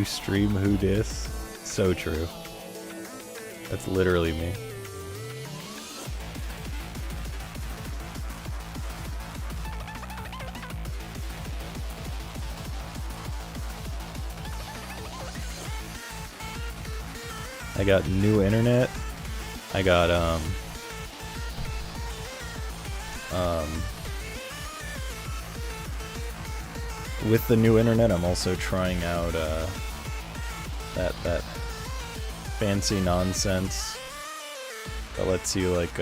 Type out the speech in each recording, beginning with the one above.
You stream who dis? So true. That's literally me. I got new internet. I got with the new internet, I'm also trying out that fancy nonsense that lets you like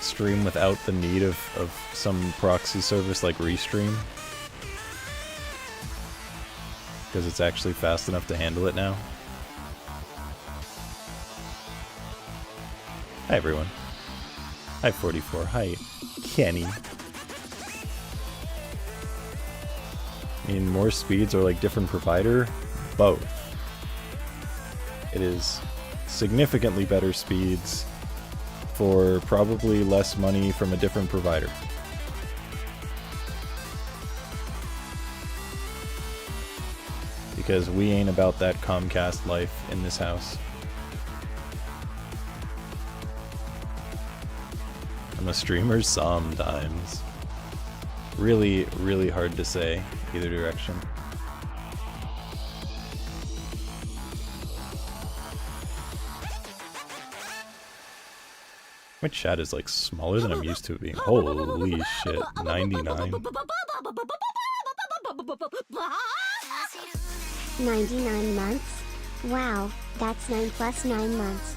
stream without the need of some proxy service like Restream, because it's actually fast enough to handle it now. Hi everyone. Hi 44. Hi Kenny. I mean, more speeds or like different provider? Both. It is significantly better speeds for probably less money from a different provider. Because we ain't about that Comcast life in this house. I'm a streamer sometimes. Really, really hard to say either direction. My chat is like smaller than I'm used to it being. Holy shit, 99. 99 months? Wow, that's 9 plus 9 months.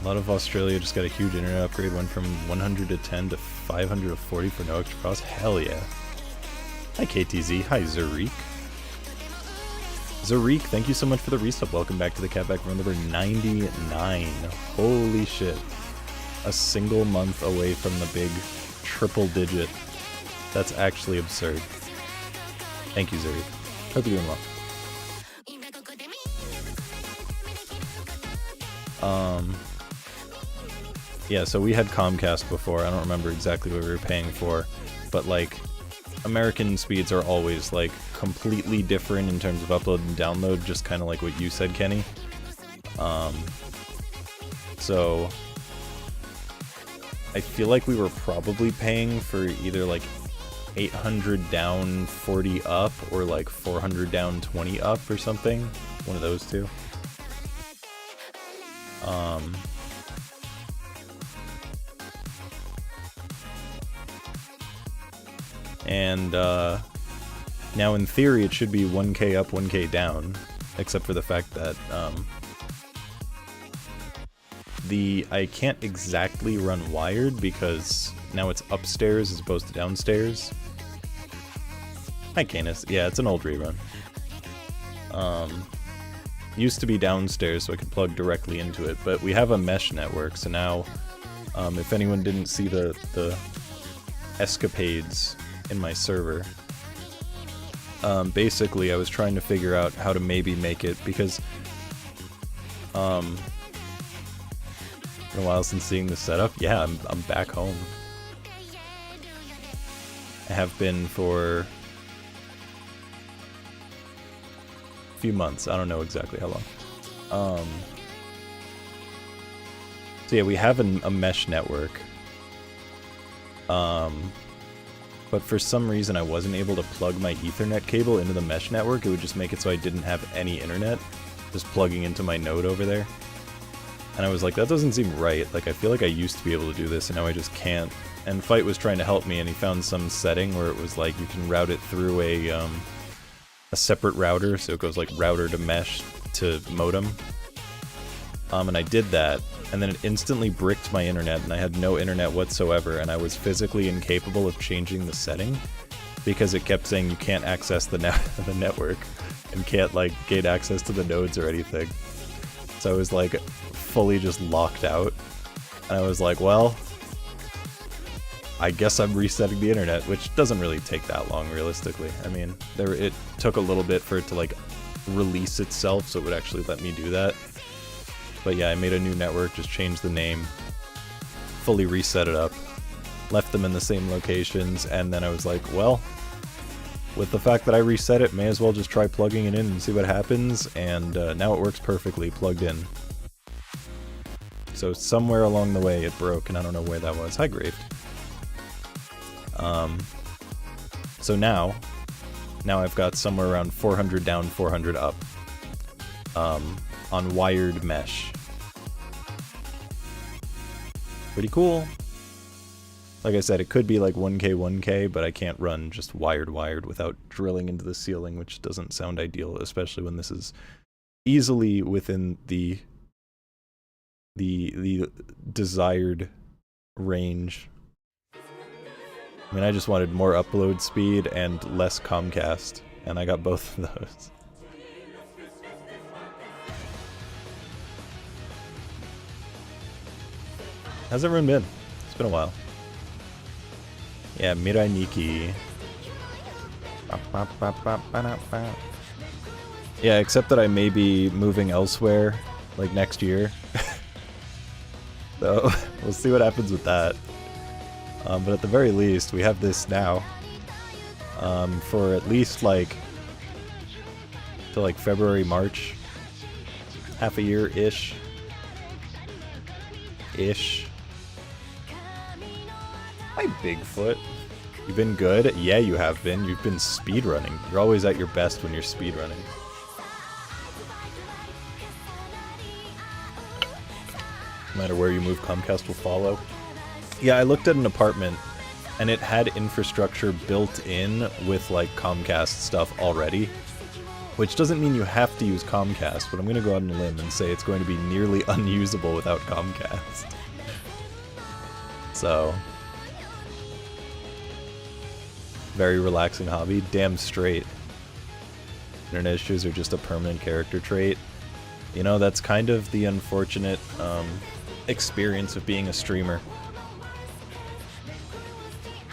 A lot of Australia just got a huge internet upgrade, went from 100 to 10 to 500 to 40 for no extra cost. Hell yeah. Hi KTZ, hi Zarik. Zarik, thank you so much for the resub. Welcome back to the Catback Run number 99. Holy shit. A single month away from the big triple digit. That's actually absurd. Thank you Zarik. Hope you're doing well. Yeah, so we had Comcast before. I don't remember exactly what we were paying for, but like American speeds are always like completely different in terms of upload and download, just kind of like what you said, Kenny. So I feel like we were probably paying for either like 800 down 40 up or like 400 down 20 up or something, one of those two. And now in theory it should be 1K up, 1K down, except for the fact that I can't exactly run wired because now it's upstairs as opposed to downstairs. Hi Canis. Yeah, it's an old rerun. Used to be downstairs so I could plug directly into it, but we have a mesh network, so now if anyone didn't see the escapades in my server, basically I was trying to figure out how to maybe make it, because been a while since seeing the setup. Yeah, I'm back home. I have been for a few months. I don't know exactly how long. So yeah, we have a mesh network. But for some reason I wasn't able to plug my Ethernet cable into the mesh network. It would just make it so I didn't have any internet, just plugging into my node over there. And I was like, that doesn't seem right. Like, I feel like I used to be able to do this and now I just can't. And Fight was trying to help me, and he found some setting where it was like you can route it through a separate router, so it goes like router to mesh to modem. And I did that, and then it instantly bricked my internet, and I had no internet whatsoever, and I was physically incapable of changing the setting because it kept saying you can't access the network and can't like gain access to the nodes or anything. So I was like fully just locked out, and I was like, well, I guess I'm resetting the internet, which doesn't really take that long realistically. I mean, it took a little bit for it to like release itself so it would actually let me do that. But yeah, I made a new network, just changed the name, fully reset it up, left them in the same locations, and then I was like, well, with the fact that I reset it, may as well just try plugging it in and see what happens, and now it works perfectly plugged in. So somewhere along the way it broke, and I don't know where that was. Hi, Grave. So now I've got somewhere around 400 down, 400 up, on wired mesh. Pretty cool. Like I said, it could be like 1K, 1K, but I can't run just wired without drilling into the ceiling, which doesn't sound ideal, especially when this is easily within the desired range. I mean, I just wanted more upload speed and less Comcast, and I got both of those. How's everyone been? It's been a while. Yeah, Mirai Nikki. Yeah, except that I may be moving elsewhere, like next year. So, we'll see what happens with that. But at the very least, we have this now. For at least like, till like February, March. Half a year-ish. Hi, Bigfoot. You've been good? Yeah, you have been. You've been speedrunning. You're always at your best when you're speedrunning. No matter where you move, Comcast will follow. Yeah, I looked at an apartment, and it had infrastructure built in with, like, Comcast stuff already. Which doesn't mean you have to use Comcast, but I'm gonna go out on a limb and say it's going to be nearly unusable without Comcast. So... very relaxing hobby. Damn straight. Internet issues are just a permanent character trait. You know, that's kind of the unfortunate experience of being a streamer.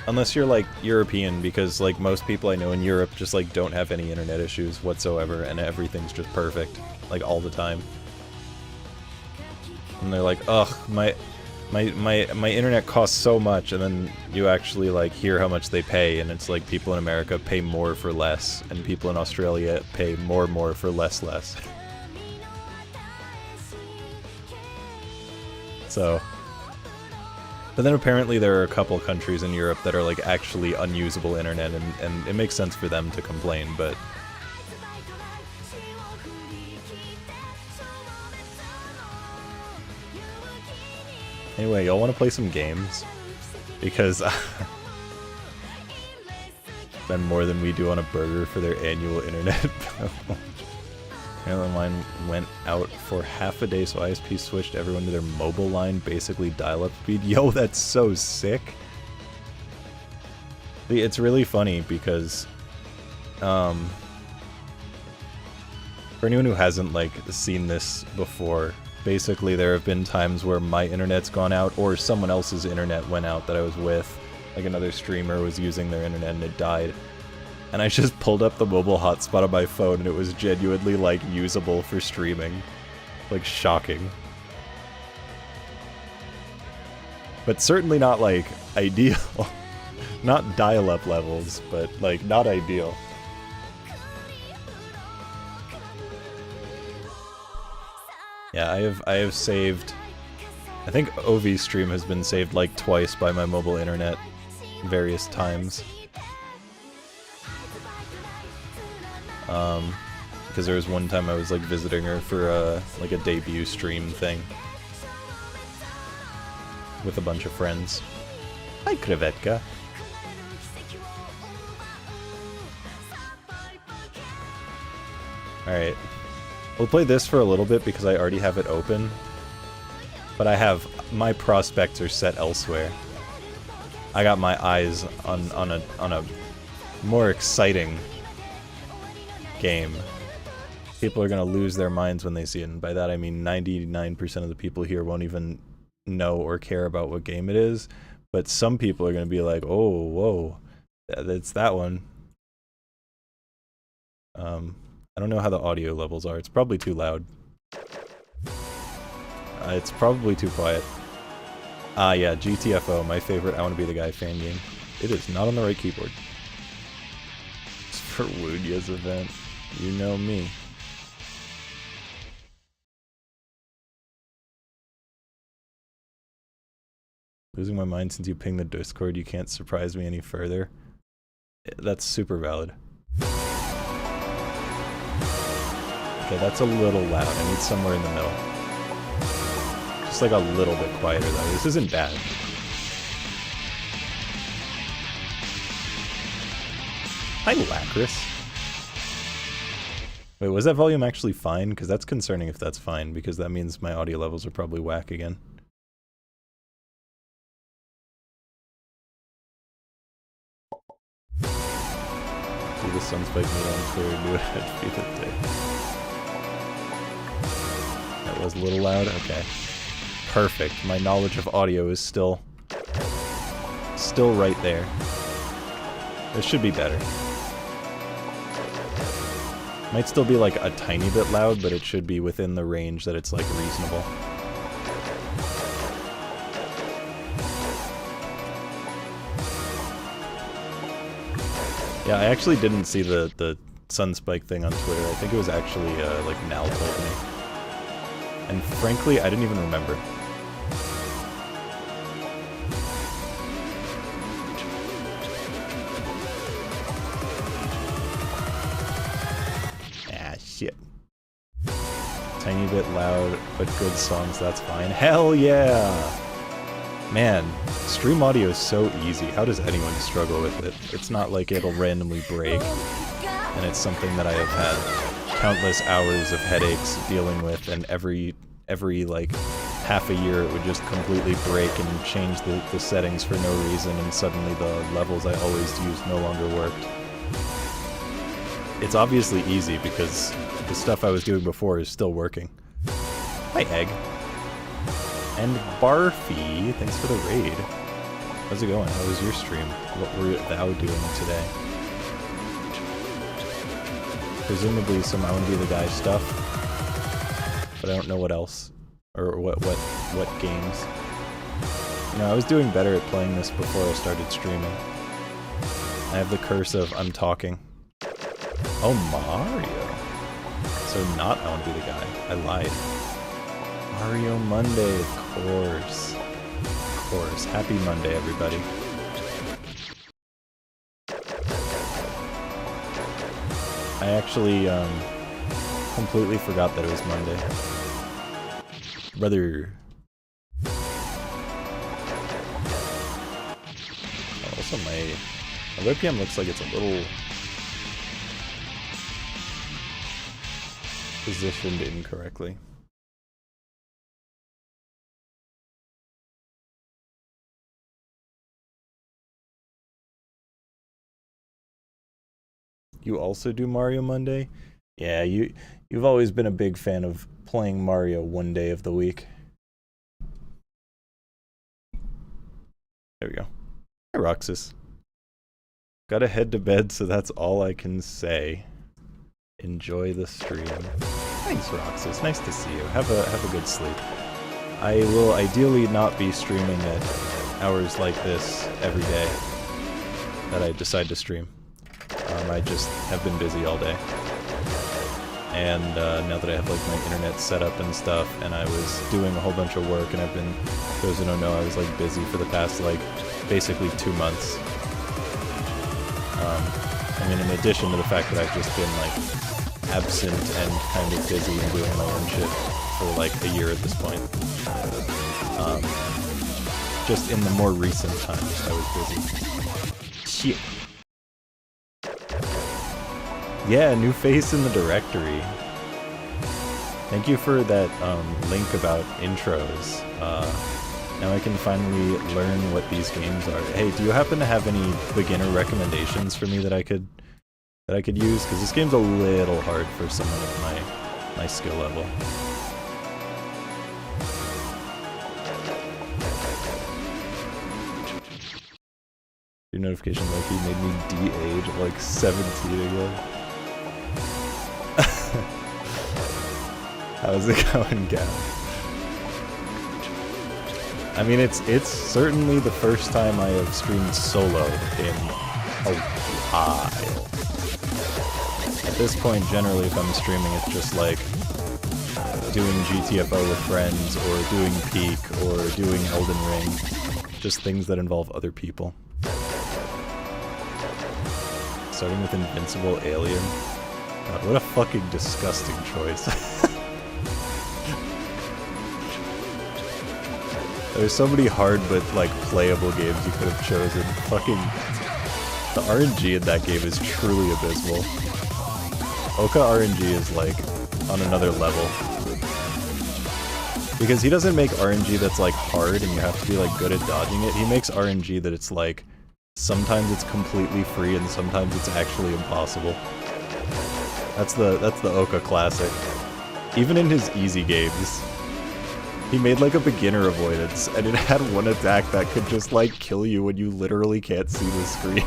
Unless you're like European, because like most people I know in Europe just like don't have any internet issues whatsoever and everything's just perfect, like all the time. And they're like, ugh, my internet costs so much, and then you actually like hear how much they pay, and it's like people in America pay more for less, and people in Australia pay more for less. So, but then apparently there are a couple countries in Europe that are like actually unusable internet, and it makes sense for them to complain, but anyway, y'all want to play some games? Because spend more than we do on a burger for their annual internet bill. Apparently mine went out for half a day, so ISP switched everyone to their mobile line, basically dial-up speed. Yo, that's so sick! It's really funny because, for anyone who hasn't, like, seen this before, basically, there have been times where my internet's gone out, or someone else's internet went out that I was with. Like another streamer was using their internet and it died. And I just pulled up the mobile hotspot on my phone and it was genuinely, like, usable for streaming. Like, shocking. But certainly not, like, ideal. Not dial-up levels, but, like, not ideal. Yeah, I have saved... I think OV stream has been saved like twice by my mobile internet various times. Because there was one time I was like visiting her for like a debut stream thing. With a bunch of friends. Hi, Krevetka. Alright. We'll play this for a little bit because I already have it open. But my prospects are set elsewhere. I got my eyes on a more exciting game. People are gonna lose their minds when they see it, and by that I mean 99% of the people here won't even know or care about what game it is, but some people are gonna be like, oh, whoa, it's that one. I don't know how the audio levels are. It's probably too loud. It's probably too quiet. Ah, yeah, GTFO, my favorite I Want to Be the Guy fan game. It is not on the right keyboard. for Wunya's event. You know me. Losing my mind since you pinged the Discord. You can't surprise me any further. That's super valid. Okay, that's a little loud. I need somewhere in the middle. Just like a little bit quieter though. This isn't bad. Hi, Lacris. Wait, was that volume actually fine? Because that's concerning if that's fine, because that means my audio levels are probably whack again. See the Sunspike me on Twitter, knew it had to be that day. That was a little loud? Okay. Perfect. My knowledge of audio is still right there. This should be better. Might still be like a tiny bit loud, but it should be within the range that it's like reasonable. Yeah, I actually didn't see the Sunspike thing on Twitter. I think it was actually like Nal told me. And frankly, I didn't even remember. Shit. Tiny bit loud, but good songs, that's fine. Hell yeah! Man, stream audio is so easy. How does anyone struggle with it? It's not like it'll randomly break, and it's something that I have had countless hours of headaches dealing with, and every like half a year it would just completely break and change the settings for no reason, and suddenly the levels I always used no longer worked. It's obviously easy because the stuff I was doing before is still working. Hi, Egg. And Barfy, thanks for the raid. How's it going? How was your stream? What were thou doing today? Presumably some I Wanna Be the Guy stuff, but I don't know what else, or what games. You know, I was doing better at playing this before I started streaming. I have the curse of I'm talking. Oh, Mario. So not I Wanna Be the Guy. I lied. Mario Monday, of course. Of course. Happy Monday, everybody. I actually completely forgot that it was Monday. Brother. Also, my webcam looks like it's a little positioned incorrectly. You also do Mario Monday? Yeah, you've always been a big fan of playing Mario one day of the week. There we go. Hi, Roxas. Gotta head to bed, so that's all I can say. Enjoy the stream. Thanks, Roxas. Nice to see you. Have a good sleep. I will ideally not be streaming at hours like this every day that I decide to stream. I just have been busy all day. And now that I have like my internet set up and stuff, and I was doing a whole bunch of work, and I've been, for those who don't know, I was like busy for the past like basically 2 months. I mean, in addition to the fact that I've just been like absent and kind of busy and doing my own shit for like a year at this point. Just in the more recent times, I was busy. Shit. Yeah, new face in the directory. Thank you for that link about intros. Now I can finally learn what these games are. Hey, do you happen to have any beginner recommendations for me that I could use? Because this game's a little hard for someone of my skill level. Your notification Loki made me de-age at like 17 again. How's it going, Gav? I mean, it's certainly the first time I have streamed solo in a while. this point, generally, if I'm streaming, it's just like doing GTFO with friends, or doing Peak, or doing Elden Ring. Just things that involve other people. Starting with Invincible Alien. God, what a fucking disgusting choice. There's so many hard but, like, playable games you could have chosen. Fucking... The RNG in that game is truly abysmal. Oka RNG is, like, on another level. Because he doesn't make RNG that's, like, hard and you have to be, like, good at dodging it. He makes RNG that it's, like, sometimes it's completely free and sometimes it's actually impossible. That's the Oka classic. Even in his easy games, he made like a beginner avoidance, and it had one attack that could just like kill you when you literally can't see the screen.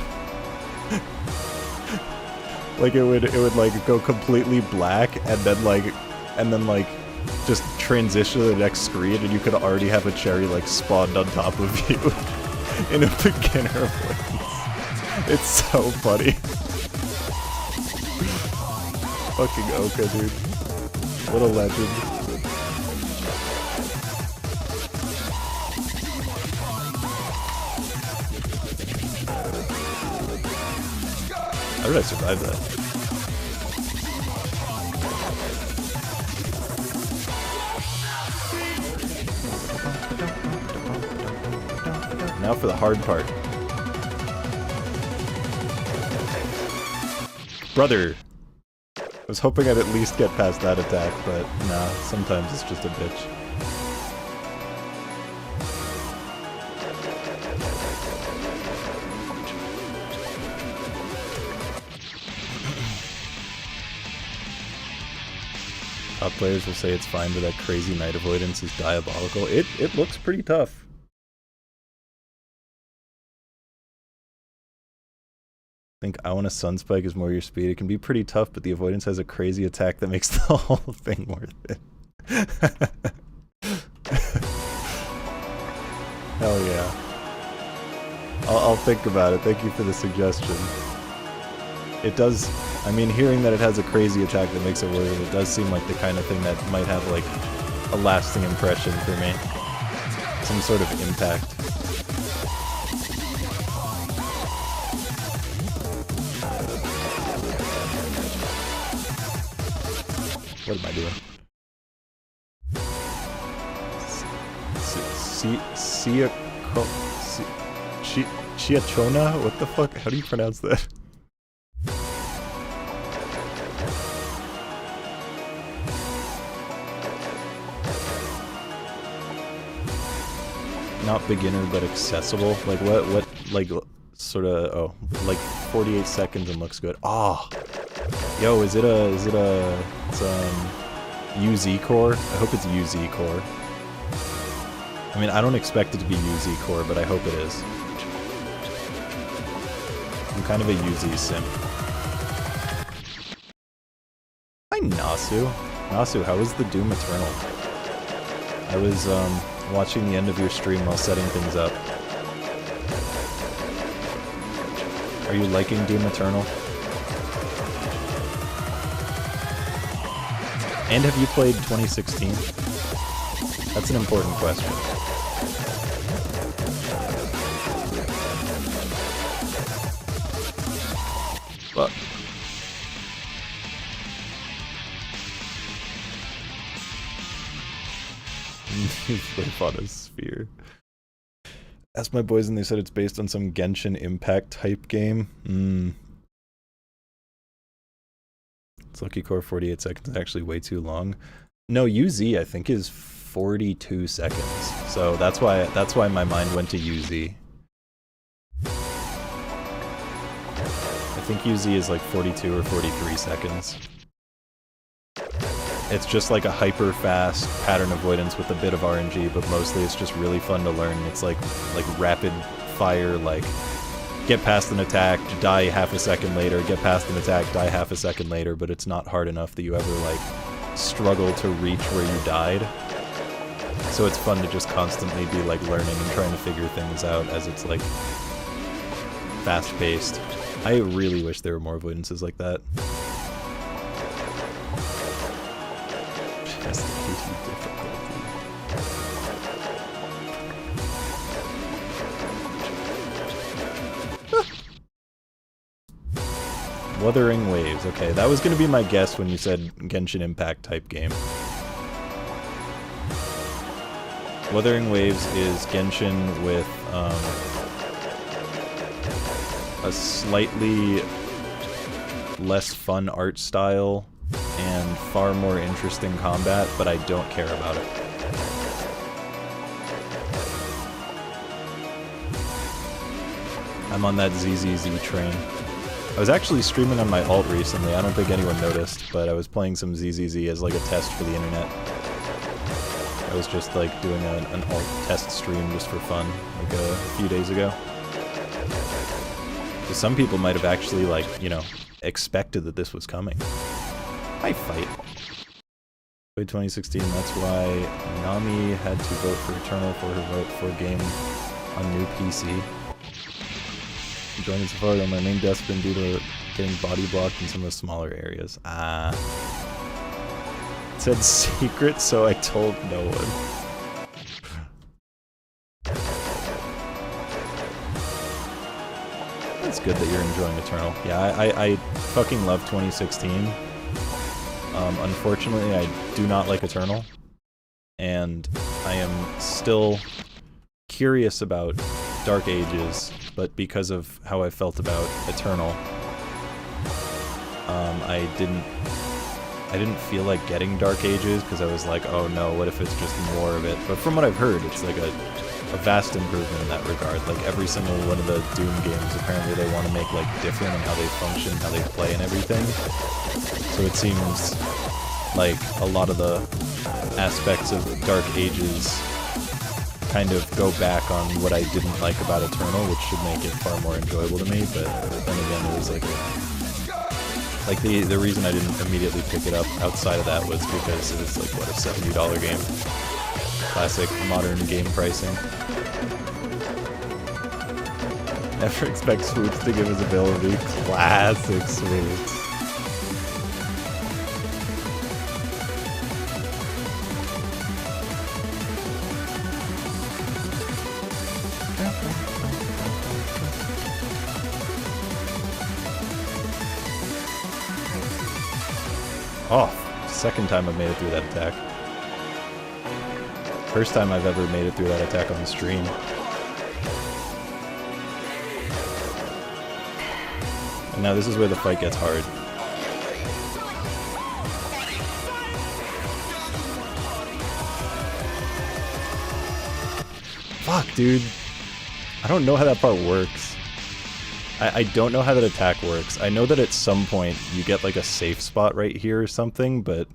Like it would like go completely black and then like just transition to the next screen, and you could already have a cherry like spawned on top of you in a beginner avoidance. It's so funny. Fucking Oka, dude. What a legend. How did I survive that? Now for the hard part. Brother! I was hoping I'd at least get past that attack, but nah, sometimes it's just a bitch. Top players will say it's fine, but that crazy night avoidance is diabolical. It looks pretty tough. I think I want a Sunspike is more your speed. It can be pretty tough, but the avoidance has a crazy attack that makes the whole thing worth it. Hell yeah. I'll think about it. Thank you for the suggestion. It does, I mean, hearing that it has a crazy attack that makes it worth it, it does seem like the kind of thing that might have, like, a lasting impression for me. Some sort of impact. What am I doing? Chiachona? What the fuck? How do you pronounce that? Not beginner, but accessible. Like what, like, sort of, oh, like 48 seconds and looks good. Ah! Oh. Yo, is it it's UZ core? I hope it's UZ core. I mean, I don't expect it to be UZ core, but I hope it is. I'm kind of a UZ sim. Hi, Nasu. Nasu, how was the Doom Eternal? I was, watching the end of your stream while setting things up. Are you liking Doom Eternal? And have you played 2016? That's an important question. But live on a sphere. Asked my boys and they said it's based on some Genshin Impact type game. It's Lucky Core 48 seconds, actually way too long. No, UZ I think is 42 seconds. So that's why my mind went to UZ. I think UZ is like 42 or 43 seconds. It's just like a hyper fast pattern avoidance with a bit of RNG, but mostly it's just really fun to learn. It's like rapid fire, like get past an attack, die half a second later, get past an attack, die half a second later, but it's not hard enough that you ever like struggle to reach where you died. So it's fun to just constantly be like learning and trying to figure things out as it's like fast paced. I really wish there were more avoidances like that. Press the easy difficulty. Wuthering Waves. Okay, that was gonna be my guess when you said Genshin Impact type game. Wuthering Waves is Genshin with a slightly less fun art style and far more interesting combat, but I don't care about it. I'm on that ZZZ train. I was actually streaming on my alt recently. I don't think anyone noticed, but I was playing some ZZZ as like a test for the internet. I was just like doing an alt test stream just for fun, like a few days ago. So some people might have actually like, you know, expected that this was coming. I fight. 2016, that's why Nami had to vote for Eternal for her vote for game on new PC. Joining Safari on my main desk been due to getting body blocked in some of the smaller areas. Ah. It said secret, so I told no one. It's good that you're enjoying Eternal. Yeah, I fucking love 2016. Unfortunately, I do not like Eternal. And I am still curious about Dark Ages, but because of how I felt about Eternal, I didn't feel like getting Dark Ages because I was like, oh no, what if it's just more of it? But from what I've heard, it's like a vast improvement in that regard. Like every single one of the Doom games, apparently they want to make like different in how they function, how they play and everything. So it seems like a lot of the aspects of Dark Ages kind of go back on what I didn't like about Eternal, which should make it far more enjoyable to me, but then again, it was like the reason I didn't immediately pick it up outside of that was because it was like, what, a $70 game. Classic modern game pricing. Never expect Swoots to give his ability. Classic Swoots. Oh, second time I've made it through that attack. First time I've ever made it through that attack on the stream. And now this is where the fight gets hard. Fuck, dude. I don't know how that part works. I don't know how that attack works. I know that at some point you get like a safe spot right here or something, but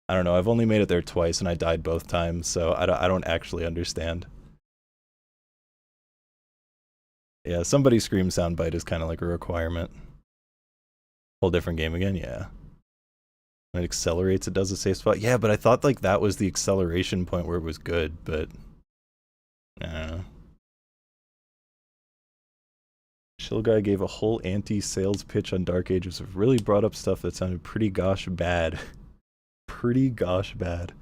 I don't know. I've only made it there twice and I died both times, so I don't actually understand. Yeah, somebody's scream soundbite is kind of like a requirement. Whole different game again, yeah. When it accelerates, it does a safe spot. Yeah, but I thought like that was the acceleration point where it was good, but I don't know. Chill Guy gave a whole anti-sales pitch on Dark Ages. Really brought up stuff that sounded pretty gosh bad. Pretty gosh bad.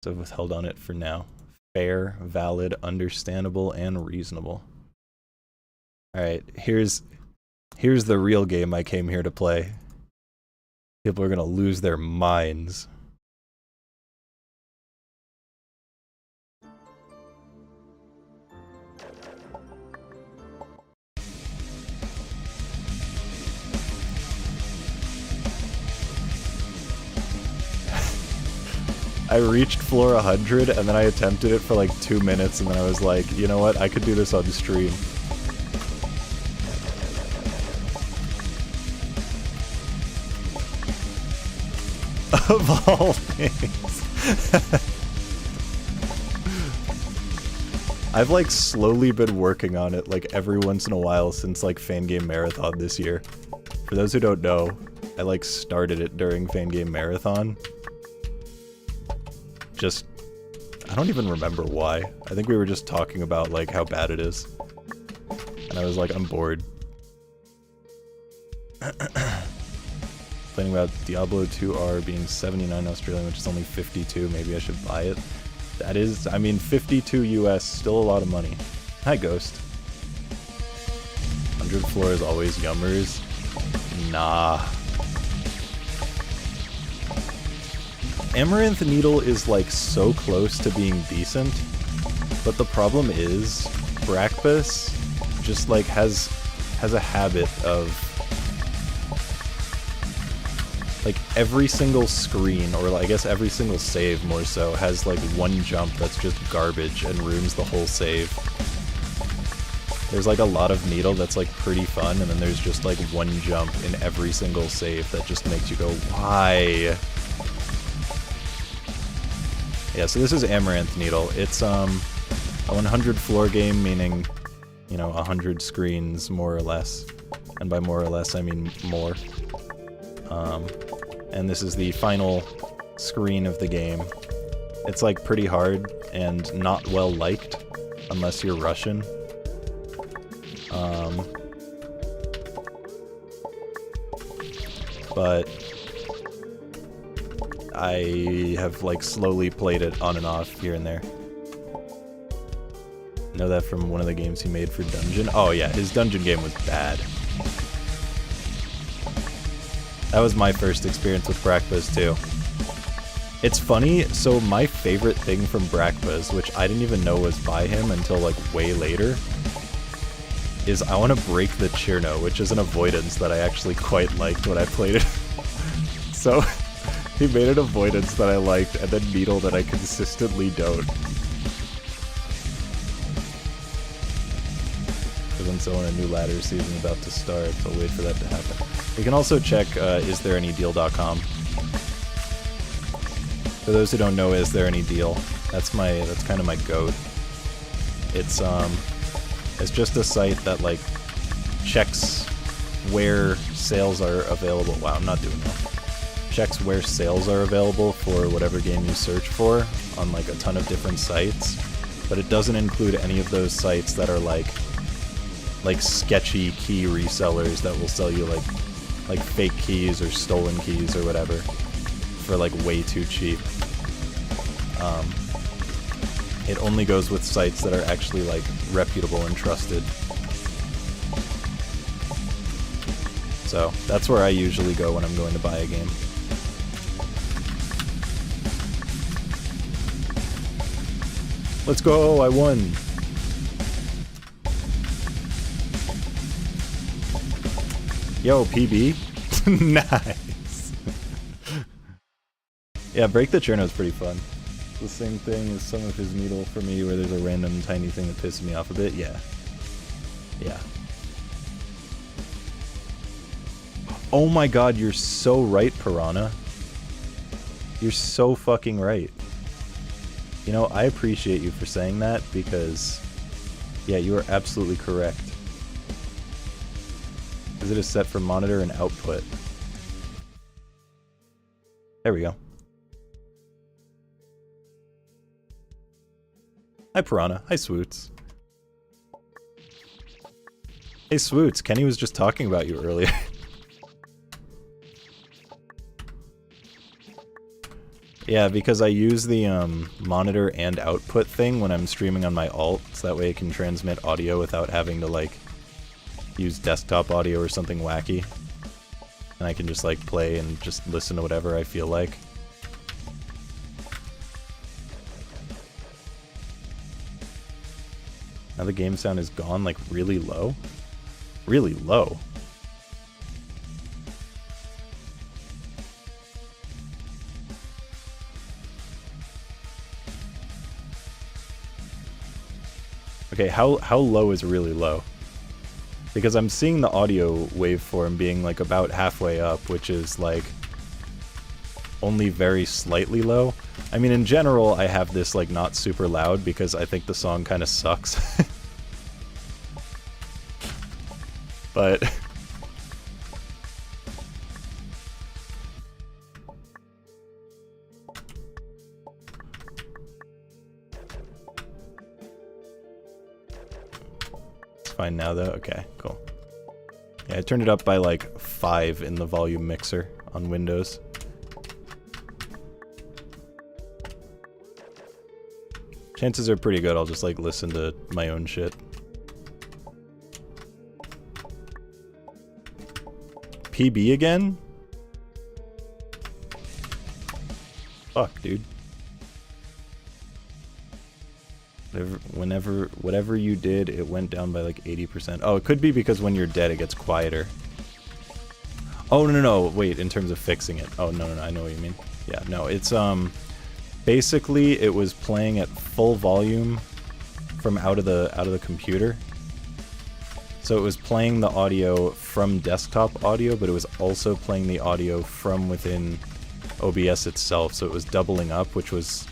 So I've withheld on it for now. Fair, valid, understandable, and reasonable. Alright, here's the real game I came here to play. People are gonna lose their minds. I reached floor 100 and then I attempted it for like 2 minutes and then I was like, you know what, I could do this on stream. Of all things. I've like slowly been working on it like every once in a while since like Fangame Marathon this year. For those who don't know, I like started it during Fangame Marathon. Just, I don't even remember why. I think we were just talking about like how bad it is. And I was like, I'm bored. Complaining about Diablo 2R being 79 Australian, which is only 52. Maybe I should buy it. That is, I mean, 52 US, still a lot of money. Hi, Ghost. 100 floor is always yummers. Nah. Amaranth Needle is like so close to being decent, but the problem is Bracbus just like has a habit of like every single screen, or I guess every single save more so, has like one jump that's just garbage and ruins the whole save. There's like a lot of Needle that's like pretty fun, and then there's just like one jump in every single save that just makes you go, why? Yeah, so this is Amaranth Needle. It's a 100 floor game, meaning, you know, 100 screens more or less. And by more or less, I mean more. And this is the final screen of the game. It's like pretty hard and not well liked unless you're Russian. But I have like slowly played it on and off here and there. Know that from one of the games he made for Dungeon. Oh yeah, his Dungeon game was bad. That was my first experience with Bracbus too. It's funny, so my favorite thing from Bracbus, which I didn't even know was by him until like way later, is I want to break the Chirno, which is an avoidance that I actually quite liked when I played it. So, he made an avoidance that I liked, and then Needle that I consistently don't. Because I'm still in a new ladder season about to start, so I'll wait for that to happen. You can also check isthereanydeal.com. For those who don't know Is There Any Deal, that's kind of my goat. It's just a site that like checks where sales are available. Wow, I'm not doing that. Checks where sales are available for whatever game you search for on like a ton of different sites, but it doesn't include any of those sites that are like sketchy key resellers that will sell you like fake keys or stolen keys or whatever for like way too cheap. It only goes with sites that are actually like reputable and trusted. So that's where I usually go when I'm going to buy a game. Let's go, I won! Yo, PB? Nice! Yeah, Break the Churno is pretty fun. The same thing as some of his Needle for me, where there's a random tiny thing that pisses me off a bit. Yeah. Yeah. Oh my god, you're so right, Piranha. You're so fucking right. You know, I appreciate you for saying that, because, yeah, you are absolutely correct. Is it a set for monitor and output? There we go. Hi, Piranha. Hi, Swoots. Hey, Swoots. Kenny was just talking about you earlier. Yeah, because I use the monitor and output thing when I'm streaming on my alt, so that way I can transmit audio without having to, like, use desktop audio or something wacky. And I can just, like, play and just listen to whatever I feel like. Now the game sound is gone, like, really low? Really low? Okay, how low is really low? Because I'm seeing the audio waveform being, like, about halfway up, which is, like, only very slightly low. I mean, in general, I have this, like, not super loud because I think the song kind of sucks. But... it's fine now, though? Okay, cool. Yeah, I turned it up by, like, 5 in the volume mixer on Windows. Chances are pretty good I'll just like listen to my own shit. PB again? Fuck, dude. Whatever you did, it went down by like 80%. Oh, it could be because when you're dead, it gets quieter. Oh, no, wait, in terms of fixing it. Oh, no, I know what you mean. Yeah, no, it's, basically, it was playing at full volume from out of the computer. So it was playing the audio from desktop audio, but it was also playing the audio from within OBS itself. So it was doubling up, which was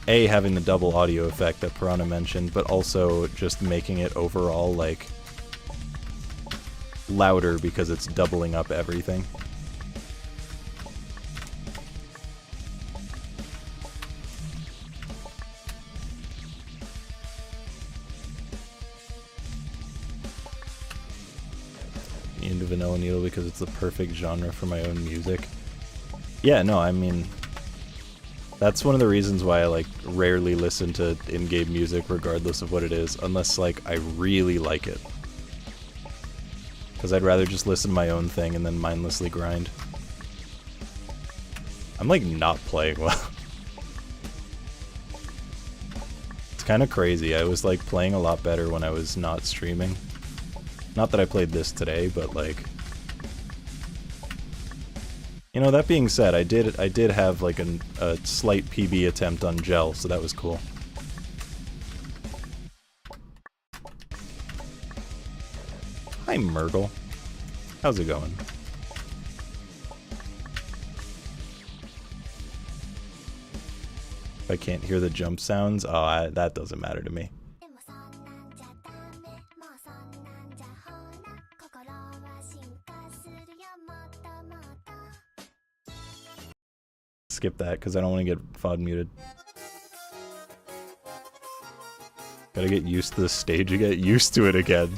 A, having the double audio effect that Piranha mentioned, but also just making it overall, like, louder because it's doubling up everything. Into Vanilla Needle because it's the perfect genre for my own music. Yeah, no, I mean, that's one of the reasons why I like rarely listen to in-game music regardless of what it is, unless like I really like it. Because I'd rather just listen to my own thing and then mindlessly grind. I'm like not playing well. It's kind of crazy. I was like playing a lot better when I was not streaming. Not that I played this today, but like, you know, that being said, I did have like a slight PB attempt on Gel, so that was cool. Hi, Murgle. How's it going? If I can't hear the jump sounds, oh, that doesn't matter to me. Skip that because I don't want to get FOD muted. Gotta get used to the stage again. Get used to it again.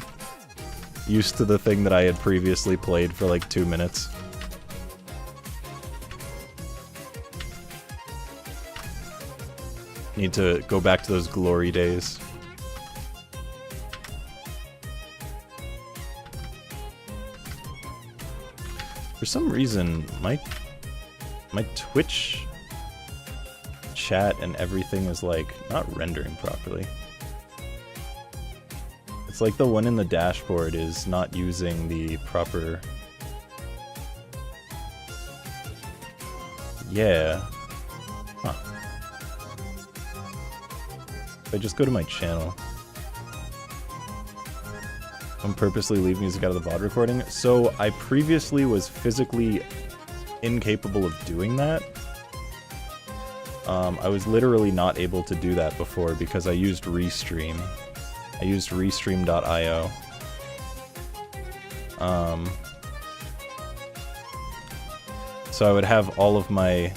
Used to the thing that I had previously played for like 2 minutes. Need to go back to those glory days. For some reason, my Twitch chat and everything is like not rendering properly. It's like the one in the dashboard is not using the proper... Yeah. Huh. If I just go to my channel. I'm purposely leaving music out of the VOD recording. So I previously was physically incapable of doing that. I was literally not able to do that before because I used Restream. I used Restream.io. So I would have all of my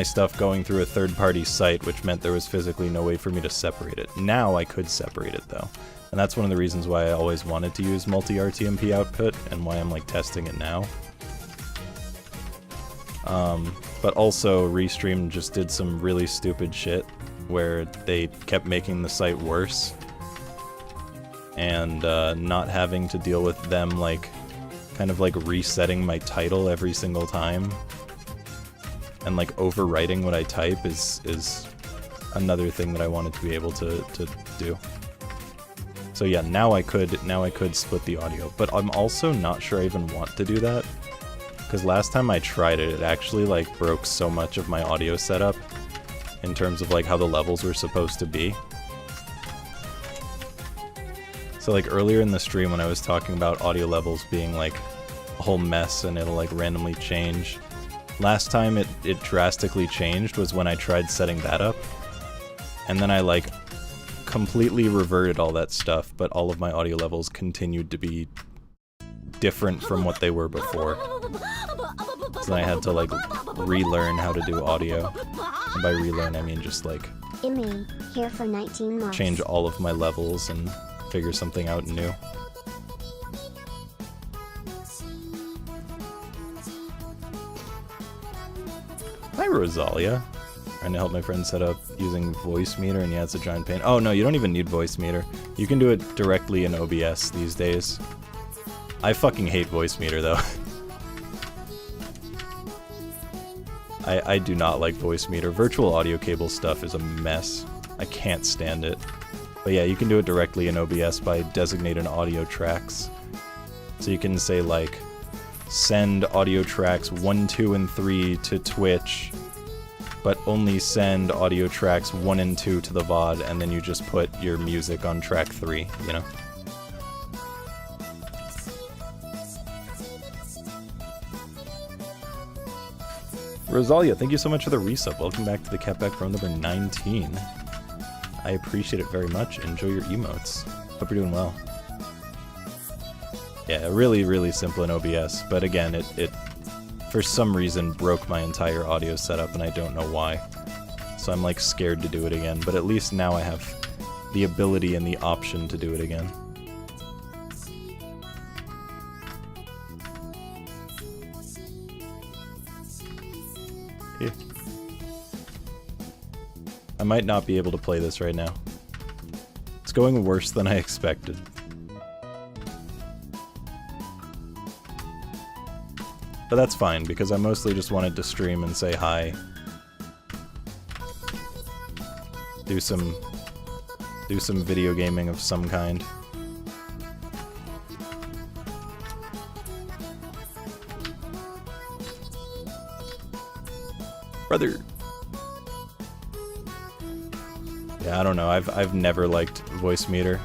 stuff going through a third-party site, which meant there was physically no way for me to separate it. Now I could separate it though. And that's one of the reasons why I always wanted to use multi-RTMP output, and why I'm like testing it now. But also, Restream just did some really stupid shit, where they kept making the site worse, and not having to deal with them like, kind of like resetting my title every single time, and like overwriting what I type is another thing that I wanted to be able to do. So yeah, now I could split the audio, but I'm also not sure I even want to do that, because last time I tried it, it actually like broke so much of my audio setup in terms of like how the levels were supposed to be. So like earlier in the stream when I was talking about audio levels being like a whole mess and it'll like randomly change, last time it drastically changed was when I tried setting that up, and then I like completely reverted all that stuff, but all of my audio levels continued to be different from what they were before. So then I had to like relearn how to do audio. And by relearn I mean just like here for 19 months. Change all of my levels and figure something out new. Hi, Rosalia. Trying to help my friend set up using voice meter, and yeah, it's a giant pain. Oh no, you don't even need voice meter. You can do it directly in OBS these days. I fucking hate voice meter though. I do not like voice meter. Virtual audio cable stuff is a mess. I can't stand it. But yeah, you can do it directly in OBS by designating audio tracks. So you can say like, send audio tracks 1, 2, and 3 to Twitch, but only send audio tracks 1 and 2 to the VOD, and then you just put your music on track 3, you know? Rosalia, thank you so much for the resub. Welcome back to the Catback Pro number 19. I appreciate it very much. Enjoy your emotes. Hope you're doing well. Yeah, really, really simple in OBS, but again, it for some reason broke my entire audio setup, and I don't know why. So I'm like scared to do it again, but at least now I have the ability and the option to do it again. I might not be able to play this right now. It's going worse than I expected. But that's fine, because I mostly just wanted to stream and say hi. Do some video gaming of some kind. Brother. Yeah, I don't know. I've never liked voice meter.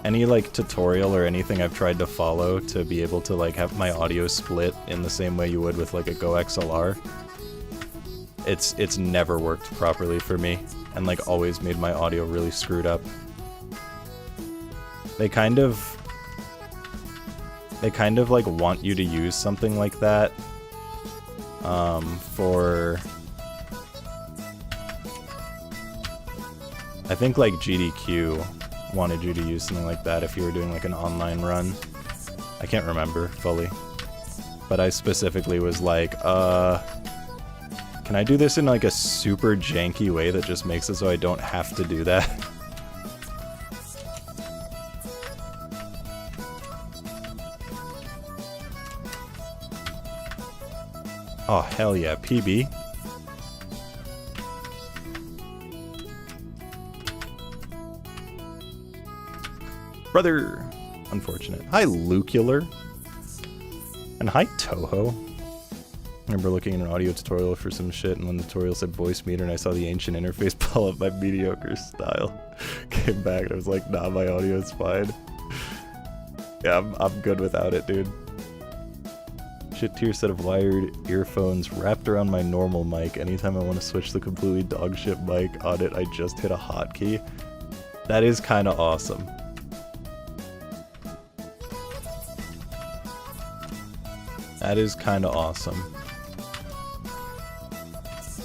Any like tutorial or anything I've tried to follow to be able to like have my audio split in the same way you would with like a Go XLR, it's never worked properly for me, and like always made my audio really screwed up. They kind of like want you to use something like that for, I think like GDQ wanted you to use something like that if you were doing like an online run. I can't remember fully, but I specifically was like, can I do this in like a super janky way that just makes it so I don't have to do that? Oh hell yeah, PB. Brother! Unfortunate. Hi, Lucular. And hi, Toho. I remember looking at an audio tutorial for some shit, and when the tutorial said voice meter and I saw the ancient interface pull up my mediocre style, came back and I was like, nah, my audio is fine. Yeah, I'm good without it, dude. Shit tier set of wired earphones wrapped around my normal mic. Anytime I want to switch the completely dogshit mic on it, I just hit a hotkey. That is kind of awesome. That is kind of awesome.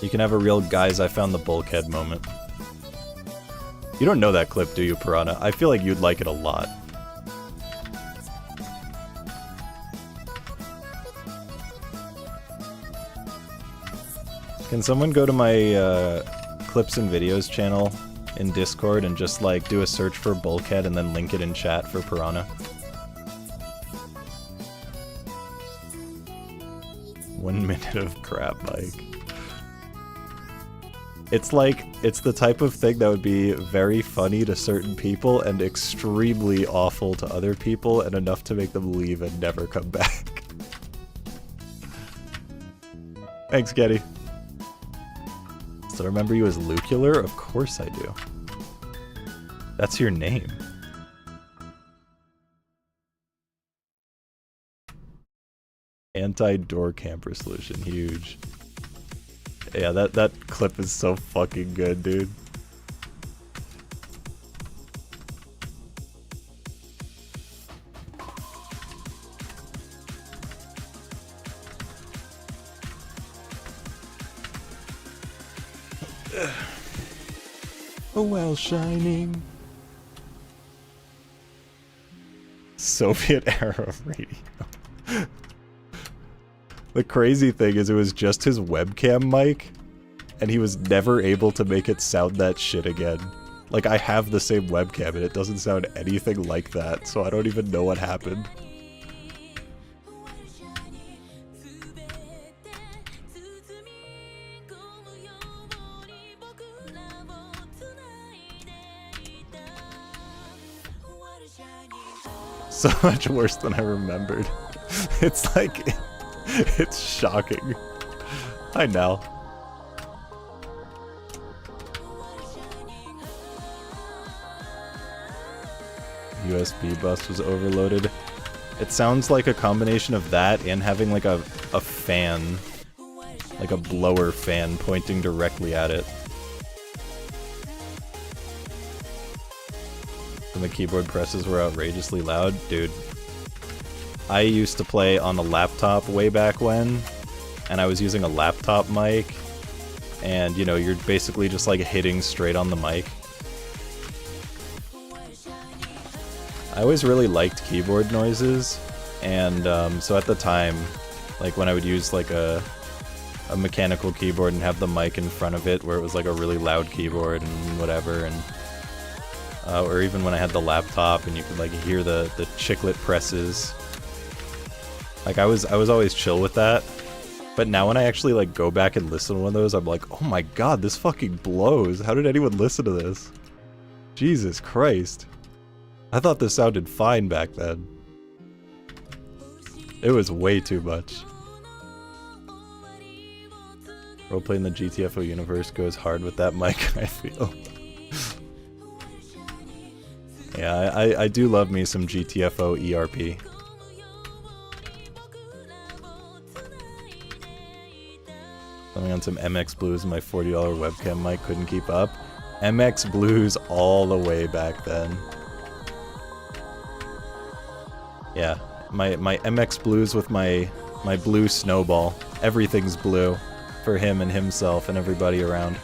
You can have a real guys I found the bulkhead moment. You don't know that clip, do you, Piranha? I feel like you'd like it a lot. Can someone go to my clips and videos channel in Discord and just like do a search for bulkhead and then link it in chat for Piranha? 1 minute of crap, Mike. It's like, it's the type of thing that would be very funny to certain people and extremely awful to other people, and enough to make them leave and never come back. Thanks, Getty. So remember you as Lucular? Of course I do. That's your name. Anti-door camper solution, huge. Yeah, that clip is so fucking good, dude. Oh well, shining. Soviet era radio. The crazy thing is it was just his webcam mic, and he was never able to make it sound that shit again. Like, I have the same webcam and it doesn't sound anything like that, so I don't even know what happened. So much worse than I remembered. It's like, it's shocking. I know. USB bus was overloaded. It sounds like a combination of that and having like a fan, like a blower fan pointing directly at it. And the keyboard presses were outrageously loud. Dude, I used to play on a laptop way back when, and I was using a laptop mic, and you know, you're basically just like hitting straight on the mic. I always really liked keyboard noises, and so at the time, like when I would use like a mechanical keyboard and have the mic in front of it where it was like a really loud keyboard and whatever, and or even when I had the laptop and you could like hear the chiclet presses. Like I was always chill with that. But now when I actually like go back and listen to one of those, I'm like, oh my god, this fucking blows. How did anyone listen to this? Jesus Christ. I thought this sounded fine back then. It was way too much. Roleplay in the GTFO universe goes hard with that mic, I feel. Yeah, I do love me some GTFO ERP. Coming on some MX Blues, my $40 webcam mic couldn't keep up. MX Blues all the way back then. Yeah, my MX Blues with my blue snowball. Everything's blue for him and himself and everybody around.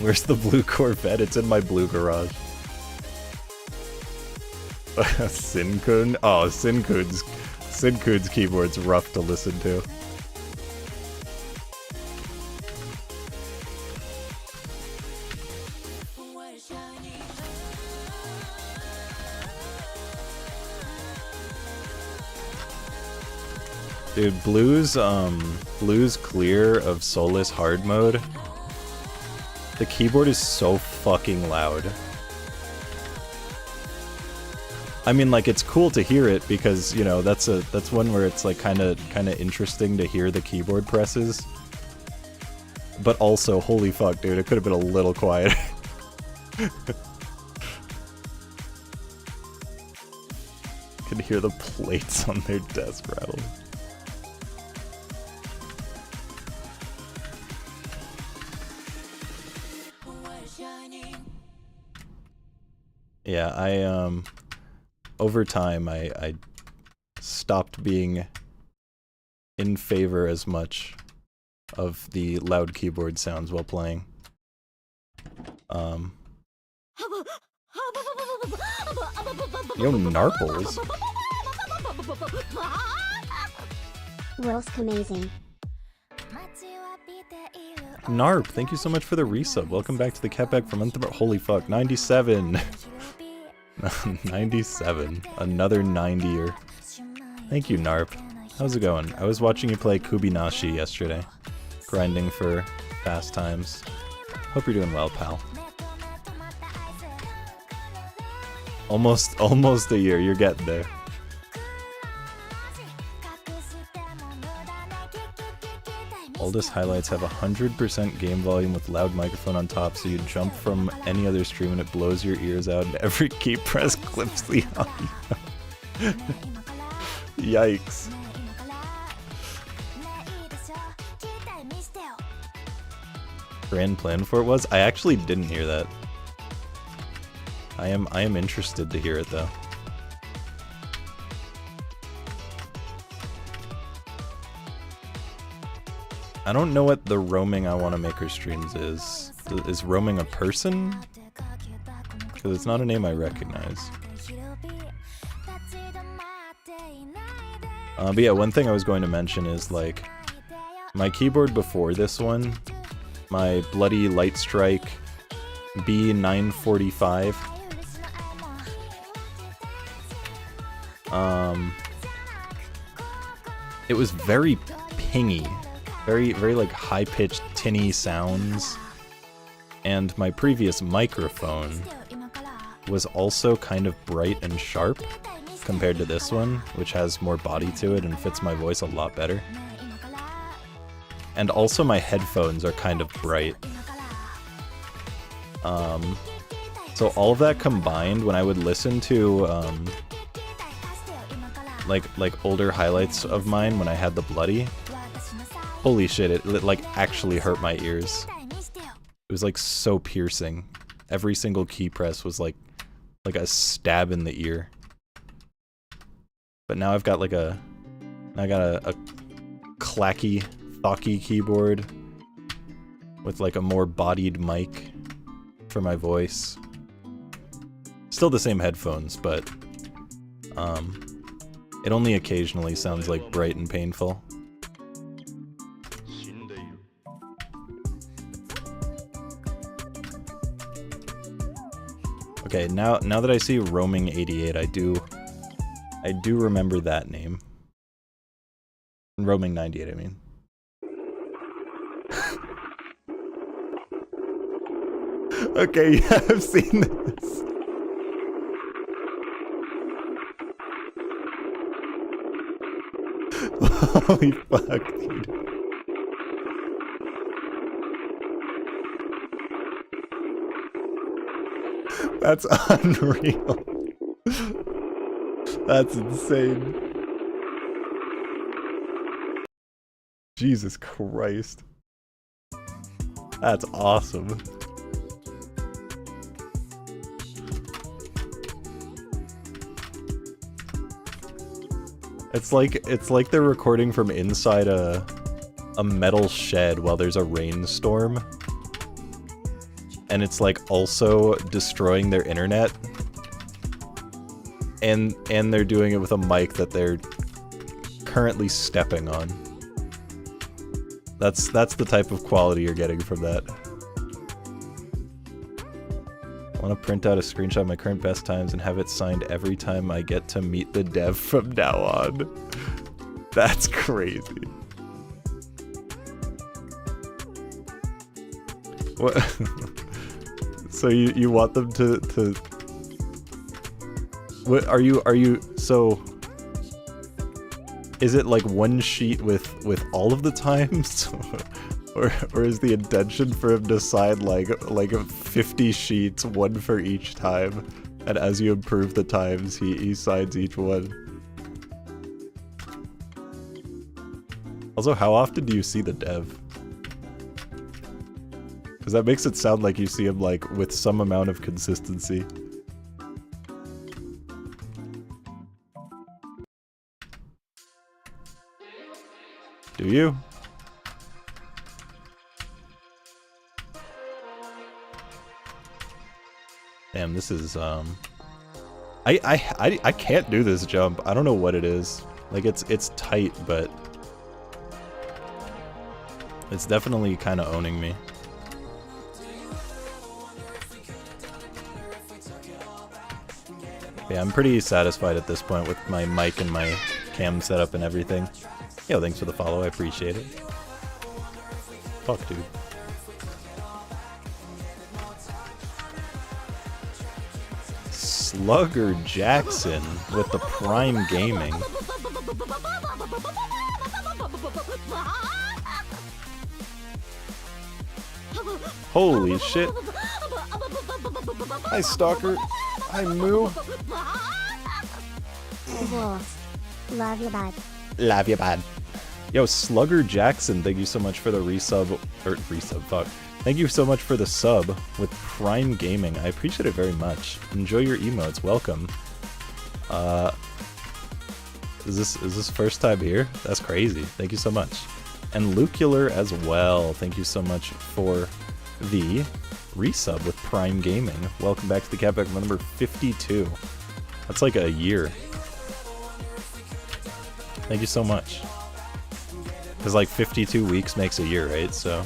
Where's the blue Corvette? It's in my blue garage. Sinkun? Oh, Sinkun's keyboard's rough to listen to. Dude, Blue's clear of Solus hard mode. The keyboard is so fucking loud. I mean, like, it's cool to hear it because, you know, that's one where it's like kind of interesting to hear the keyboard presses. But also, holy fuck, dude, it could have been a little quieter. Can hear the plates on their desk rattle. Yeah, over time, I stopped being in favor as much of the loud keyboard sounds while playing. Yo, Narples. Wolsk amazing. Narp, thank you so much for the resub. Welcome back to the Catback from Unthbar. Holy fuck, 97. 97. Another 90er. Thank you, Narp. How's it going? I was watching you play Kubinashi yesterday. Grinding for fast times. Hope you're doing well, pal. Almost a year, you're getting there. Oldest highlights have 100% game volume with loud microphone on top, so you jump from any other stream and it blows your ears out and every key press clips the audio. Yikes. Grand plan for it was? I actually didn't hear that. I am interested to hear it though. I don't know what the roaming I want to make her streams is. Is roaming a person? because it's not a name I recognize. But yeah, one thing I was going to mention is, like, my keyboard before this one, my Bloody Light Strike B945, it was very pingy, very like high-pitched, tinny sounds, and my previous microphone was also kind of bright and sharp compared to this one, which has more body to it and fits my voice a lot better. And also my headphones are kind of bright. So all of that combined, when I would listen to like older highlights of mine when I had the Bloody, holy shit, it like actually hurt my ears. It was like so piercing. Every single key press was like a stab in the ear. But now I've got like a clacky, thocky keyboard with like a more bodied mic for my voice. Still the same headphones, but it only occasionally sounds like bright and painful. Okay, now that I see Roaming 88, I do remember that name. Roaming 98, I mean. Okay, yeah, I've seen this. Holy fuck, dude. That's unreal. That's insane. Jesus Christ. That's awesome. It's like they're recording from inside a metal shed while there's a rainstorm. And it's like also destroying their internet. And they're doing it with a mic that they're currently stepping on. That's the type of quality you're getting from that. I want to print out a screenshot of my current best times and have it signed every time I get to meet the dev from now on. That's crazy. What? So you want them to what are you so is it like one sheet with all of the times? Or is the intention for him to sign like 50 sheets, one for each time, and as you improve the times, he signs each one? Also, how often do you see the dev? Because that makes it sound like you see him like with some amount of consistency. Do you? Damn, this is, I can't do this jump. I don't know what it is. Like, it's tight, but it's definitely kind of owning me. Yeah, I'm pretty satisfied at this point with my mic and my cam setup and everything. Yo, thanks for the follow, I appreciate it. Fuck, dude. Slugger Jackson with the Prime Gaming. Holy shit. Hi, Stalker. Hi, Moo. Wolsk. Love you, bud. Love you, bud. Yo, Slugger Jackson, thank you so much for the resub. Fuck. Thank you so much for the sub with Prime Gaming. I appreciate it very much. Enjoy your emotes. Welcome. Is this first time here? That's crazy. Thank you so much. And Lucular as well. Thank you so much for the resub with Prime Gaming. Welcome back to the Cat Back number 52. That's like a year. Thank you so much. Because like 52 weeks makes a year, right? So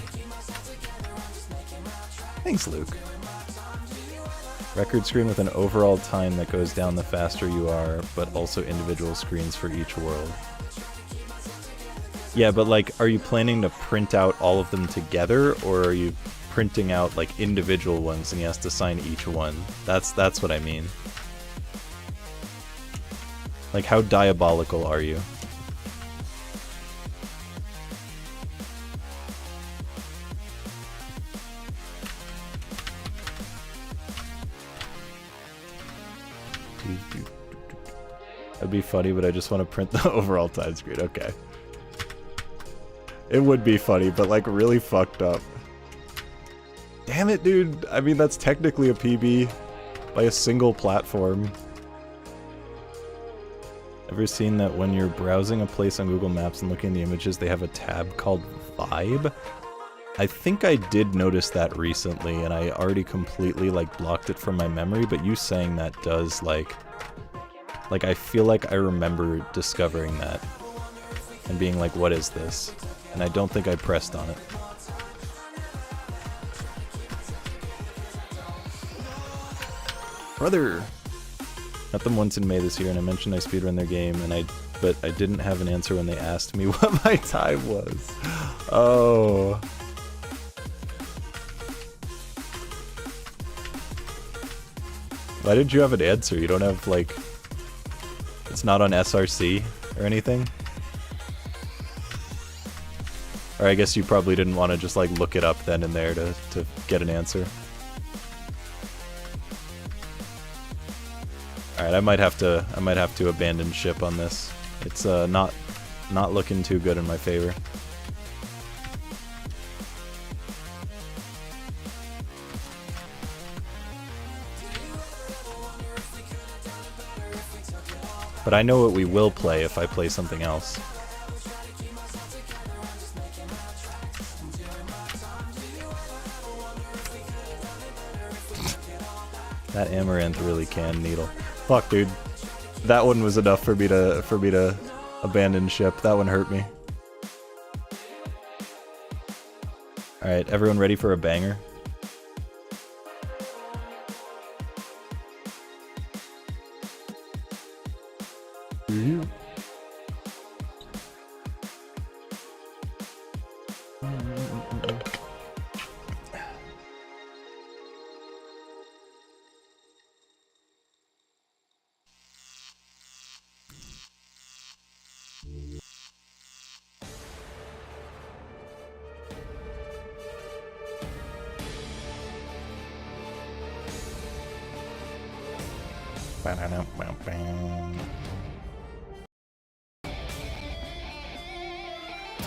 thanks, Luke. Record screen with an overall time that goes down the faster you are, but also individual screens for each world. Yeah, but like, are you planning to print out all of them together, or are you printing out like individual ones and he has to sign each one? That's what I mean. Like, how diabolical are you? That'd be funny, but I just want to print the overall time screen. Okay. It would be funny, but like really fucked up. Damn it, dude. I mean, that's technically a PB by a single platform. Ever seen that when you're browsing a place on Google Maps and looking at the images, they have a tab called Vibe? I think I did notice that recently, and I already completely like blocked it from my memory, but you saying that does like I feel like I remember discovering that and being like, what is this? And I don't think I pressed on it. Brother! Met them once in May this year, and I mentioned I speedrun their game, but I didn't have an answer when they asked me what my time was. Oh. Why did you have an answer? You don't have, like... It's not on SRC or anything? Or I guess you probably didn't want to just, like, look it up then and there to get an answer. Alright, I might have to abandon ship on this. It's not looking too good in my favor. But I know what we will play if I play something else. That Amaranth really can needle. Fuck, dude. That one was enough for me to abandon ship. That one hurt me. Alright, everyone ready for a banger?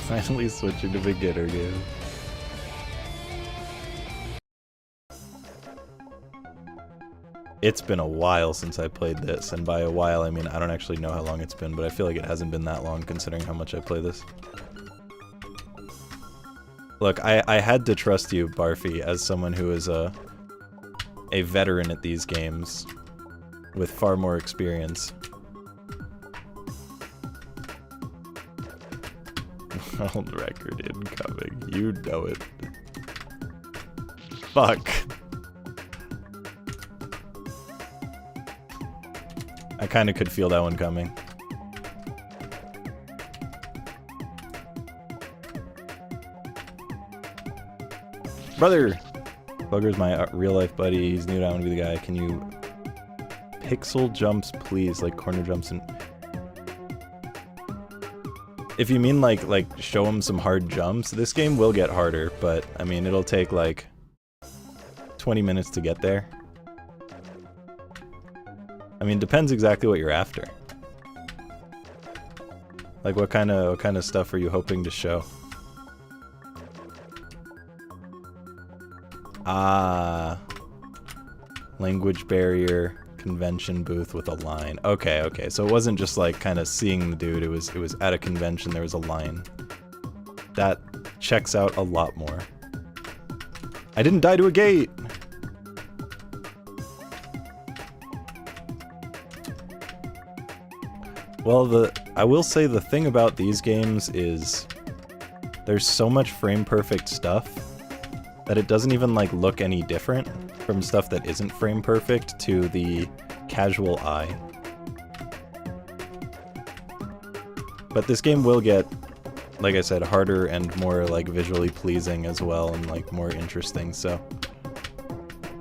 Finally switching to beginner game. It's been a while since I played this, and by a while I mean I don't actually know how long it's been, but I feel like it hasn't been that long considering how much I play this. Look, I had to trust you, Barfy, as someone who is a veteran at these games with far more experience. World record incoming. You know it. Fuck. I kinda could feel that one coming. Brother! Bugger's my real life buddy. He's new to I Want to Be the Guy. Can you pixel jumps, please? Like corner jumps and... If you mean like show him some hard jumps, this game will get harder, but I mean it'll take like 20 minutes to get there. I mean, depends exactly what you're after. Like what kind of stuff are you hoping to show? Ah, language barrier. Convention booth with a line. Okay, okay. So it wasn't just like kind of seeing the dude. It was at a convention. There was a line. That checks out a lot more. I didn't die to a gate! Well, I will say the thing about these games is there's so much frame perfect stuff that it doesn't even like look any different from stuff that isn't frame perfect to the casual eye. But this game will get, like I said, harder and more like visually pleasing as well, and like more interesting, so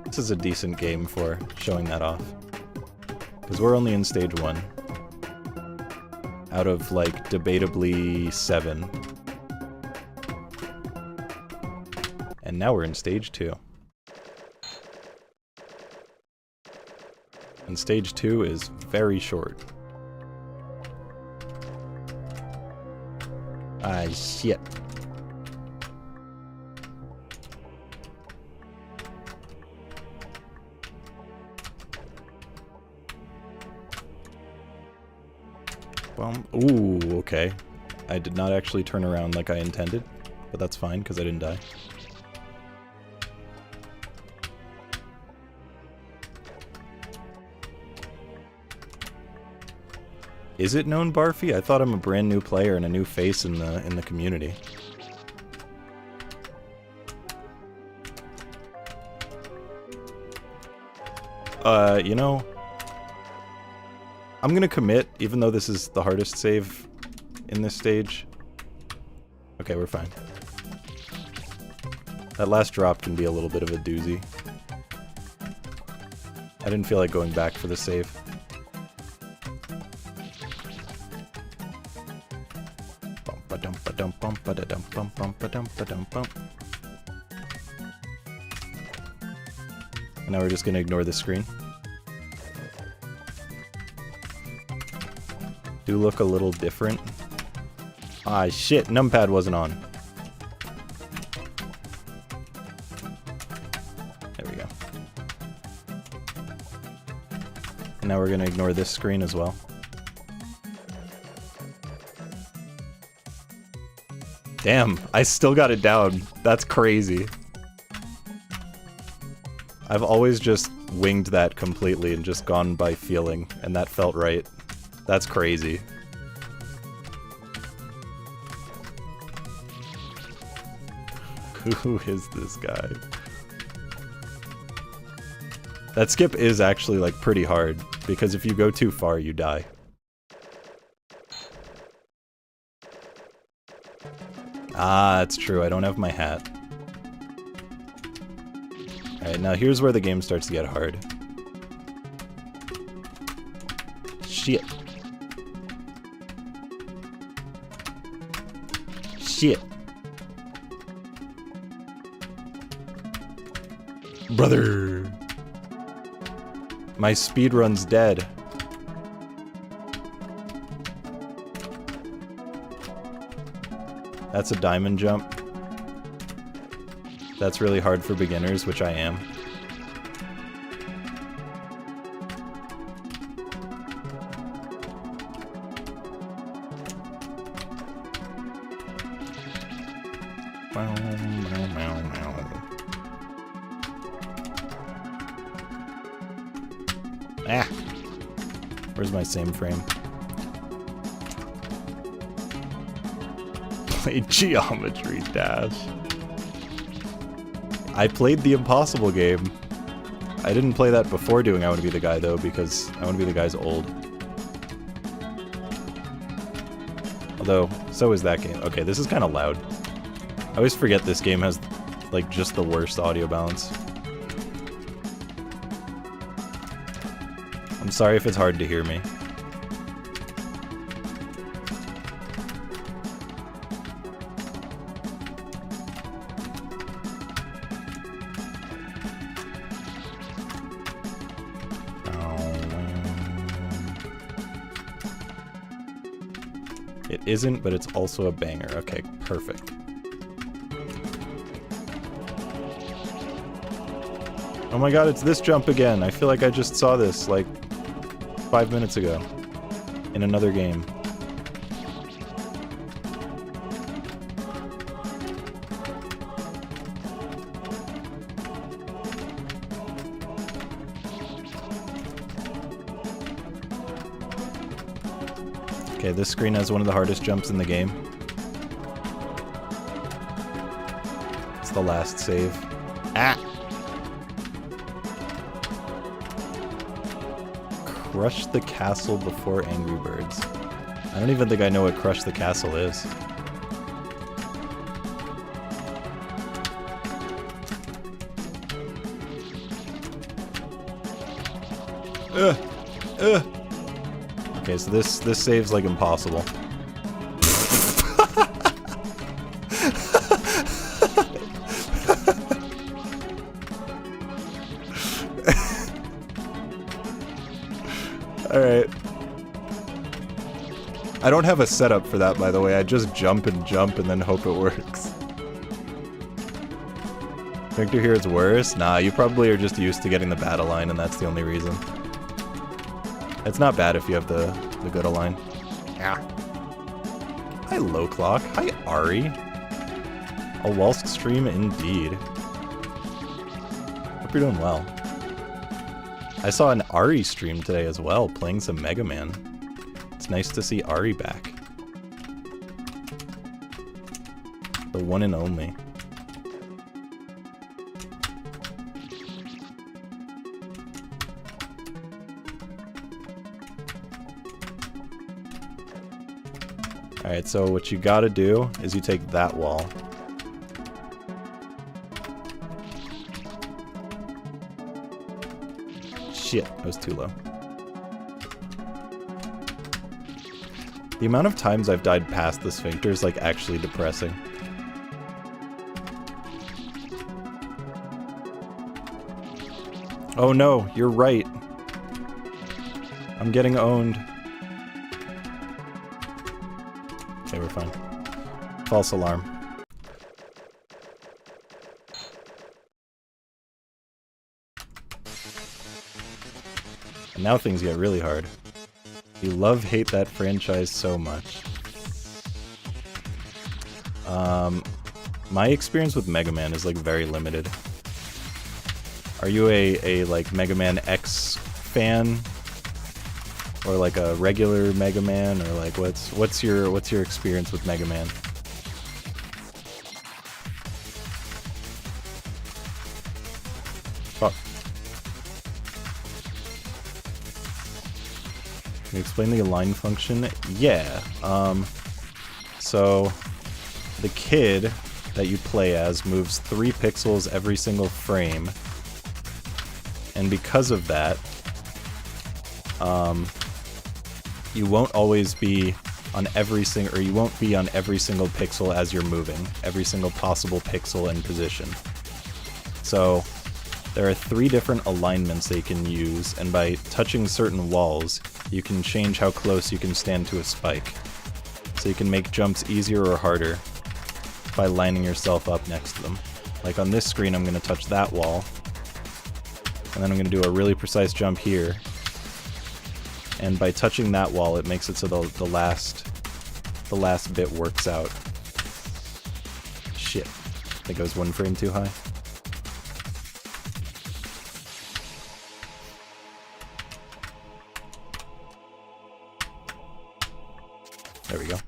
this is a decent game for showing that off. Because we're only in stage 1 out of like debatably 7. And now we're in stage 2. And stage 2 is very short. Ah, shit. Ooh, okay. I did not actually turn around like I intended, but that's fine because I didn't die. Is it known Barfy? I thought I'm a brand new player and a new face in the community. You know, I'm gonna commit, even though this is the hardest save in this stage. Okay, we're fine. That last drop can be a little bit of a doozy. I didn't feel like going back for the save. And now we're just gonna ignore this screen. Do look a little different. Ah, shit, numpad wasn't on. There we go. And now we're gonna ignore this screen as well. Damn, I still got it down. That's crazy. I've always just winged that completely and just gone by feeling, and that felt right. That's crazy. Who is this guy? That skip is actually like pretty hard, because if you go too far, you die. Ah, that's true. I don't have my hat. Alright, now here's where the game starts to get hard. Shit. Shit. Brother. My speedrun's dead. That's a diamond jump. That's really hard for beginners, which I am. Ah! Where's my same frame? Play Geometry Dash. I played the impossible game. I didn't play that before doing I Want to Be the Guy, though, because I Want to Be the Guy's old. Although, so is that game. Okay, this is kind of loud. I always forget this game has, like, just the worst audio balance. I'm sorry if it's hard to hear me. It isn't, but it's also a banger. Okay, perfect. Oh my god, it's this jump again. I feel like I just saw this, like, 5 minutes ago. In another game. Okay, this screen has one of the hardest jumps in the game. It's the last save. Ah! Crush the castle before Angry Birds. I don't even think I know what Crush the Castle is. Okay, so this save's like impossible. Alright. I don't have a setup for that, by the way. I just jump and then hope it works. Victor here is worse? Nah, you probably are just used to getting the bad align, and that's the only reason. It's not bad if you have the good align. Yeah. Hi, Low Clock. Hi, Ari. A Wolsk stream indeed. Hope you're doing well. I saw an Ari stream today as well, playing some Mega Man. It's nice to see Ari back. The one and only. Alright, so what you gotta do is you take that wall. Shit, that was too low. The amount of times I've died past the sphincter is like actually depressing. Oh no, you're right. I'm getting owned. Okay, we're fine. False alarm. And now things get really hard. You love-hate that franchise so much. My experience with Mega Man is like very limited. Are you a like Mega Man X fan? Or like a regular Mega Man, or like what's your experience with Mega Man? Fuck. Can you explain the align function? Yeah. So the kid that you play as moves 3 pixels every single frame, and because of that, you won't always be on every single, or you won't be on every single pixel as you're moving, every single possible pixel and position. So there are 3 different alignments that you can use, and by touching certain walls, you can change how close you can stand to a spike. So you can make jumps easier or harder by lining yourself up next to them. Like on this screen, I'm going to touch that wall, and then I'm going to do a really precise jump here. And by touching that wall, it makes it so the last bit works out. Shit. I think I was 1 frame too high. There we go.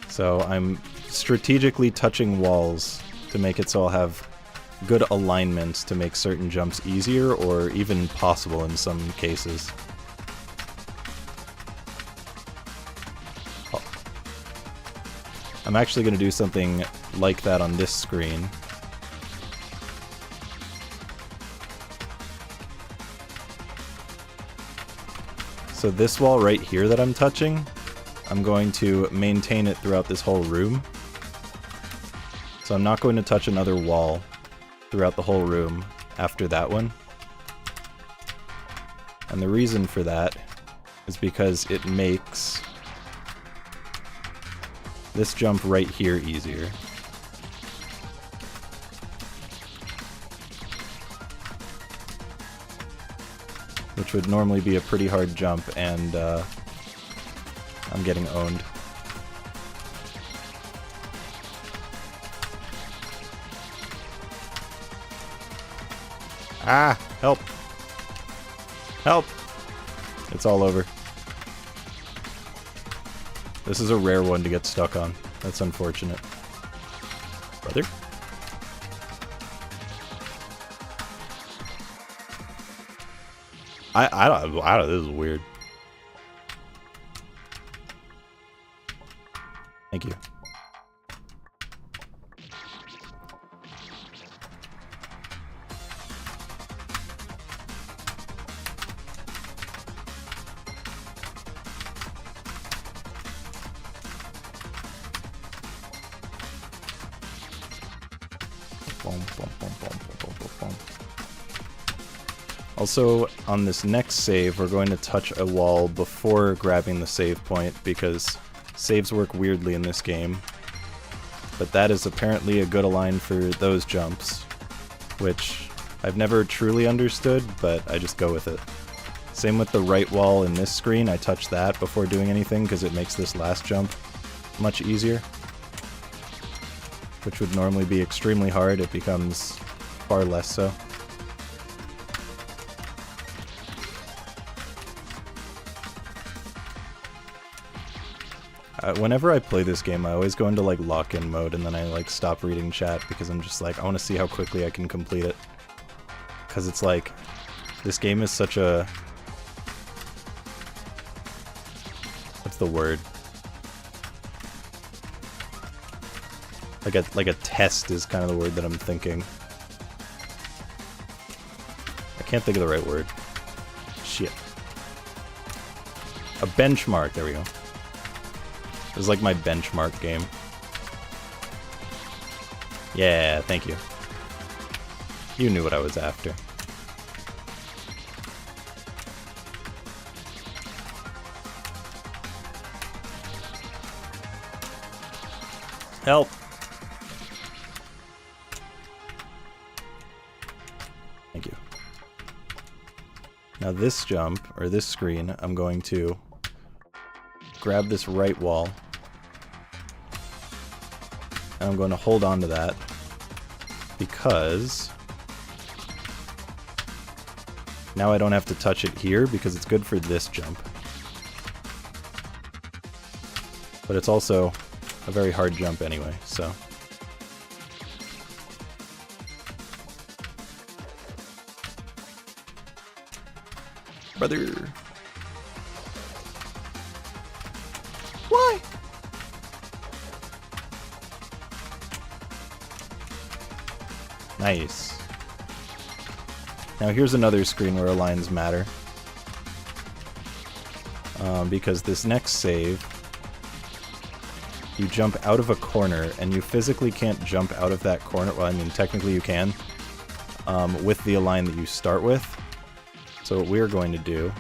So I'm strategically touching walls to make it so I'll have good alignments to make certain jumps easier or even possible in some cases. Oh. I'm actually going to do something like that on this screen. So this wall right here that I'm touching, I'm going to maintain it throughout this whole room. So I'm not going to touch another wall throughout the whole room after that one. And the reason for that is because it makes this jump right here easier. Which would normally be a pretty hard jump, and I'm getting owned. Ah! Help! Help! It's all over. This is a rare one to get stuck on. That's unfortunate. Brother? I don't, this is weird. Thank you. Also, on this next save, we're going to touch a wall before grabbing the save point, because saves work weirdly in this game. But that is apparently a good align for those jumps, which I've never truly understood, but I just go with it. Same with the right wall in this screen, I touch that before doing anything, because it makes this last jump much easier. Which would normally be extremely hard, it becomes far less so. Whenever I play this game, I always go into like lock-in mode and then I like stop reading chat because I'm just like, I want to see how quickly I can complete it. Because it's like, this game is such a... What's the word? Like a test is kind of the word that I'm thinking. I can't think of the right word. Shit. A benchmark, there we go. It was like my benchmark game. Yeah, thank you. You knew what I was after. Help! Thank you. Now this jump, or this screen, I'm going to grab this right wall. And I'm going to hold on to that because now I don't have to touch it here because it's good for this jump. But it's also a very hard jump anyway, so. Brother. Why? Nice. Now here's another screen where aligns matter. Because this next save, you jump out of a corner, and you physically can't jump out of that corner. Well, I mean, technically you can, with the align that you start with. So what we're going to do,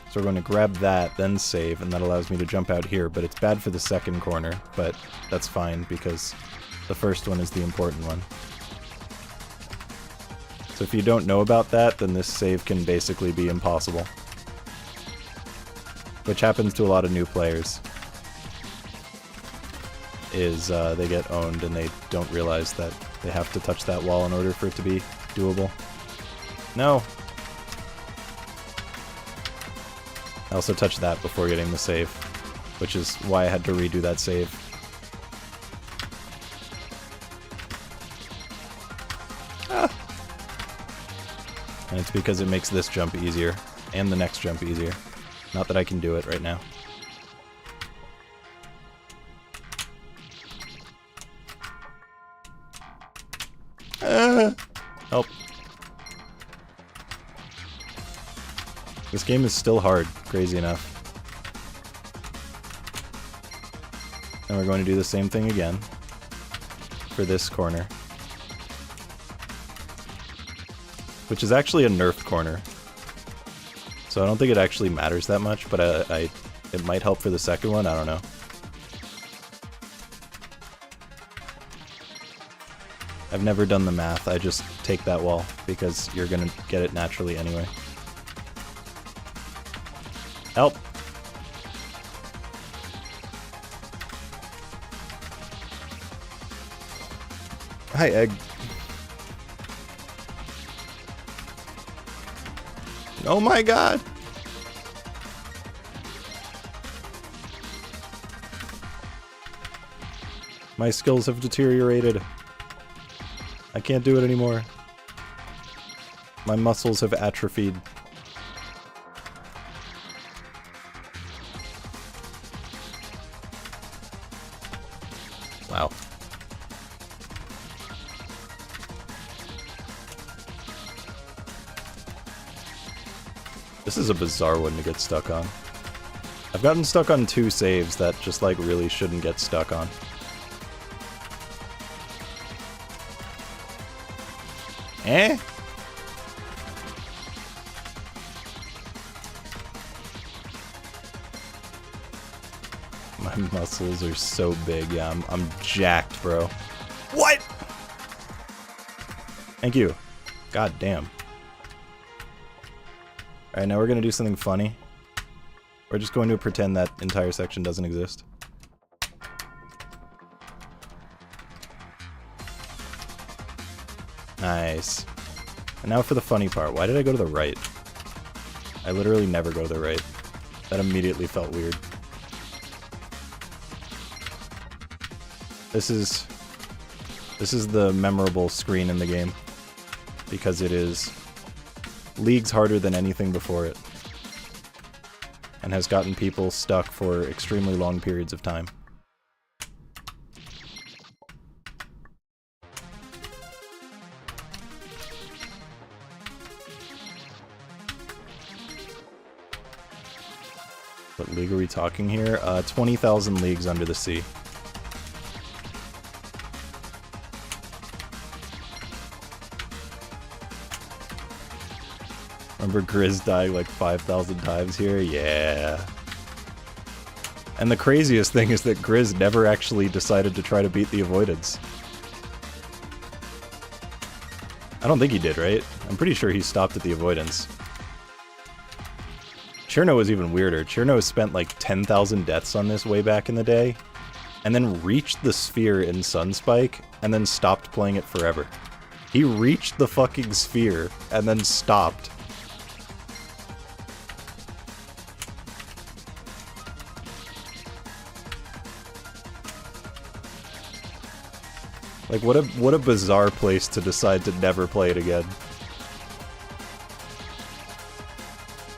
so we're going to grab that, then save, and that allows me to jump out here, but it's bad for the second corner, but that's fine, because the first one is the important one. So if you don't know about that, then this save can basically be impossible. Which happens to a lot of new players. Is they get owned and they don't realize that they have to touch that wall in order for it to be doable. No! I also touched that before getting the save, which is why I had to redo that save. Ah. And it's because it makes this jump easier, and the next jump easier. Not that I can do it right now. Help. This game is still hard, crazy enough. And we're going to do the same thing again for this corner. Which is actually a nerfed corner. So I don't think it actually matters that much, but it might help for the second one, I don't know. I've never done the math, I just take that wall, because you're gonna get it naturally anyway. Help! Hi, Egg. Oh my god! My skills have deteriorated. I can't do it anymore. My muscles have atrophied. Wow. This is a bizarre one to get stuck on. I've gotten stuck on 2 saves that just like really shouldn't get stuck on. Eh? My muscles are so big, yeah, I'm jacked, bro. What? Thank you. God damn. Alright, now we're gonna do something funny. We're just going to pretend that entire section doesn't exist. Nice. And now for the funny part. Why did I go to the right? I literally never go to the right. That immediately felt weird. This is the memorable screen in the game. Because it is leagues harder than anything before it. And has gotten people stuck for extremely long periods of time. What league are we talking here? 20,000 leagues under the sea. Remember Grizz dying like 5,000 times here? Yeah. And the craziest thing is that Grizz never actually decided to try to beat the avoidance. I don't think he did, right? I'm pretty sure he stopped at the avoidance. Cherno was even weirder. Cherno spent like 10,000 deaths on this way back in the day, and then reached the sphere in Sunspike, and then stopped playing it forever. He reached the fucking sphere, and then stopped. Like, what a bizarre place to decide to never play it again.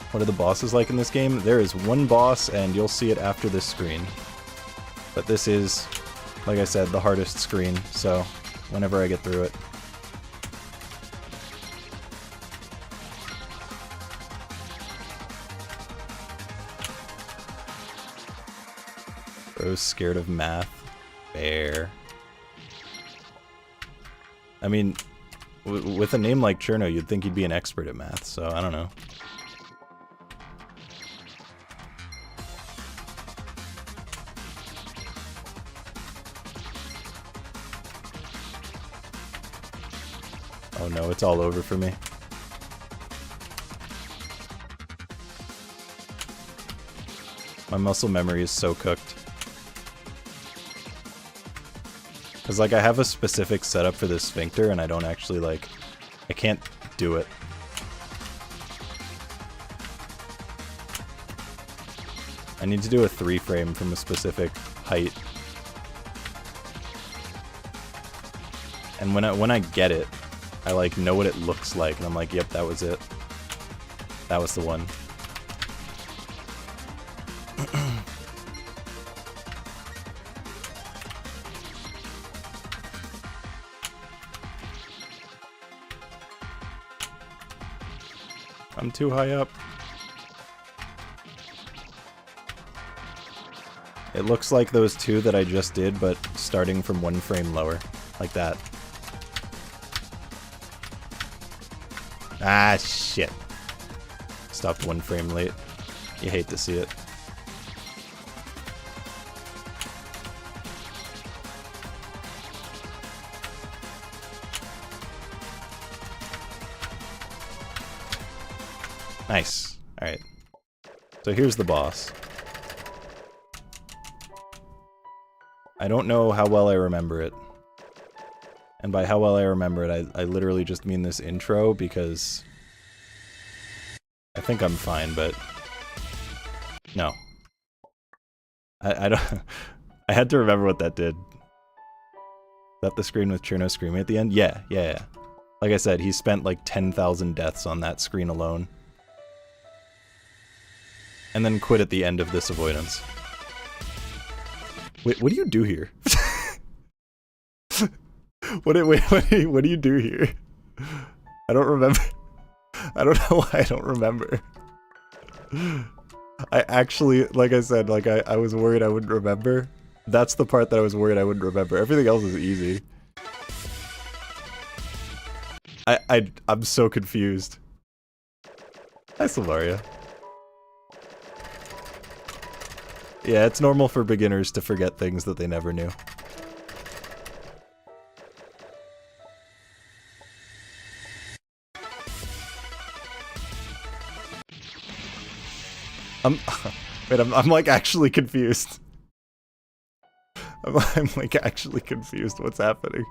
What are the bosses like in this game? There is one boss, and you'll see it after this screen. But this is, like I said, the hardest screen, so whenever I get through it. Bro's scared of math. Fair. I mean, with a name like Cherno, you'd think he'd be an expert at math, so I don't know. Oh no, it's all over for me. My muscle memory is so cooked. Because, like, I have a specific setup for this sphincter, and I don't actually, like... I can't do it. I need to do a 3-frame from a specific height. And when I get it, I, like, know what it looks like, and I'm like, yep, that was it. That was the one. I'm too high up. It looks like those two that I just did, but starting from 1 frame lower. Like that. Ah, shit. Stopped 1 frame late. You hate to see it. Nice. Alright. So here's the boss. I don't know how well I remember it. And by how well I remember it, I literally just mean this intro because I think I'm fine, but no. I don't. I had to remember what that did. Is that the screen with Cherno screaming at the end? Yeah. Like I said, he spent like 10,000 deaths on that screen alone. And then quit at the end of this avoidance. Wait, what do you do here? What do you do here? I don't remember. I don't know why I don't remember. I actually, like I said, like I was worried I wouldn't remember. That's the part that I was worried I wouldn't remember. Everything else is easy. I'm so confused. Hi, Sylvaria. Yeah, it's normal for beginners to forget things that they never knew. Wait, I'm like actually confused. I'm like actually confused. What's happening?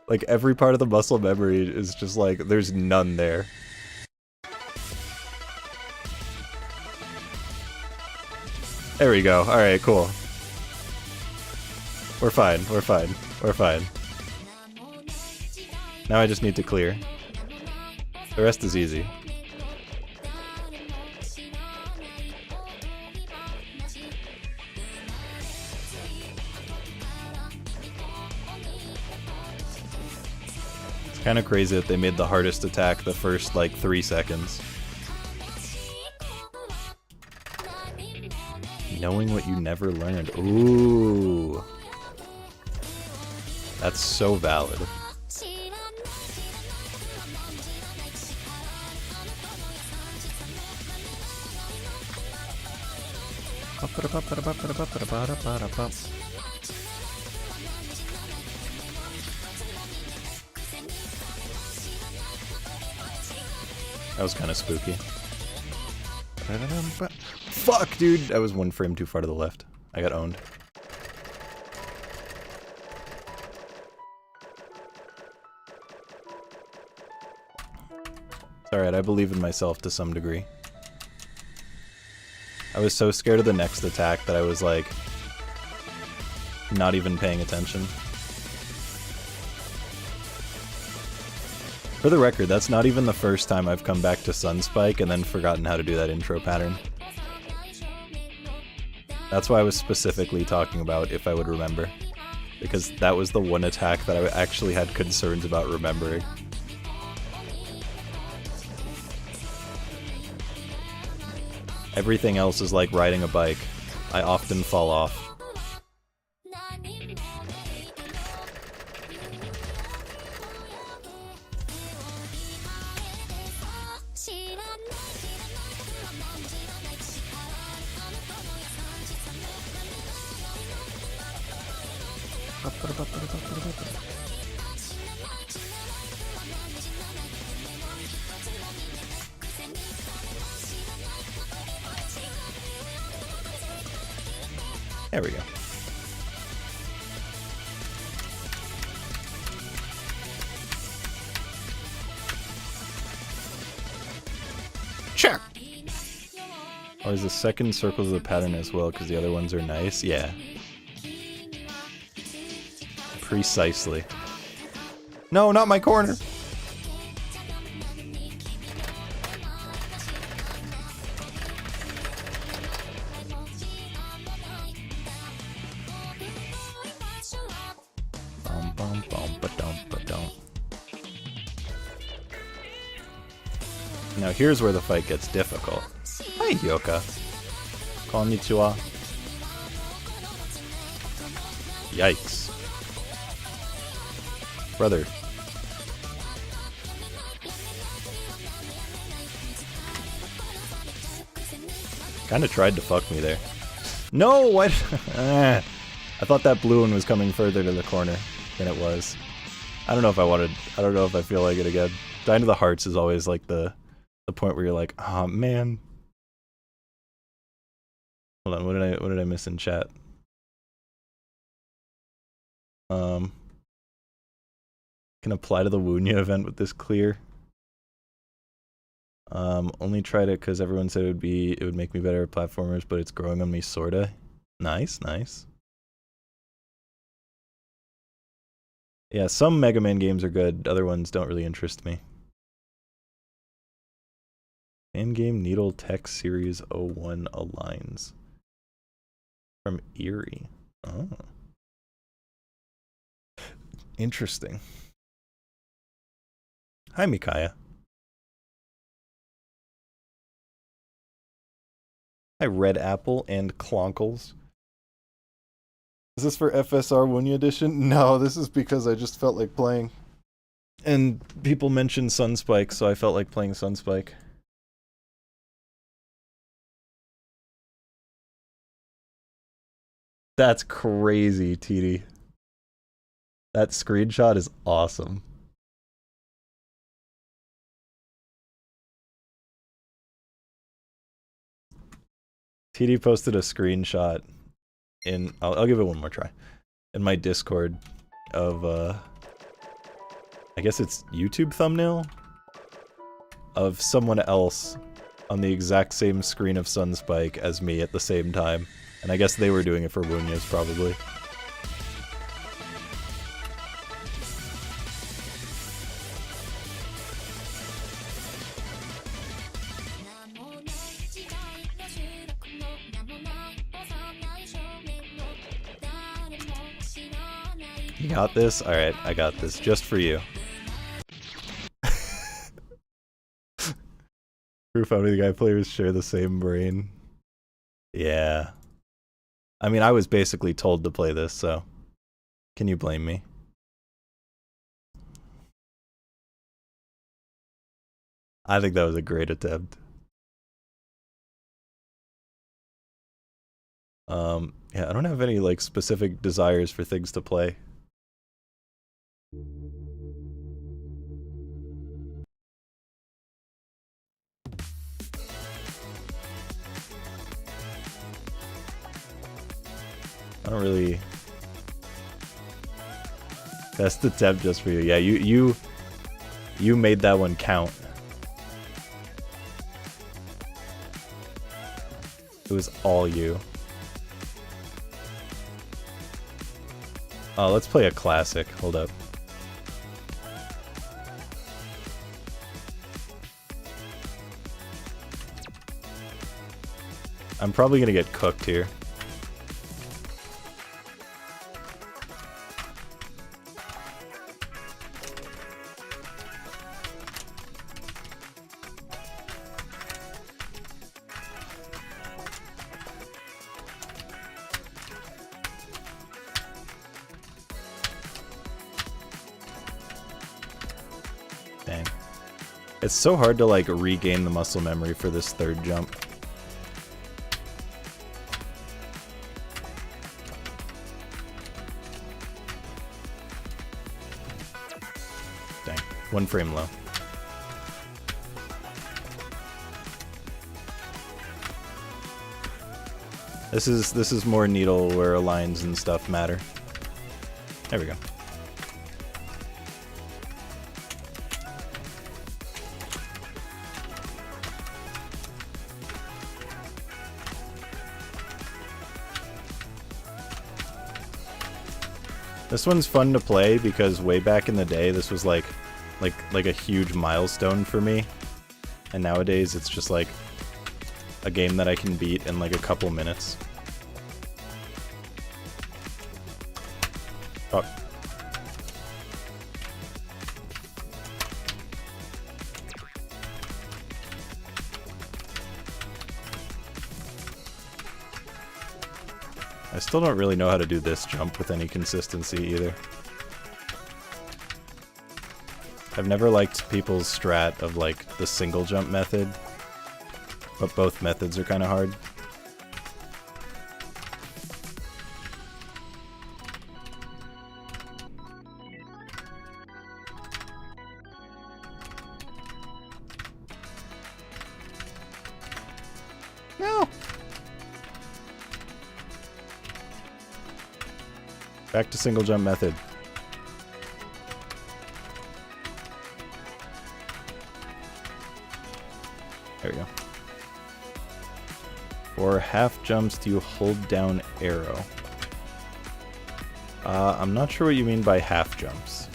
Like every part of the muscle memory is just like there's none there. There we go. Alright, cool. We're fine, we're fine, we're fine. Now I just need to clear. The rest is easy. It's kind of crazy that they made the hardest attack the first, like, 3 seconds. Knowing what you never learned. Ooh. That's so valid. That was kind of spooky. Fuck, dude! I was 1 frame too far to the left. I got owned. It's alright, I believe in myself to some degree. I was so scared of the next attack that I was like not even paying attention. For the record, that's not even the first time I've come back to Sunspike and then forgotten how to do that intro pattern. That's why I was specifically talking about if I would remember. Because that was the one attack that I actually had concerns about remembering. Everything else is like riding a bike. I often fall off. There we go. Sure. Oh, is the second circles of the pattern as well because the other ones are nice? Yeah. Precisely. No, not my corner. Now here's where the fight gets difficult. Hi, Yoka. Konnichiwa. Yikes. Brother. Kinda tried to fuck me there. No, what? I thought that blue one was coming further to the corner than it was. I don't know if I feel like it again. Dying to the hearts is always like the point where you're like, oh man. Hold on, what did I miss in chat? Can apply to the Wunya event with this clear. Only tried it because everyone said it would make me better at platformers, but it's growing on me sorta. Nice, nice. Yeah, some Mega Man games are good, other ones don't really interest me. Fangame Needle Tech Series 01 Aligns. From Erie. Oh. Interesting. Hi, Mikaya. Hi, Red Apple and Clonkles. Is this for FSR Wunya Edition? No, this is because I just felt like playing. And people mentioned Sunspike, so I felt like playing Sunspike. That's crazy, TD. That screenshot is awesome. TD posted a screenshot in, I'll give it one more try, in my Discord of, I guess it's YouTube thumbnail? Of someone else on the exact same screen of Sunspike as me at the same time. And I guess they were doing it for Wunyas, probably. You got this? Alright, I got this. Just for you. Proof how many guy players share the same brain. Yeah. I mean, I was basically told to play this, so... Can you blame me? I think that was a great attempt. Yeah, I don't have any, like, specific desires for things to play. I don't really... Best attempt just for you. Yeah, you made that one count. It was all you. Oh, let's play a classic. Hold up. I'm probably gonna get cooked here. Dang. It's so hard to like regain the muscle memory for this third jump. Dang. 1 frame low. This is more needle where lines and stuff matter. There we go. This one's fun to play because way back in the day this was like a huge milestone for me. And nowadays it's just like a game that I can beat in like a couple minutes. Oh. I still don't really know how to do this jump with any consistency either. I've never liked people's strat of like the single jump method, but both methods are kind of hard. No! Back to single jump method. For half jumps, do you hold down arrow? I'm not sure what you mean by half jumps.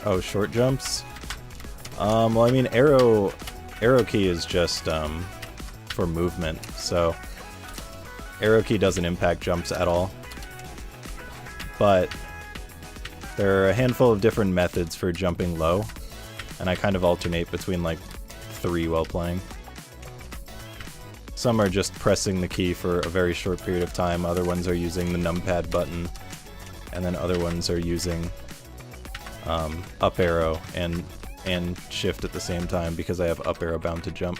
Oh, short jumps? Well, I mean, arrow key is just, for movement, so arrow key doesn't impact jumps at all. But there are a handful of different methods for jumping low, and I kind of alternate between, like, 3 while playing. Some are just pressing the key for a very short period of time, other ones are using the numpad button, and then other ones are using up arrow and shift at the same time because I have up arrow bound to jump.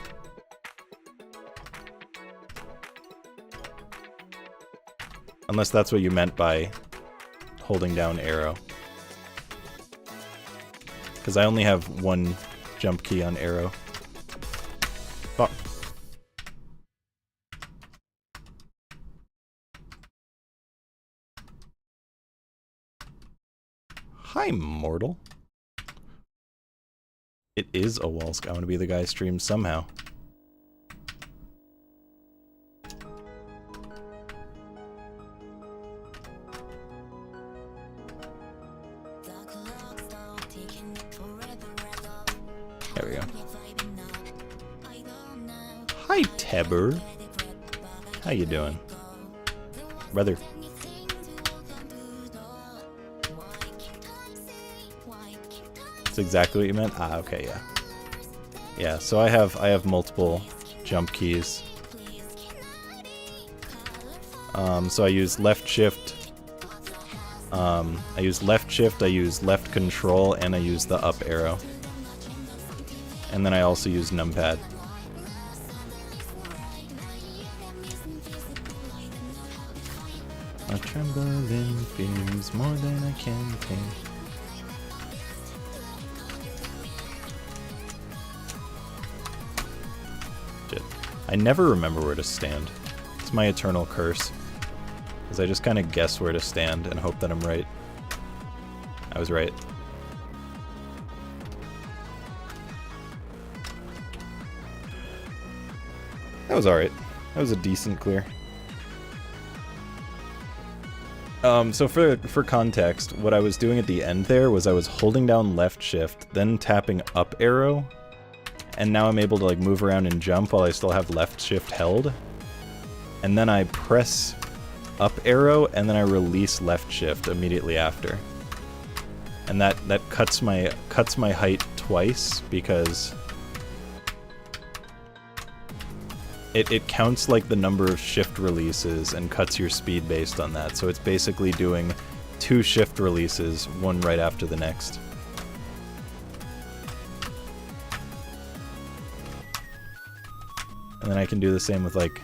Unless that's what you meant by holding down arrow. Because I only have 1 jump key on arrow. Fuck. Hi, mortal. It is a Wolsk. I want to be the guy streamed somehow. There we go. Hi, Teber. How you doing? Brother. That's exactly what you meant? Ah, okay, yeah. Yeah, so I have multiple jump keys. So I use left shift. I use left shift, I use left control, and I use the up arrow. And then I also use numpad. I tremble in fears more than I can think. Shit. I never remember where to stand. It's my eternal curse. Because I just kind of guess where to stand and hope that I'm right. I was right. That was alright. That was a decent clear. So for context, what I was doing at the end there was I was holding down left shift, then tapping up arrow, and now I'm able to like move around and jump while I still have left shift held. And then I press up arrow, and then I release left shift immediately after. And that cuts my height twice because it counts like the number of shift releases and cuts your speed based on that. So it's basically doing 2 shift releases, one right after the next. And then I can do the same with like,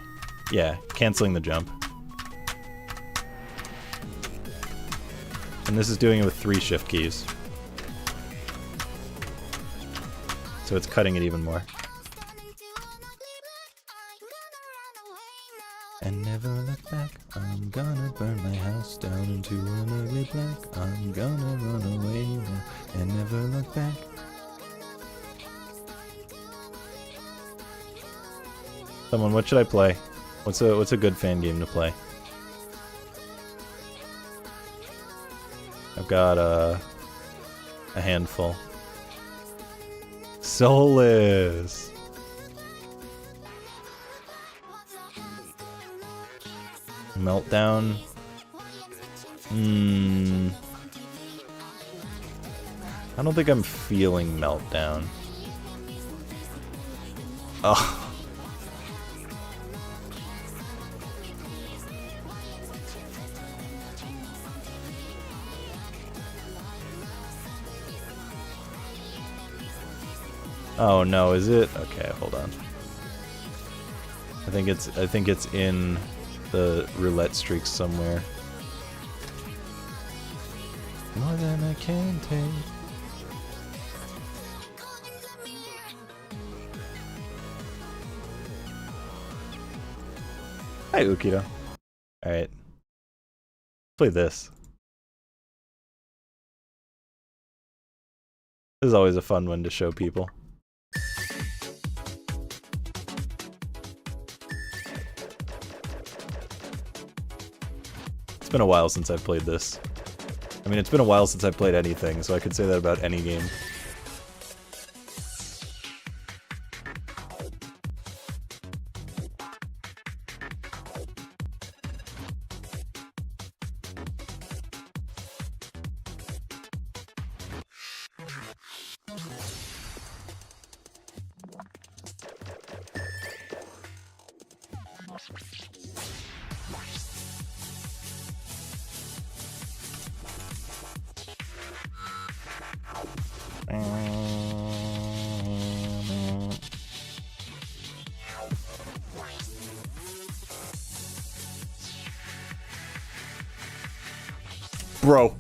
yeah, canceling the jump. And this is doing it with 3 shift keys. So it's cutting it even more. And never look back, I'm gonna burn my house down into an ugly black. I'm gonna run away now and never look back. Someone, what should I play? What's a good fan game to play? I've got a handful. Soulless. Meltdown. I don't think I'm feeling Meltdown. Oh. Oh no, is it? Okay, hold on. I think it's in the roulette streaks somewhere. More than I can take. Hi, Ukito. Alright. Play this. This is always a fun one to show people. It's been a while since I've played this. I mean, it's been a while since I've played anything, so I could say that about any game. Bro,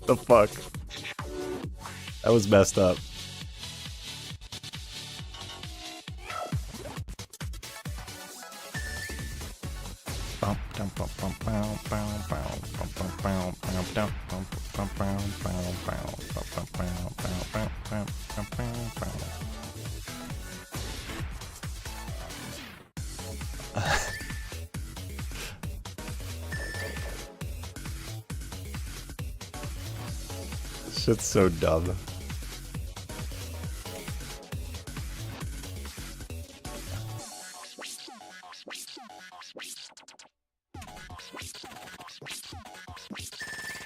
the fuck? That was messed up. Shit's so dumb.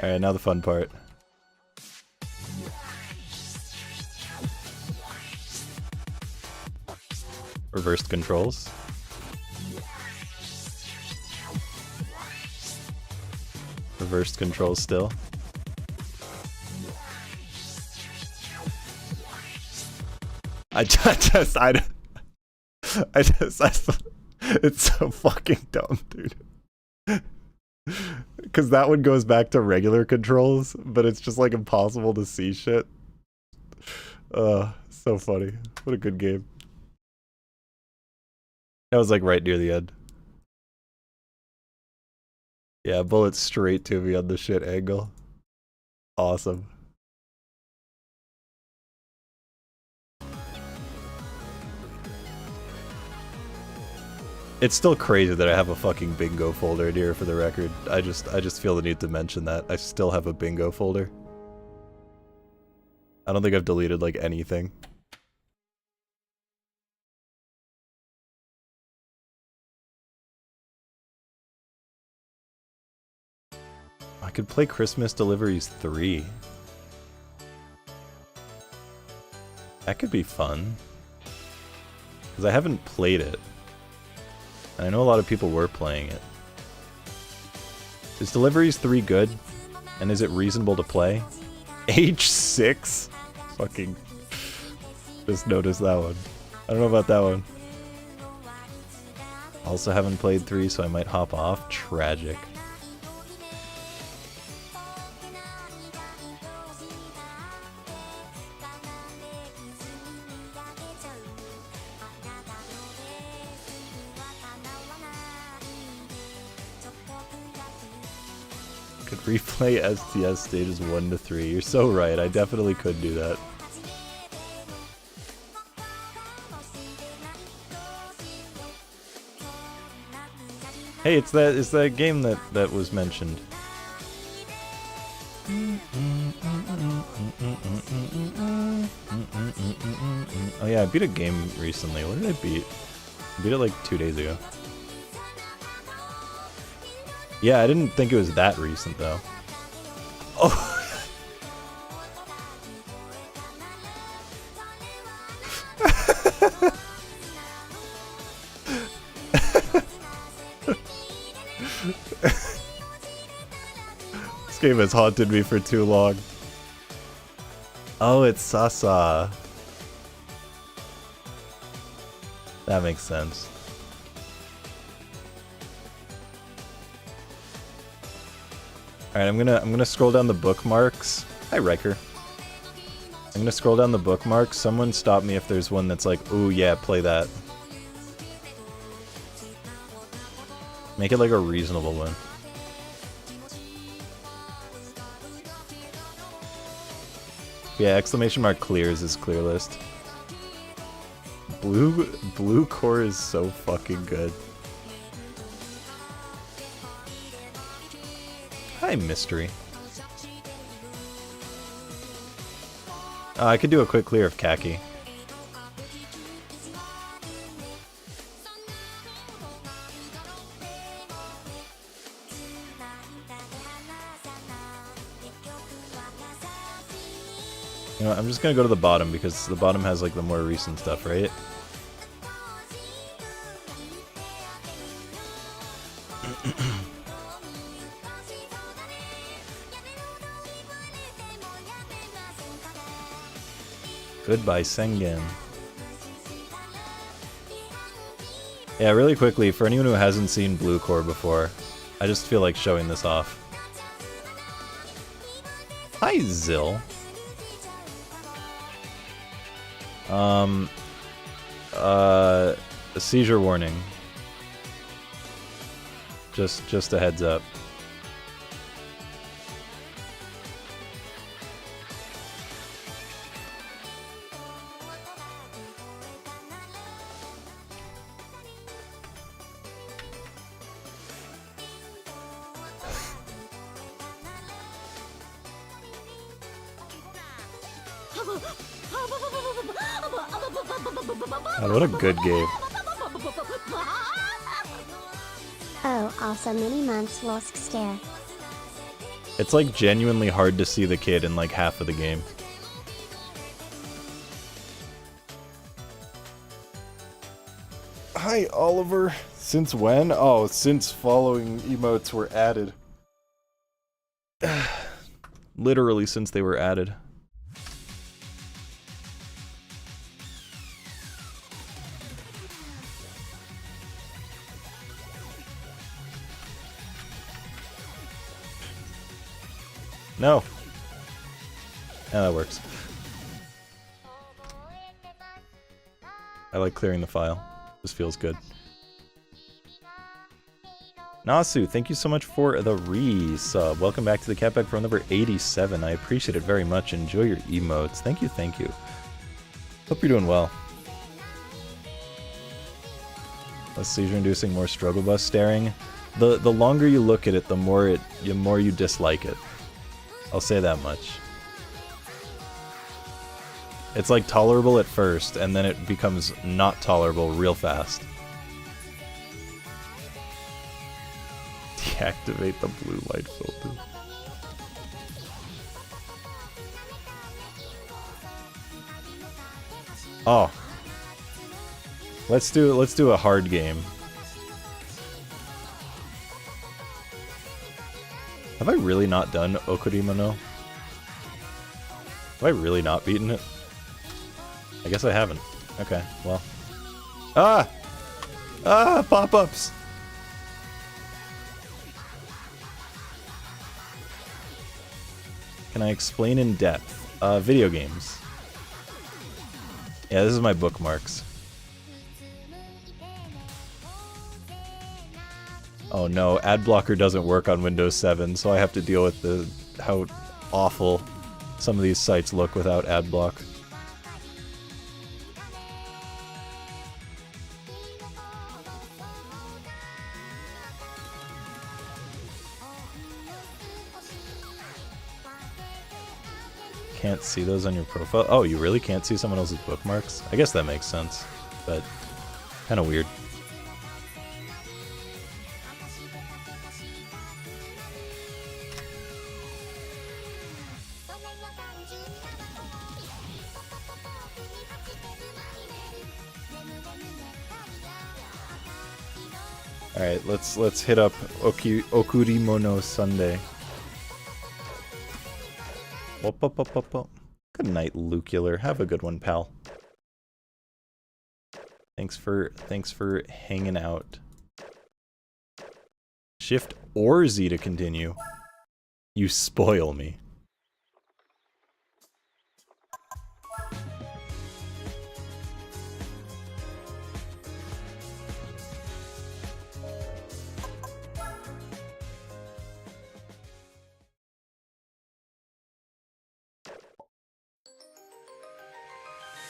Alright, now the fun part. Reversed controls. Reversed controls still. It's so fucking dumb, dude. Because that one goes back to regular controls, but it's just like impossible to see shit. So funny. What a good game. That was like right near the end. Yeah, bullet straight to me on the shit angle. Awesome. It's still crazy that I have a fucking bingo folder in here, for the record. I just feel the need to mention that. I still have a bingo folder. I don't think I've deleted like anything. I could play Christmas Deliveries 3. That could be fun. Because I haven't played it. And I know a lot of people were playing it. Is Deliveries 3 good? And is it reasonable to play? Age 6? Fucking... just noticed that one. I don't know about that one. Also haven't played 3, so I might hop off. Tragic. Replay STS stages 1 to 3. You're so right. I definitely could do that. Hey, it's that game that was mentioned. Oh yeah, I beat a game recently. What did I beat? I beat it like 2 days ago. Yeah, I didn't think it was that recent, though. Oh! This game has haunted me for too long. Oh, it's Sasa. That makes sense. Alright, I'm gonna scroll down the bookmarks. Hi, Riker. I'm gonna scroll down the bookmarks. Someone stop me if there's one that's like, ooh yeah, play that. Make it like a reasonable one. Yeah, exclamation mark clears is clear list. Blue core is so fucking good. Hi, mystery. I could do a quick clear of khaki. You know, I'm just gonna go to the bottom because the bottom has like the more recent stuff, right? Goodbye, Sengen. Yeah, really quickly, for anyone who hasn't seen Blue Core before, I just feel like showing this off. Hi, Zill. A seizure warning. Just a heads up. God, what a good game. Oh, also many months Wolsk stare. It's like genuinely hard to see the kid in like half of the game. Hi, Oliver. Since when? Oh, since following emotes were added. Literally since they were added. No. Yeah, that works. I like clearing the file. This feels good. Nasu, thank you so much for the resub. Welcome back to the Catback Pro number 87. I appreciate it very much. Enjoy your emotes. Thank you, thank you. Hope you're doing well. Less seizure-inducing, more struggle bus staring. The longer you look at it, the more you dislike it. I'll say that much. It's like tolerable at first, and then it becomes not tolerable real fast. Deactivate the blue light filter. Oh. Let's do a hard game. Have I really not done Okurima no? Have I really not beaten it? I guess I haven't. Okay, well. Ah! Ah! Pop-ups! Can I explain in depth? Video games. Yeah, this is my bookmarks. Oh no, ad blocker doesn't work on Windows 7, so I have to deal with how awful some of these sites look without ad block. Can't see those on your profile? Oh, you really can't see someone else's bookmarks? I guess that makes sense, but kind of weird. Alright, let's hit up Okurimono Sunday. Good night, Lucular. Have a good one, pal. Thanks for hanging out. Shift or Z to continue. You spoil me.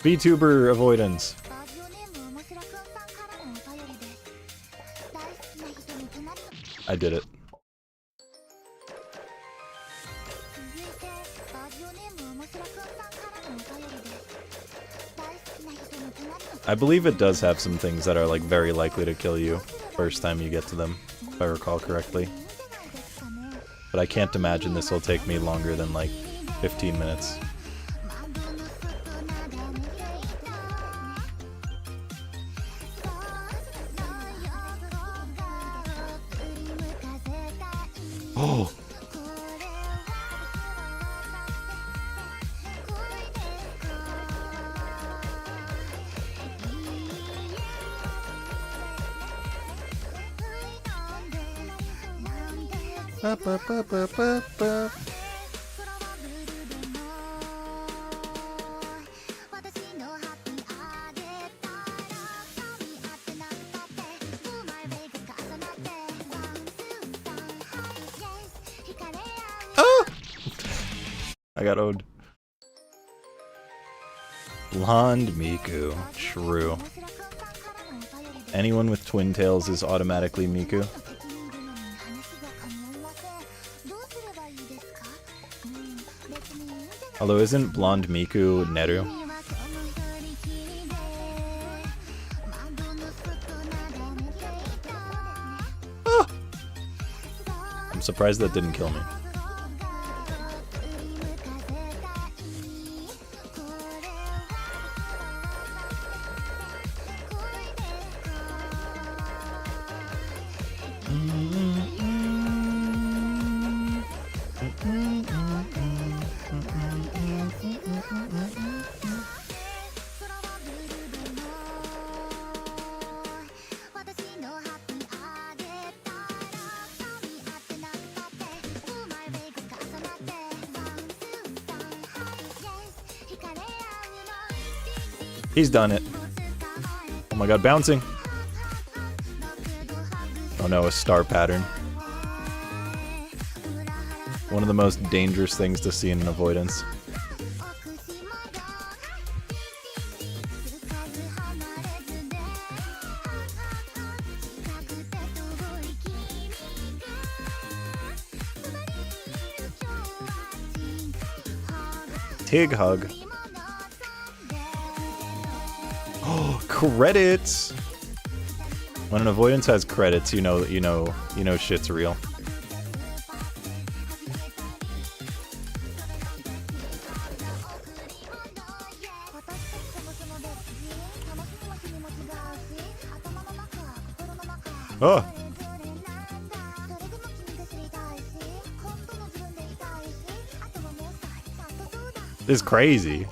VTuber avoidance. I did it. I believe it does have some things that are like very likely to kill you first time you get to them, if I recall correctly. But I can't imagine this will take me longer than like 15 minutes. Oh! Oh! I got owned. Blonde Miku. True. Anyone with twin tails is automatically Miku. Although isn't Blonde Miku Neru? Ah! I'm surprised that didn't kill me. He's done it. Oh my god, bouncing! Oh no, a star pattern. One of the most dangerous things to see in an avoidance. Tig hug. Oh, credits! When an avoidance has credits, you know shit's real. Oh! This is crazy.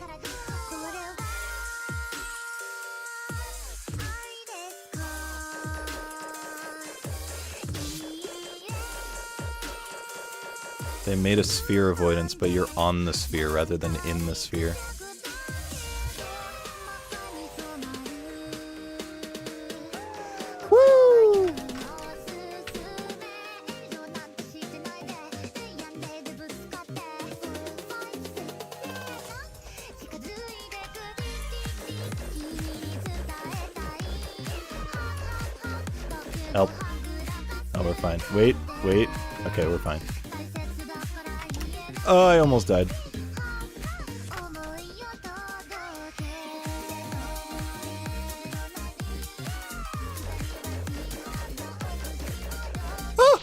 They made a sphere avoidance, but you're on the sphere rather than in the sphere. Woo! Help. Oh, we're fine. Wait, wait. Okay, we're fine. Oh, I almost died. Oh!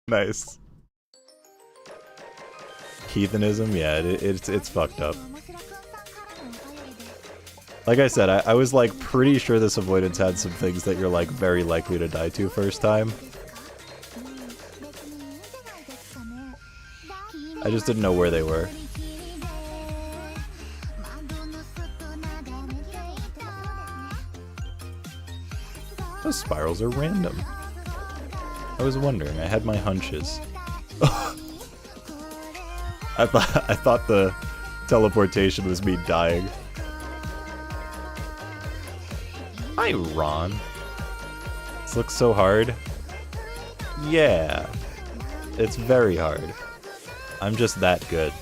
Nice. Heathenism, yeah, it's fucked up. Like I said, I was like pretty sure this avoidance had some things that you're like very likely to die to first time. I just didn't know where they were. Those spirals are random. I was wondering, I had my hunches. I thought the teleportation was me dying. Hi, Ron. This looks so hard. Yeah. It's very hard. I'm just that good.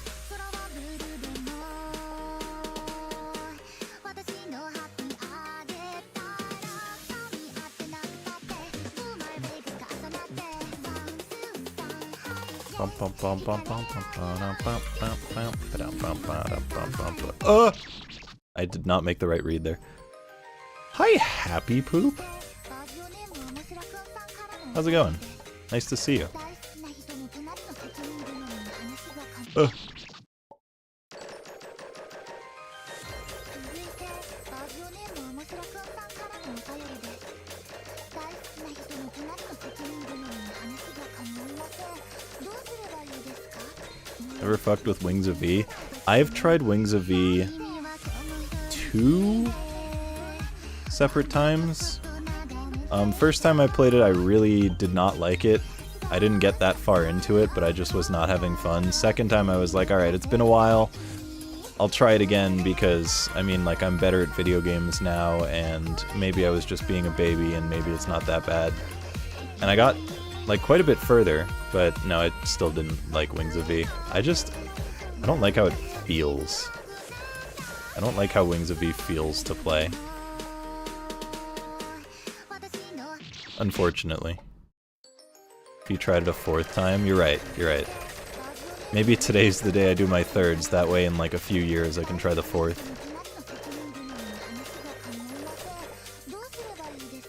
I did not make the right read there. Hi, Happy Poop. How's it going? Nice to see you. Ever fucked with Wings of V? I've tried Wings of V 2 separate times. First time I played it, I really did not like it. I didn't get that far into it, but I just was not having fun. Second time I was like, alright, it's been a while. I'll try it again because, I mean, like, I'm better at video games now, and maybe I was just being a baby, and maybe it's not that bad. And I got, like, quite a bit further, but no, I still didn't like Wings of V. I don't like how it feels. I don't like how Wings of V feels to play. Unfortunately. If you tried it a fourth time, you're right, you're right. Maybe today's the day I do my thirds, that way in like a few years I can try the fourth.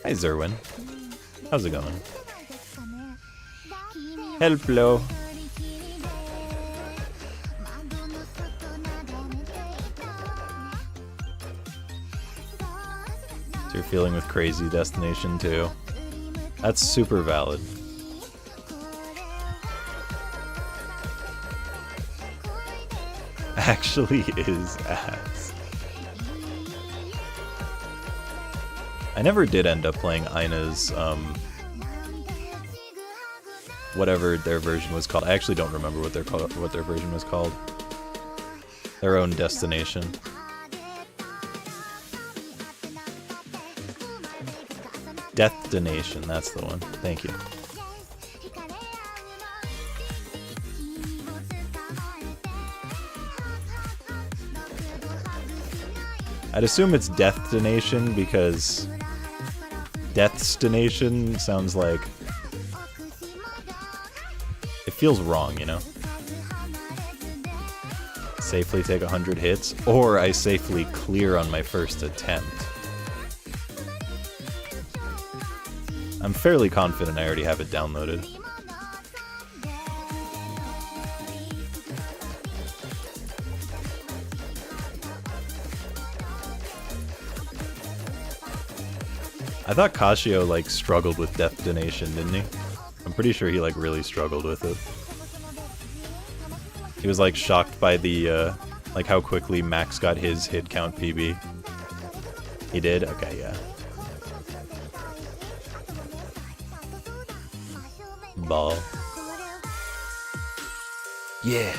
Hi Zerwin. How's it going? Hello. So you're feeling with Crazy Destination too. That's super valid. Actually is ass. I never did end up playing Ina's, whatever their version was called. I actually don't remember what their version was called. Their own destination. Destination, that's the one. Thank you. I'd assume it's Destination because Destination sounds like it feels wrong, you know? Safely take 100 hits, or I safely clear on my first attempt. I'm fairly confident I already have it downloaded. I thought Casio, like, struggled with Destination, didn't he? I'm pretty sure he, like, really struggled with it. He was, like, shocked by the, like, how quickly Max got his hit count PB. He did? Okay, yeah. Ball. Yeah.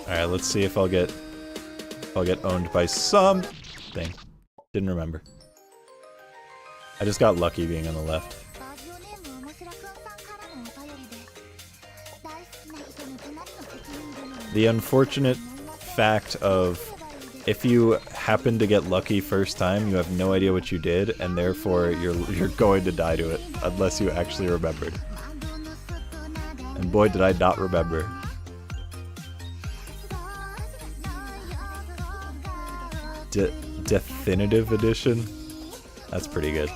Alright, let's see if I'll get owned by something. Didn't remember. I just got lucky being on the left. The unfortunate fact of if you happen to get lucky first time, you have no idea what you did, and therefore you're going to die to it unless you actually remembered. And boy, did I not remember. Definitive edition? That's pretty good.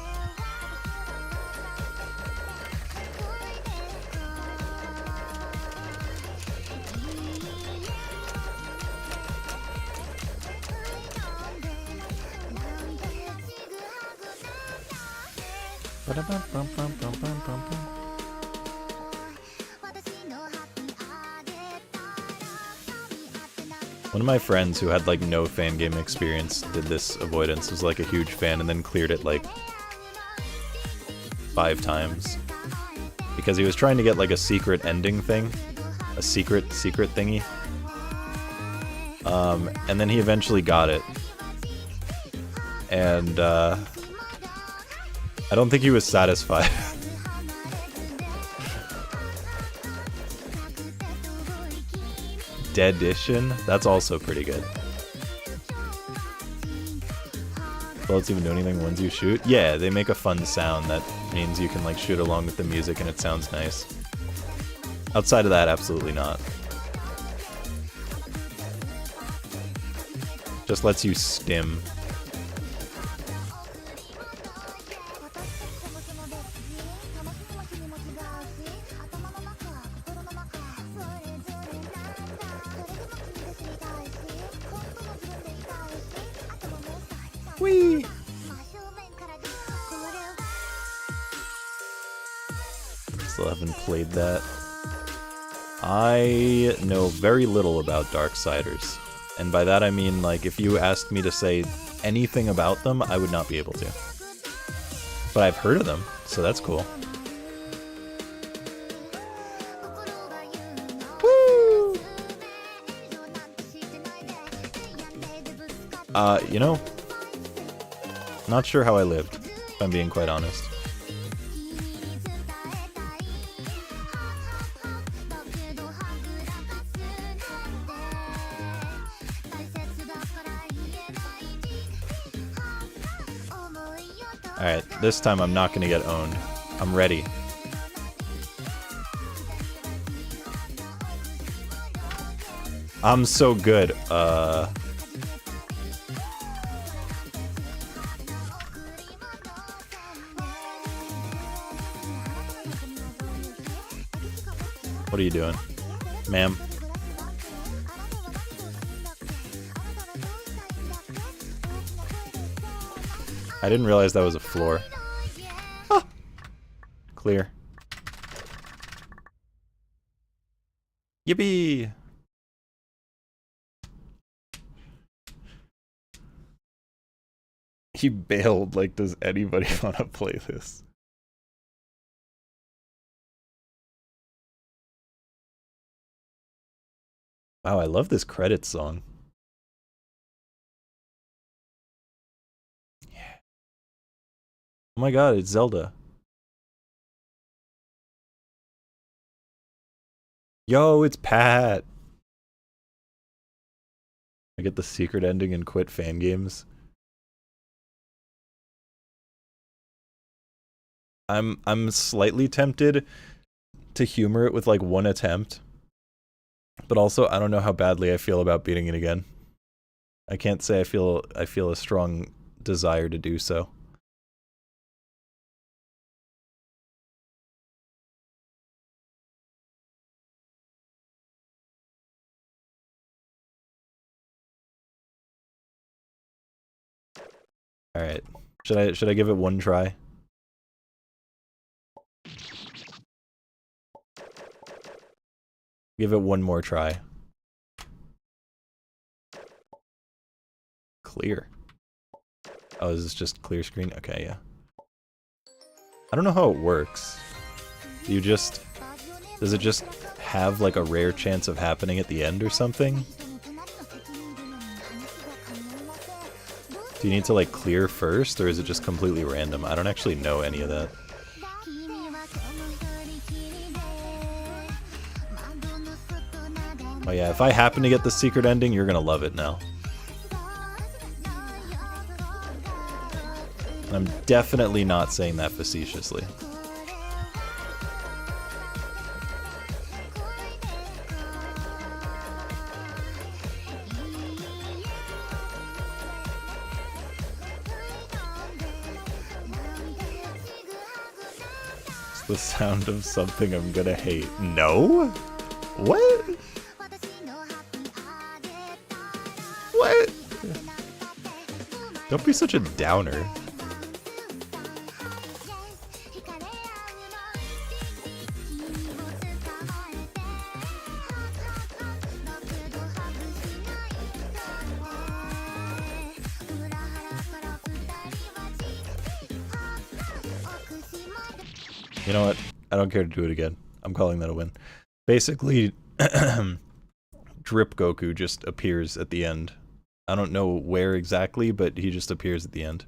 One of my friends who had like no fan game experience did this avoidance, was like a huge fan, and then cleared it like 5 times. Because he was trying to get like a secret ending thing. A secret thingy. And then he eventually got it. And I don't think he was satisfied. Deadition? That's also pretty good. Bullets even do anything once you shoot? Yeah, they make a fun sound that means you can like shoot along with the music and it sounds nice. Outside of that, absolutely not. Just lets you stim. Whee! Still haven't played that. I know very little about Darksiders. And by that I mean, like, if you asked me to say anything about them, I would not be able to. But I've heard of them, so that's cool. Woo! You know, not sure how I lived, if I'm being quite honest. Alright, this time I'm not gonna get owned. I'm ready. I'm so good. What are you doing, ma'am? I didn't realize that was a floor. Ah! Clear. Yippee! He bailed, like, does anybody want to play this? Wow, I love this credits song. Oh my god, it's Zelda. Yo, it's Pat! I get the secret ending and quit Fangames. I'm slightly tempted to humor it with like one attempt. But also I don't know how badly I feel about beating it again. I can't say I feel a strong desire to do so. All right. Should I give it one try? Give it one more try. Clear. Oh, is this just clear screen? Okay, yeah. I don't know how it works. Do you just... Does it just have like a rare chance of happening at the end or something? Do you need to like clear first, or is it just completely random? I don't actually know any of that. Oh yeah, if I happen to get the secret ending, you're gonna love it now. And I'm definitely not saying that facetiously. It's the sound of something I'm gonna hate. No? What? What? Don't be such a downer. You know what? I don't care to do it again. I'm calling that a win. Basically, Drip Goku just appears at the end. I don't know where exactly, but he just appears at the end.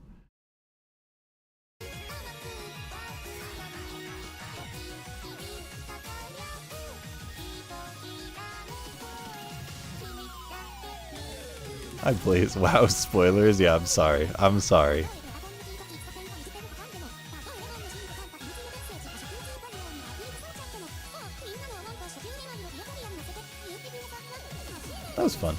I Blaze. Wow, spoilers? Yeah, I'm sorry. I'm sorry. That was fun.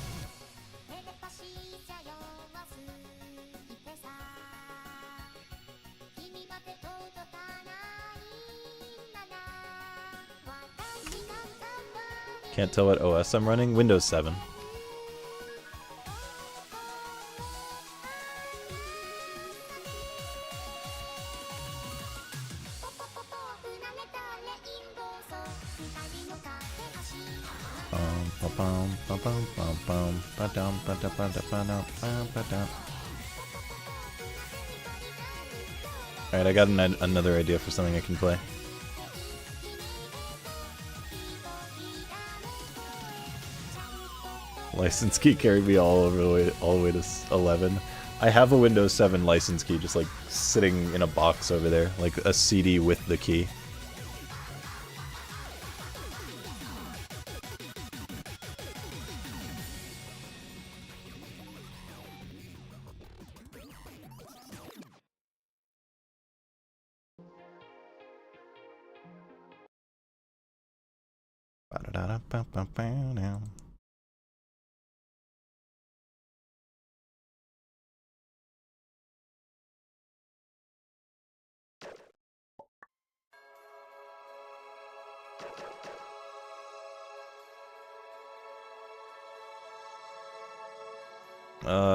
Can't tell what OS I'm running? Windows 7. Alright, I got another idea for something I can play. License key carried me all the way to 11. I have a Windows 7 license key just like sitting in a box over there, like a CD with the key.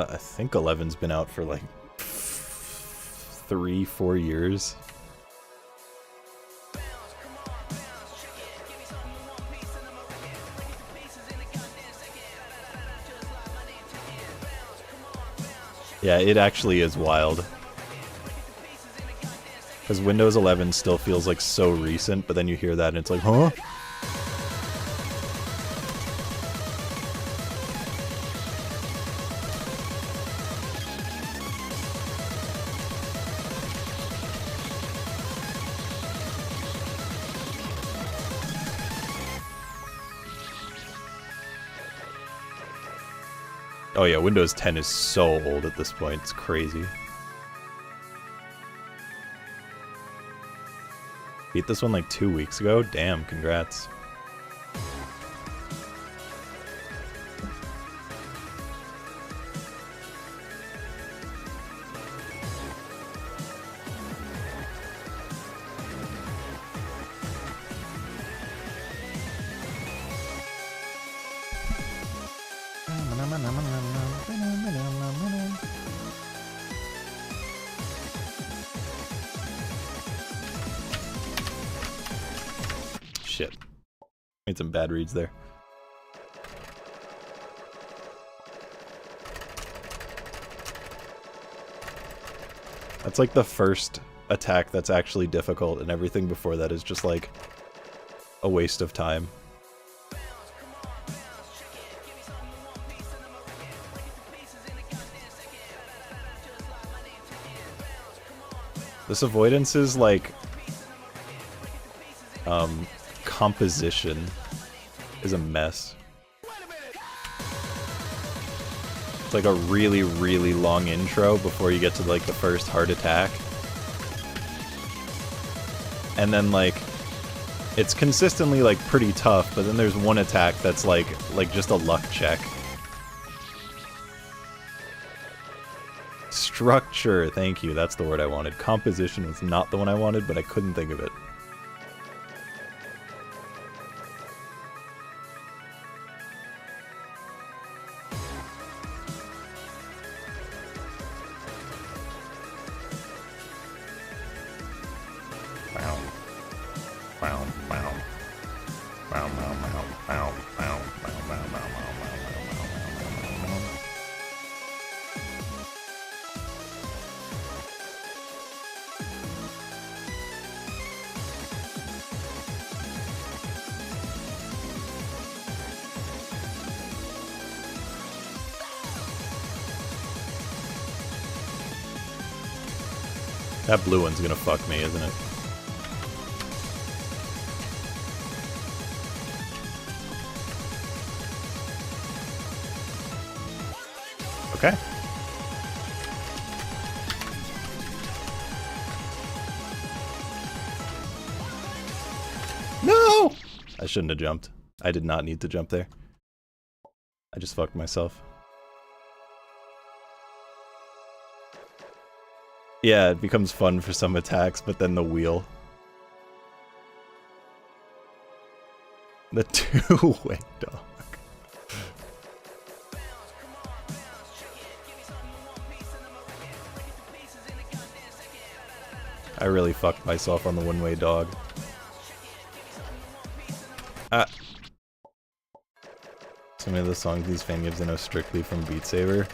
I think 11's been out for like 3-4 years. Yeah, it actually is wild. Because Windows 11 still feels like so recent, but then you hear that and it's like, huh? Oh yeah, Windows 10 is so old at this point, it's crazy. Beat this one like 2 weeks ago? Damn, congrats. Shit. Made some bad reads there. That's like the first attack that's actually difficult, and everything before that is just like a waste of time. This avoidance is like composition is a mess. It's like a really, really long intro before you get to like the first hard attack. And then like it's consistently like pretty tough, but then there's one attack that's like just a luck check. Structure, thank you, that's the word I wanted. Composition was not the one I wanted, but I couldn't think of it. That blue one's gonna fuck me, isn't it? Okay. No! I shouldn't have jumped. I did not need to jump there. I just fucked myself. Yeah, it becomes fun for some attacks, but then the wheel. The two-way dog. I really fucked myself on the one-way dog. Ah. So many of the songs these fan games I know strictly from Beat Saber.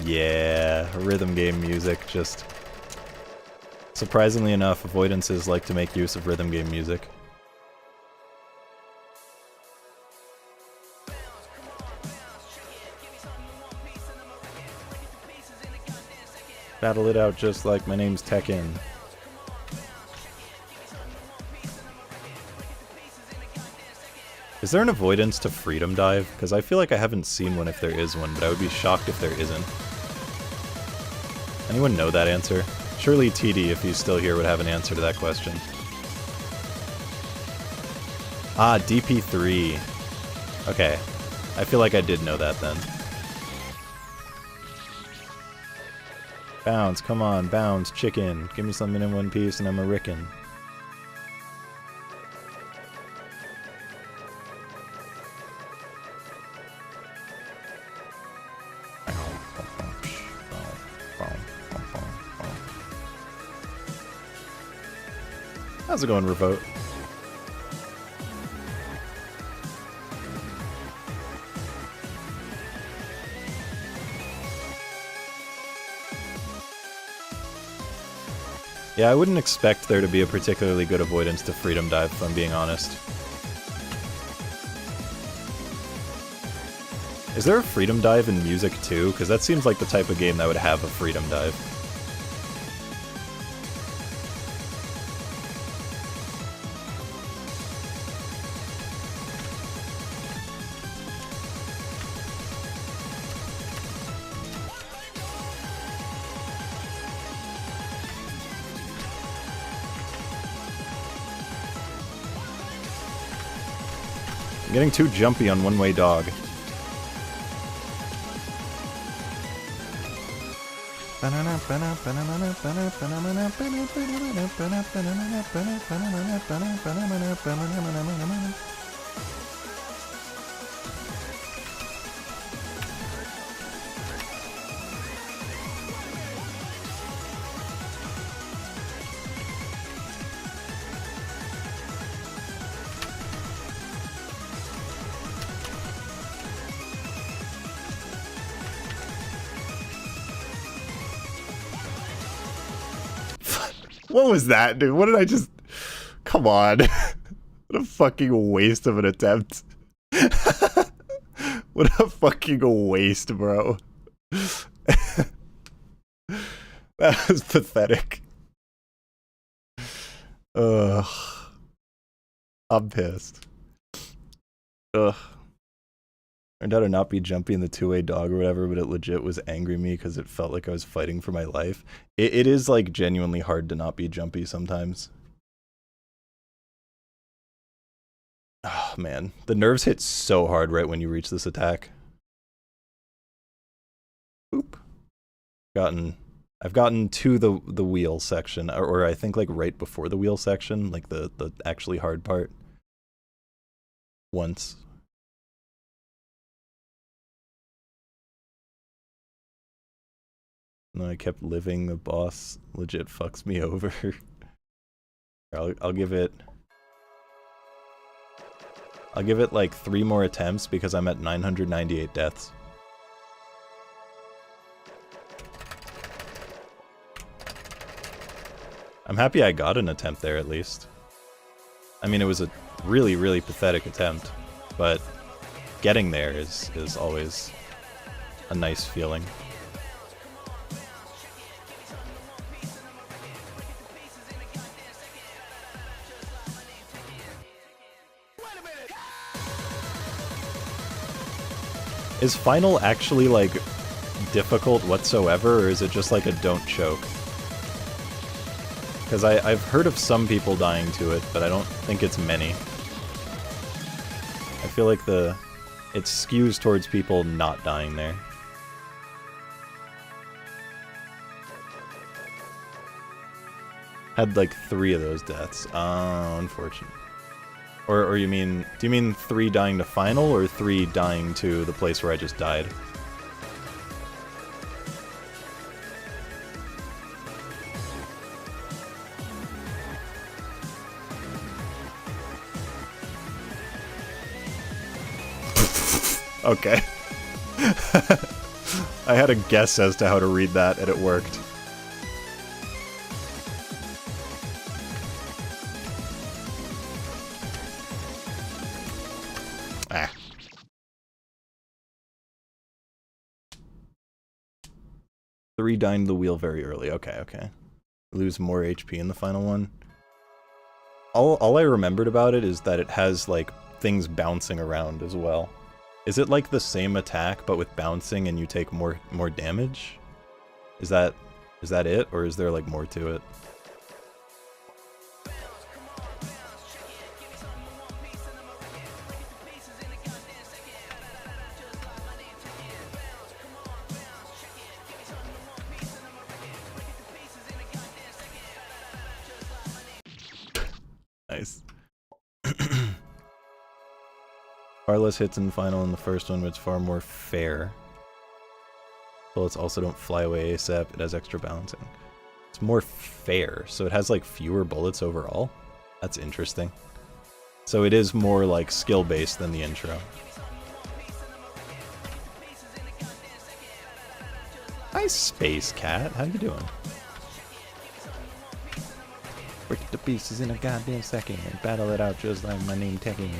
Yeah, rhythm game music, just... Surprisingly enough, avoidances like to make use of rhythm game music. Battle it out just like my name's Tekken. Is there an avoidance to freedom dive? Because I feel like I haven't seen one if there is one, but I would be shocked if there isn't. Anyone know that answer? Surely TD, if he's still here, would have an answer to that question. Ah, DP3. Okay. I feel like I did know that then. Bounce, come on, bounce, chicken. Give me something in one piece and I'm a rickin'. How's it going, Revote? Yeah, I wouldn't expect there to be a particularly good avoidance to freedom dive, if I'm being honest. Is there a freedom dive in music too? Because that seems like the type of game that would have a freedom dive. I'm getting too jumpy on one-way dog. What was that, dude? What did I just... Come on. What a fucking waste of an attempt. What a fucking waste, bro. That was pathetic. Ugh. I'm pissed. Ugh. Turned out to not be jumpy in the two-way dog or whatever, but it legit was angering me because it felt like I was fighting for my life. It is, like, genuinely hard to not be jumpy sometimes. Oh, man. The nerves hit so hard right when you reach this attack. Oop. I've gotten to the wheel section, or I think, like, right before the wheel section, like, the actually hard part. Once. And I kept living, the boss legit fucks me over. I'll give it like 3 more attempts because I'm at 998 deaths. I'm happy I got an attempt there at least. I mean, it was a really, really pathetic attempt, but getting there is always a nice feeling. Is final actually, like, difficult whatsoever, or is it just like a don't choke? Because I've heard of some people dying to it, but I don't think it's many. I feel like it skews towards people not dying there. Had like 3 of those deaths. Oh, unfortunate. Or you mean, do you mean 3 dying to final, or 3 dying to the place where I just died? Okay. I had a guess as to how to read that, and it worked. Ah. Three dying to the wheel very early. Okay, okay. Lose more HP in the final one. All I remembered about it is that it has, like, things bouncing around as well. Is it like the same attack but with bouncing and you take more damage? Is that it, or is there like more to it? Nice. Far less hits in the final in the first one, but it's far more fair. Bullets also don't fly away ASAP, it has extra balancing. It's more fair, so it has like fewer bullets overall? That's interesting. So it is more like skill-based than the intro. Hi Space Cat, how you doing? Break it to pieces in a goddamn second and battle it out just like my name Tekken.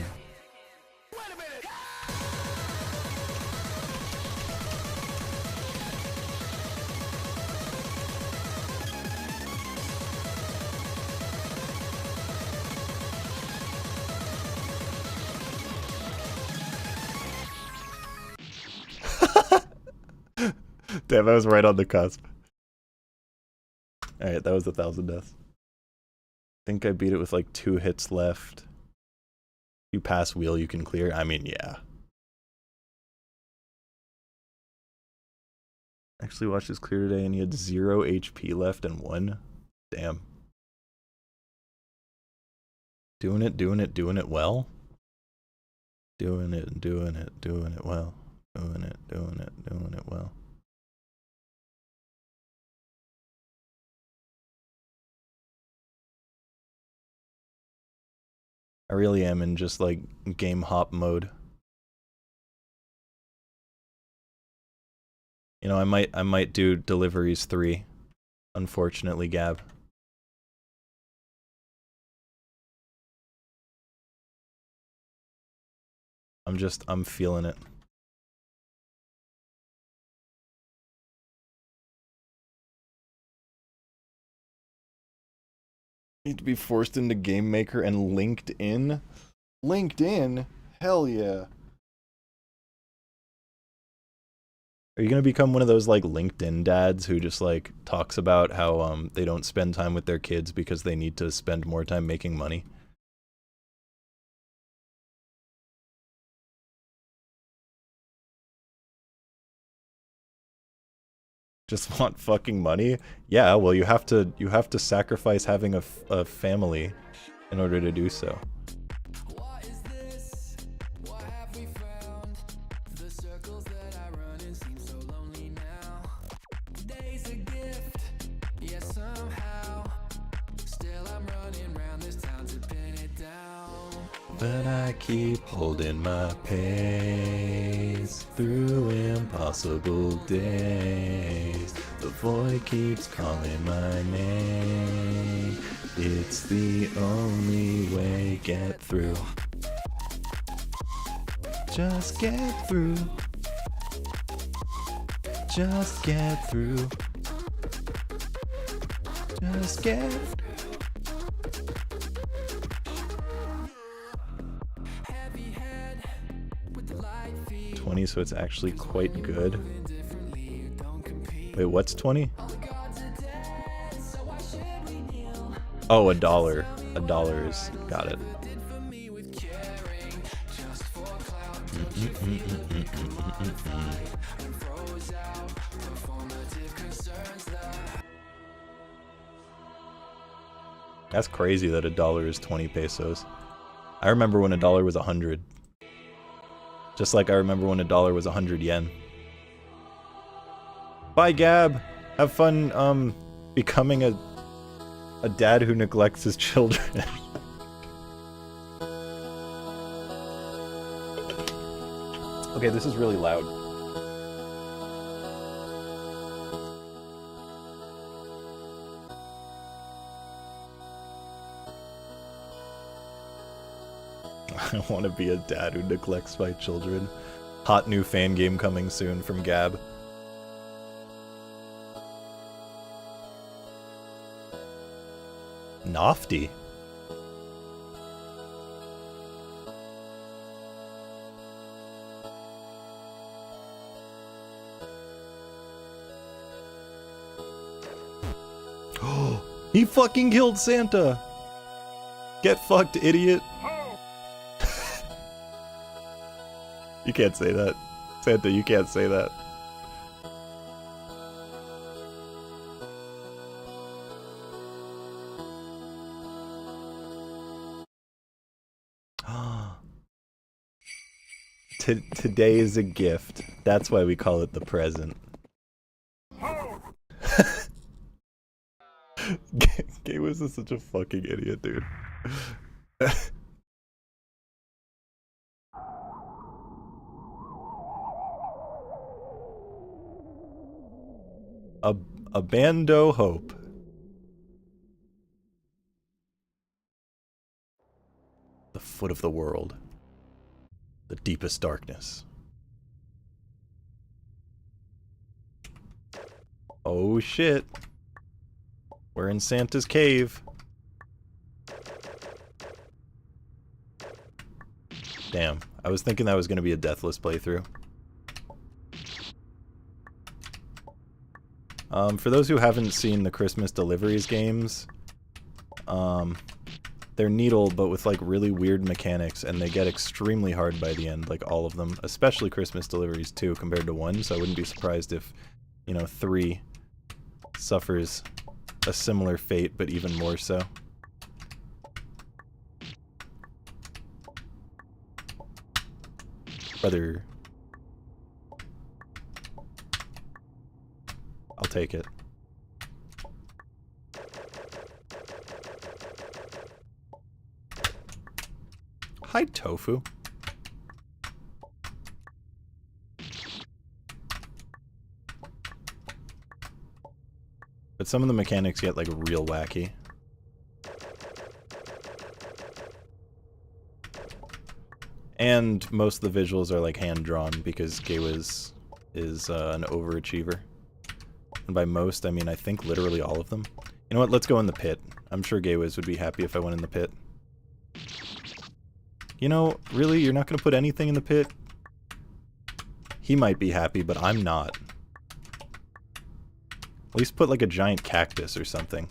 Damn, I was right on the cusp. Alright, that was 1,000 deaths. I think I beat it with like 2 hits left. You pass wheel, you can clear. I mean, yeah. Actually watched this clear today and he had 0 HP left and 1. Damn. Doing it well. Doing it well. Doing it well. I really am in just like game hop mode. You know, I might do Deliveries 3. Unfortunately, Gab. I'm feeling it. Need to be forced into Game Maker and LinkedIn? LinkedIn? Hell yeah. Are you gonna become one of those like LinkedIn dads who just like talks about how they don't spend time with their kids because they need to spend more time making money? Just want fucking money? Yeah, well you have to sacrifice having a family in order to do so. But I keep holding my pace through impossible days. The void keeps calling my name. It's the only way get through. Just get through. Just get through. Just get 20 20, so it's actually quite good. Wait, what's 20? Oh, $1. $1 is... got it. That's crazy that $1 is 20 pesos. I remember when $1 was 100. Just like I remember when $1 was 100 yen. Bye, Gab! Have fun, becoming a dad who neglects his children. Okay, this is really loud. I want to be a dad who neglects my children. Hot new fan game coming soon from Gab. Nofty. Oh, he fucking killed Santa. Get fucked, idiot. You can't say that. Santa, you can't say that. Today is a gift. That's why we call it the present. Gay-Wiz is such a fucking idiot, dude. Abando hope. The foot of the world. The deepest darkness. Oh shit. We're in Santa's cave. Damn, I was thinking that was gonna be a deathless playthrough. For those who haven't seen the Christmas Deliveries games, they're Needle, but with like really weird mechanics, and they get extremely hard by the end, like all of them, especially Christmas Deliveries 2 compared to 1, so I wouldn't be surprised if, you know, 3 suffers a similar fate, but even more so. Brother. I'll take it. Hi, Tofu. But some of the mechanics get like real wacky. And most of the visuals are like hand-drawn because Gay-Wiz is an overachiever. And by most, I mean I think literally all of them. You know what, let's go in the pit. I'm sure Gay-Wiz would be happy if I went in the pit. You know, really? You're not gonna put anything in the pit? He might be happy, but I'm not. At least put like a giant cactus or something.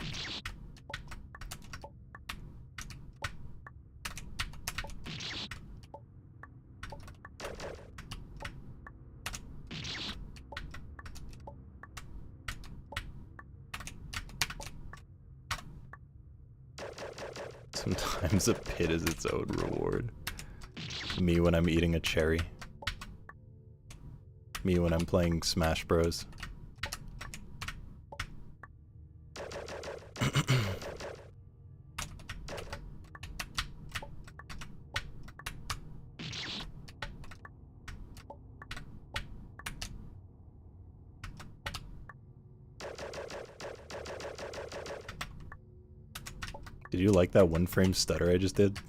Sometimes a pit is its own reward. Me when I'm eating a cherry. Me when I'm playing Smash Bros. Did you like that one frame stutter I just did?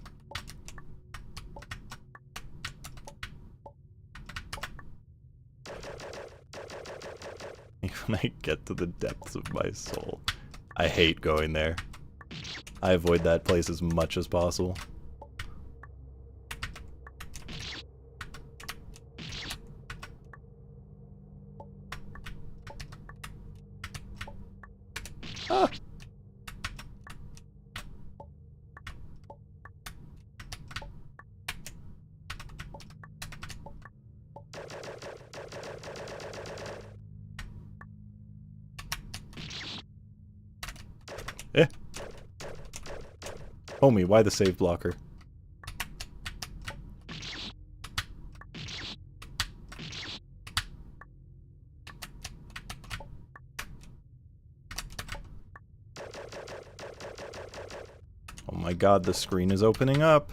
When I get to the depths of my soul. I hate going there. I avoid that place as much as possible. Homie, why the save blocker? Oh my god, the screen is opening up.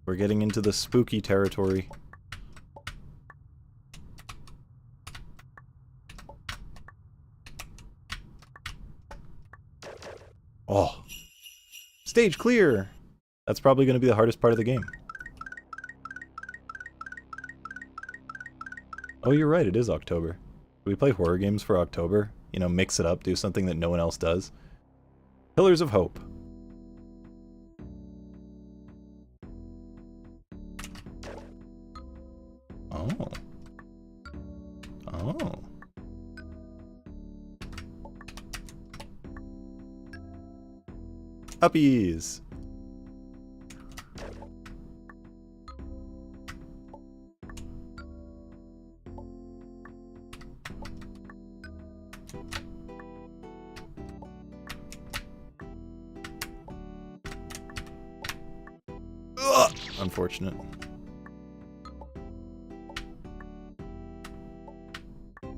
We're getting into the spooky territory. Oh. Stage clear! That's probably going to be the hardest part of the game. Oh, you're right, it is October. Do we play horror games for October? You know, mix it up, do something that no one else does. Pillars of Hope. Oh. Oh. Uppies! Ugh! Unfortunate.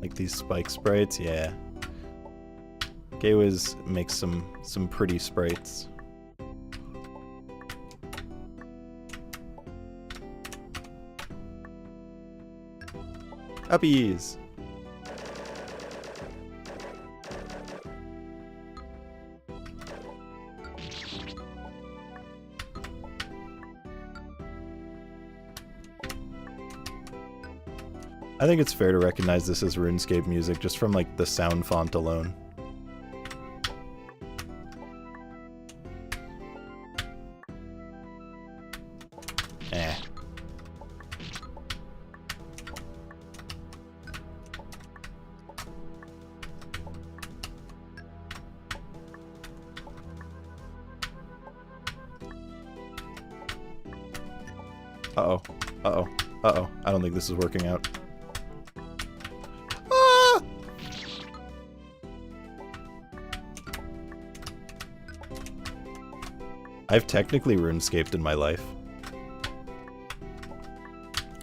Like these spike sprites, yeah. Gaywiz makes some pretty sprites. Uppies! I think it's fair to recognize this as RuneScape music just from like the sound font alone. Eh. Uh-oh. Uh-oh. Uh-oh. I don't think this is working out. Ah! I've technically RuneScaped in my life.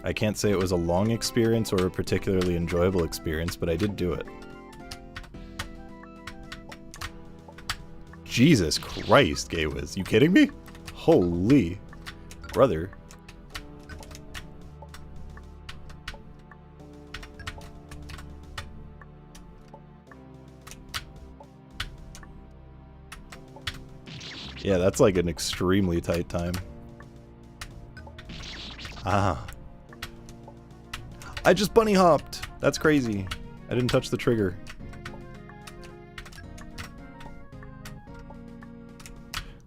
I can't say it was a long experience or a particularly enjoyable experience, but I did do it. Jesus Christ, Gaywiz. You kidding me? Holy. Brother. Yeah, that's like an extremely tight time. Ah. I just bunny hopped! That's crazy. I didn't touch the trigger.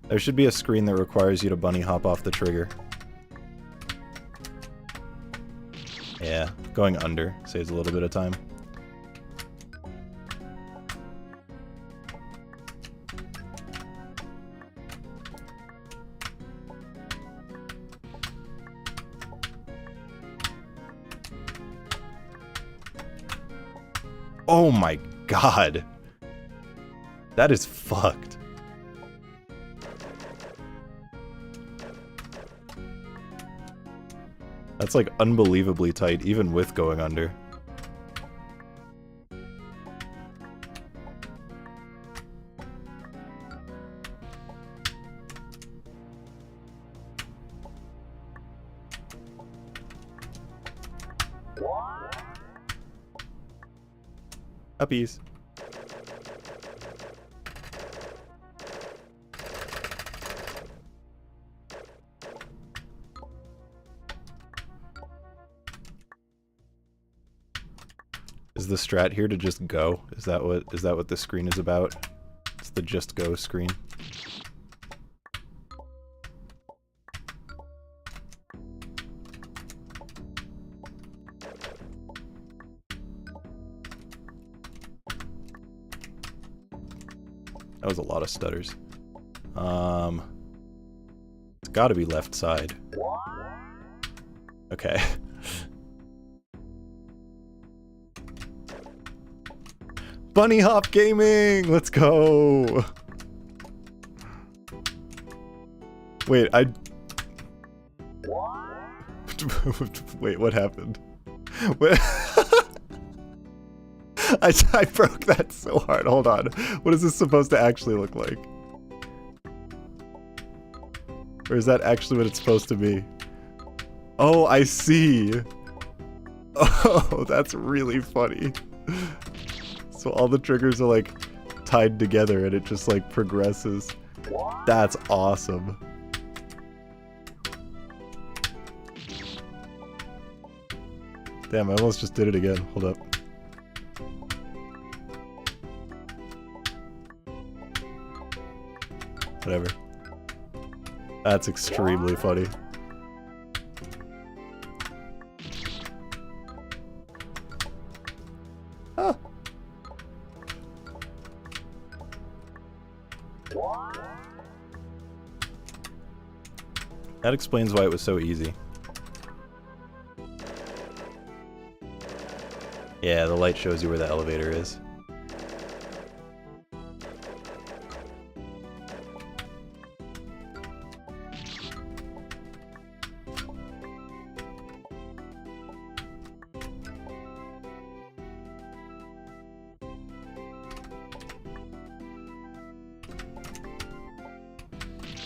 There should be a screen that requires you to bunny hop off the trigger. Yeah, going under saves a little bit of time. Oh my god. That is fucked. That's like unbelievably tight, even with going under. Uppies. Is the strat here to just go? Is that what this screen is about? It's the just go screen. That was a lot of stutters. It's gotta be left side. Okay. Bunny Hop Gaming! Let's go! Wait, wait, what happened? What? I broke that so hard. Hold on. What is this supposed to actually look like? Or is that actually what it's supposed to be? Oh, I see. Oh, that's really funny. So all the triggers are like tied together and it just like progresses. That's awesome. Damn, I almost just did it again. Hold up. Whatever. That's extremely funny. Ah. That explains why it was so easy. Yeah, the light shows you where the elevator is.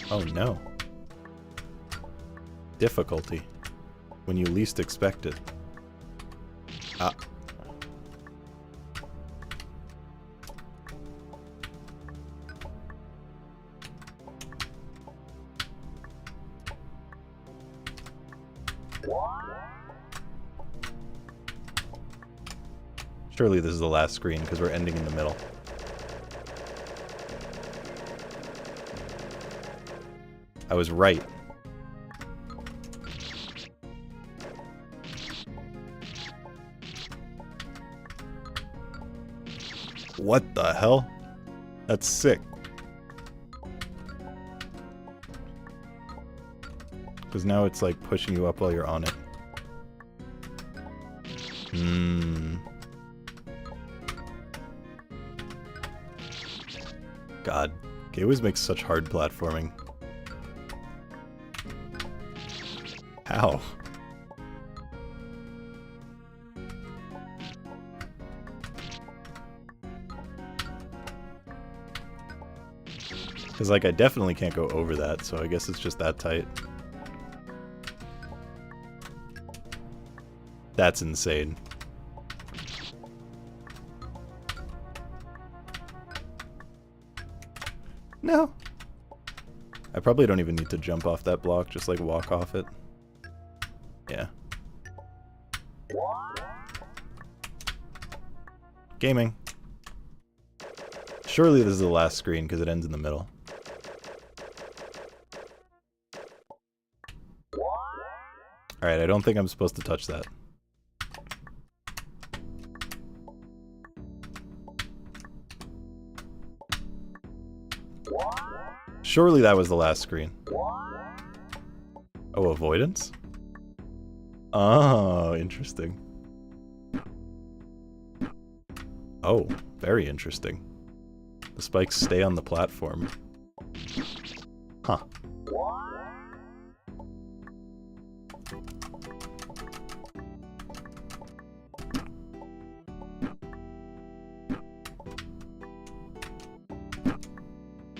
Oh no. Difficulty. When you least expect it. Ah. Surely this is the last screen, because we're ending in the middle. I was right. What the hell? That's sick. Because now it's like pushing you up while you're on it. God, it always makes such hard platforming. How? Because, like, I definitely can't go over that, so I guess it's just that tight. That's insane. No. I probably don't even need to jump off that block, just, like, walk off it. Yeah. Gaming. Surely this is the last screen, because it ends in the middle. Alright, I don't think I'm supposed to touch that. Surely that was the last screen. Oh, avoidance? Oh, interesting. Oh, very interesting. The spikes stay on the platform. Huh.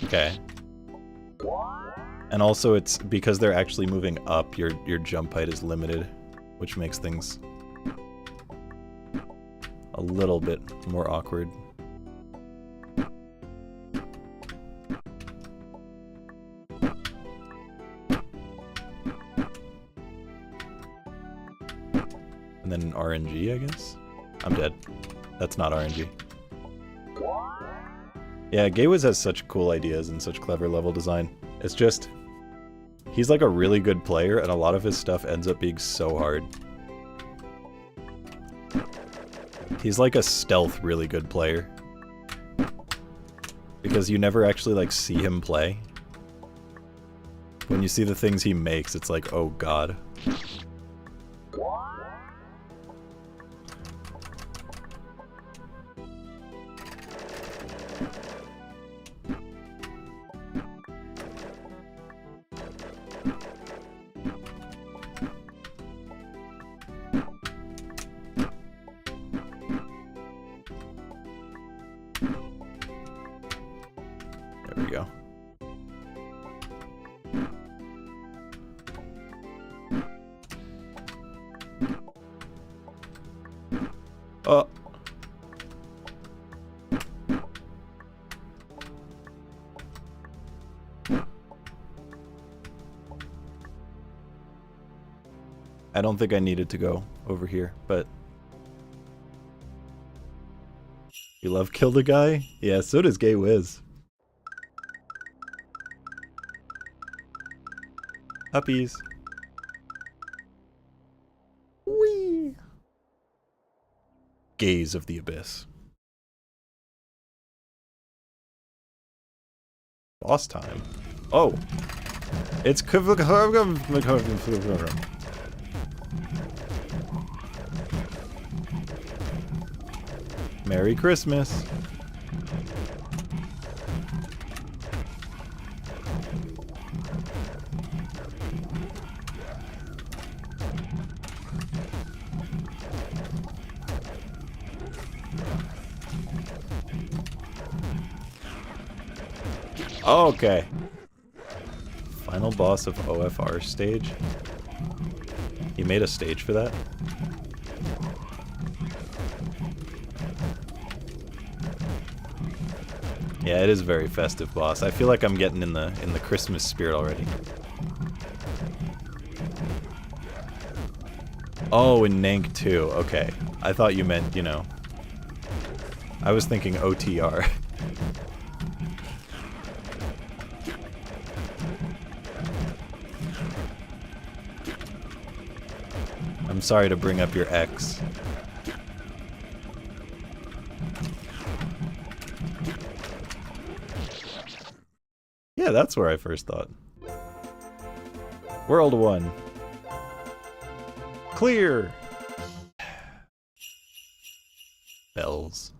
Okay. And also it's because they're actually moving up, your jump height is limited, which makes things a little bit more awkward. And then RNG, I guess? I'm dead. That's not RNG. Yeah, Gaywiz has such cool ideas and such clever level design. It's just... he's like a really good player, and a lot of his stuff ends up being so hard. He's like a stealth really good player. Because you never actually like see him play. When you see the things he makes, it's like, oh god. There we go. Oh. I don't think I needed to go over here, but... You love Kill the Guy? Yeah, so does Gay Wiz. Puppies. Whee! Gaze of the Abyss. Boss time. Oh! It's... Merry Christmas. Okay. Final boss of OFR stage. You made a stage for that? Yeah, it is a very festive boss. I feel like I'm getting in the Christmas spirit already. Oh, in Nank 2. Okay. I thought you meant, you know. I was thinking OTR. I'm sorry to bring up your ex. Yeah, that's where I first thought. World 1. Clear! Bells.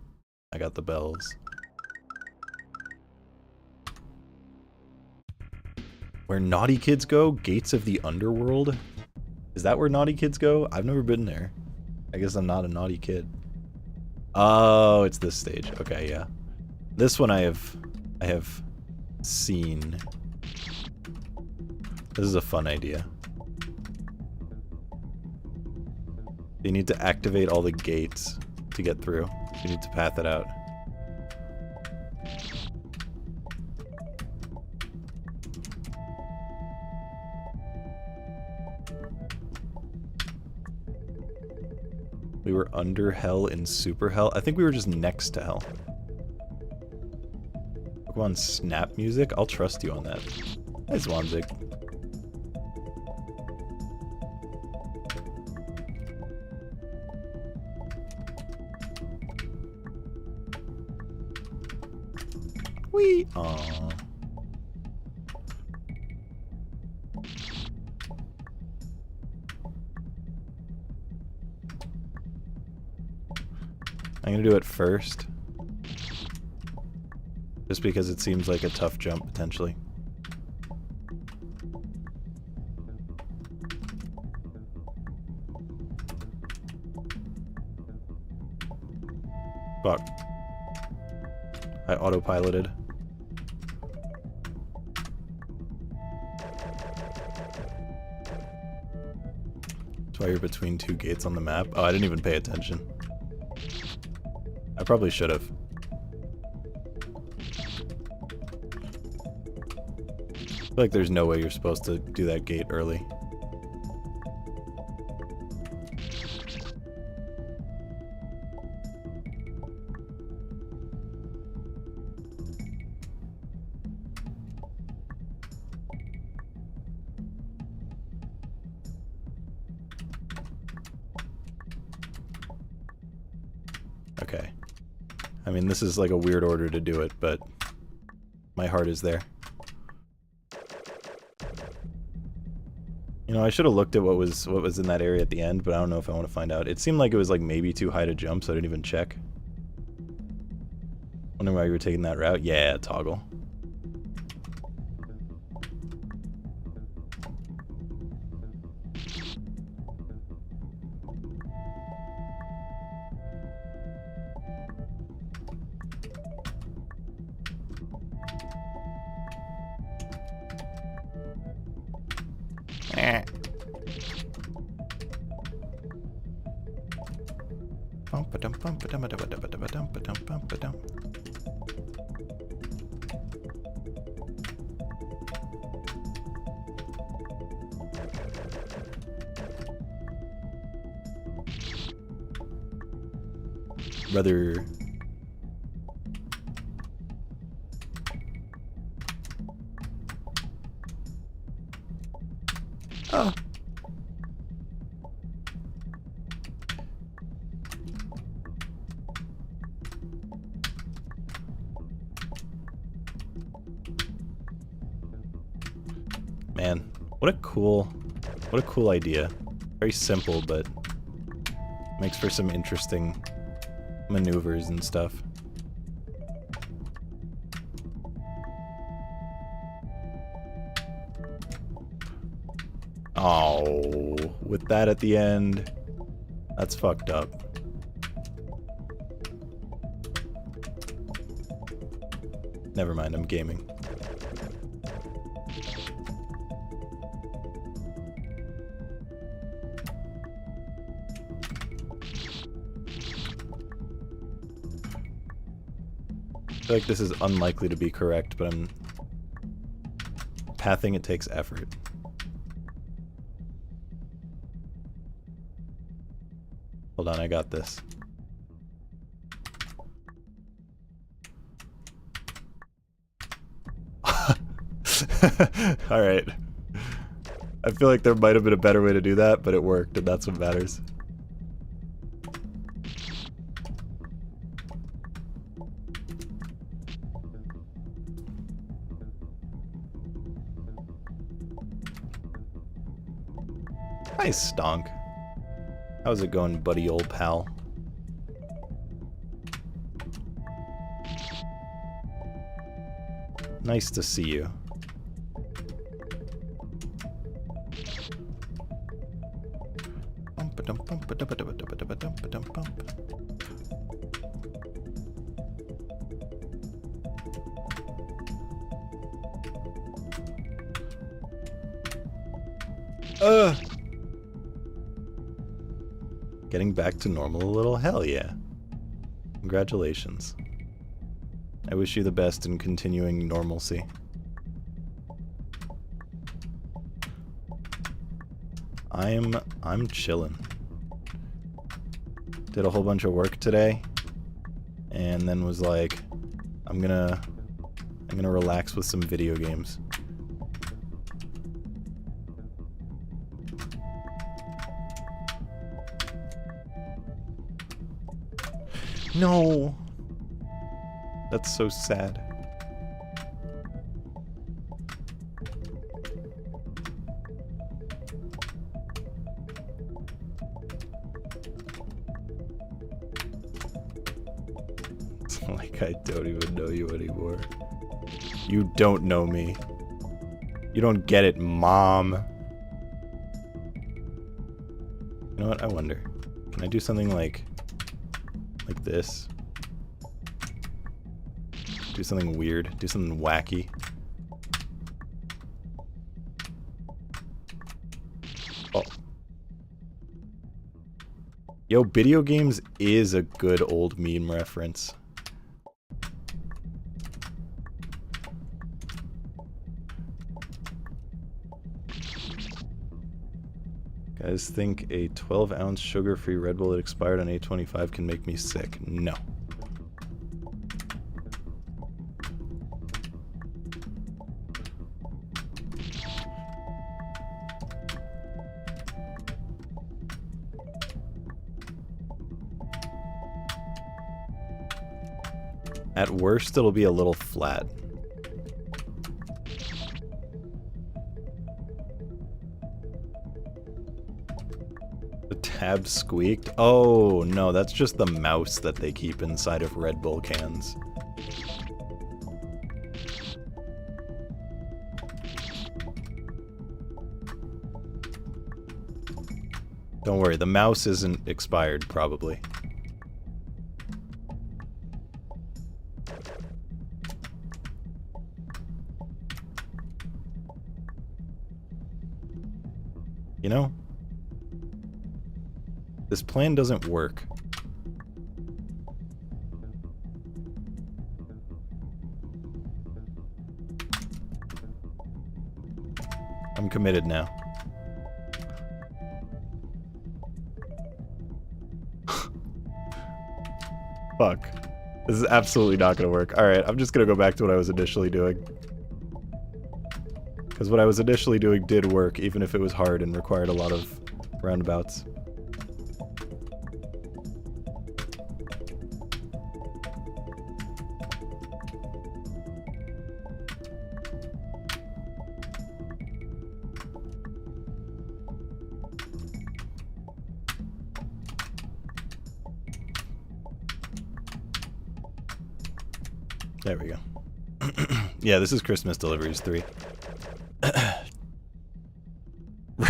I got the bells. Where naughty kids go? Gates of the Underworld? Is that where naughty kids go? I've never been there. I guess I'm not a naughty kid. Oh, it's this stage. Okay, yeah. This one I have seen. This is a fun idea. You need to activate all the gates to get through. You need to path it out. We were under hell in super hell. I think we were just next to hell. Come on, snap music. I'll trust you on that. Nice, Wanzig. Wee. Aww. I'm gonna do it first. Just because it seems like a tough jump, potentially. Fuck. I autopiloted. That's why you're between two gates on the map. Oh, I didn't even pay attention. I probably should have. I feel like there's no way you're supposed to do that gate early. Okay. I mean, this is like a weird order to do it, but my heart is there. You know, I should have looked at what was in that area at the end, but I don't know if I want to find out. It seemed like it was like maybe too high to jump, so I didn't even check. Wondering why you were taking that route. Yeah, toggle. Rather... Oh. Man, what a cool idea. Very simple, but makes for some interesting maneuvers and stuff. Oh, with that at the end, that's fucked up. Never mind, I'm gaming. I feel like this is unlikely to be correct, but I'm... Pathing, it takes effort. Hold on, I got this. Alright. I feel like there might have been a better way to do that, but it worked, and that's what matters. Nice, Stonk. How's it going, buddy old pal? Nice to see you. Getting back to normal a little? Hell yeah. Congratulations. I wish you the best in continuing normalcy. I'm chillin'. Did a whole bunch of work today, and then was like, I'm gonna relax with some video games. No! That's so sad. It's like I don't even know you anymore. You don't know me. You don't get it, Mom. You know what? I wonder. Can I do something like this? Do something weird. Do something wacky. Oh. Yo, video games is a good old meme reference. Guys think a 12-ounce sugar-free Red Bull that expired on 8/25 can make me sick? No. At worst, it'll be a little flat. Tab squeaked? Oh, no, that's just the mouse that they keep inside of Red Bull cans. Don't worry, the mouse isn't expired, probably. You know? This plan doesn't work. I'm committed now. Fuck. This is absolutely not gonna work. Alright, I'm just gonna go back to what I was initially doing. Because what I was initially doing did work, even if it was hard and required a lot of roundabouts. There we go. Yeah, this is Christmas Deliveries 3.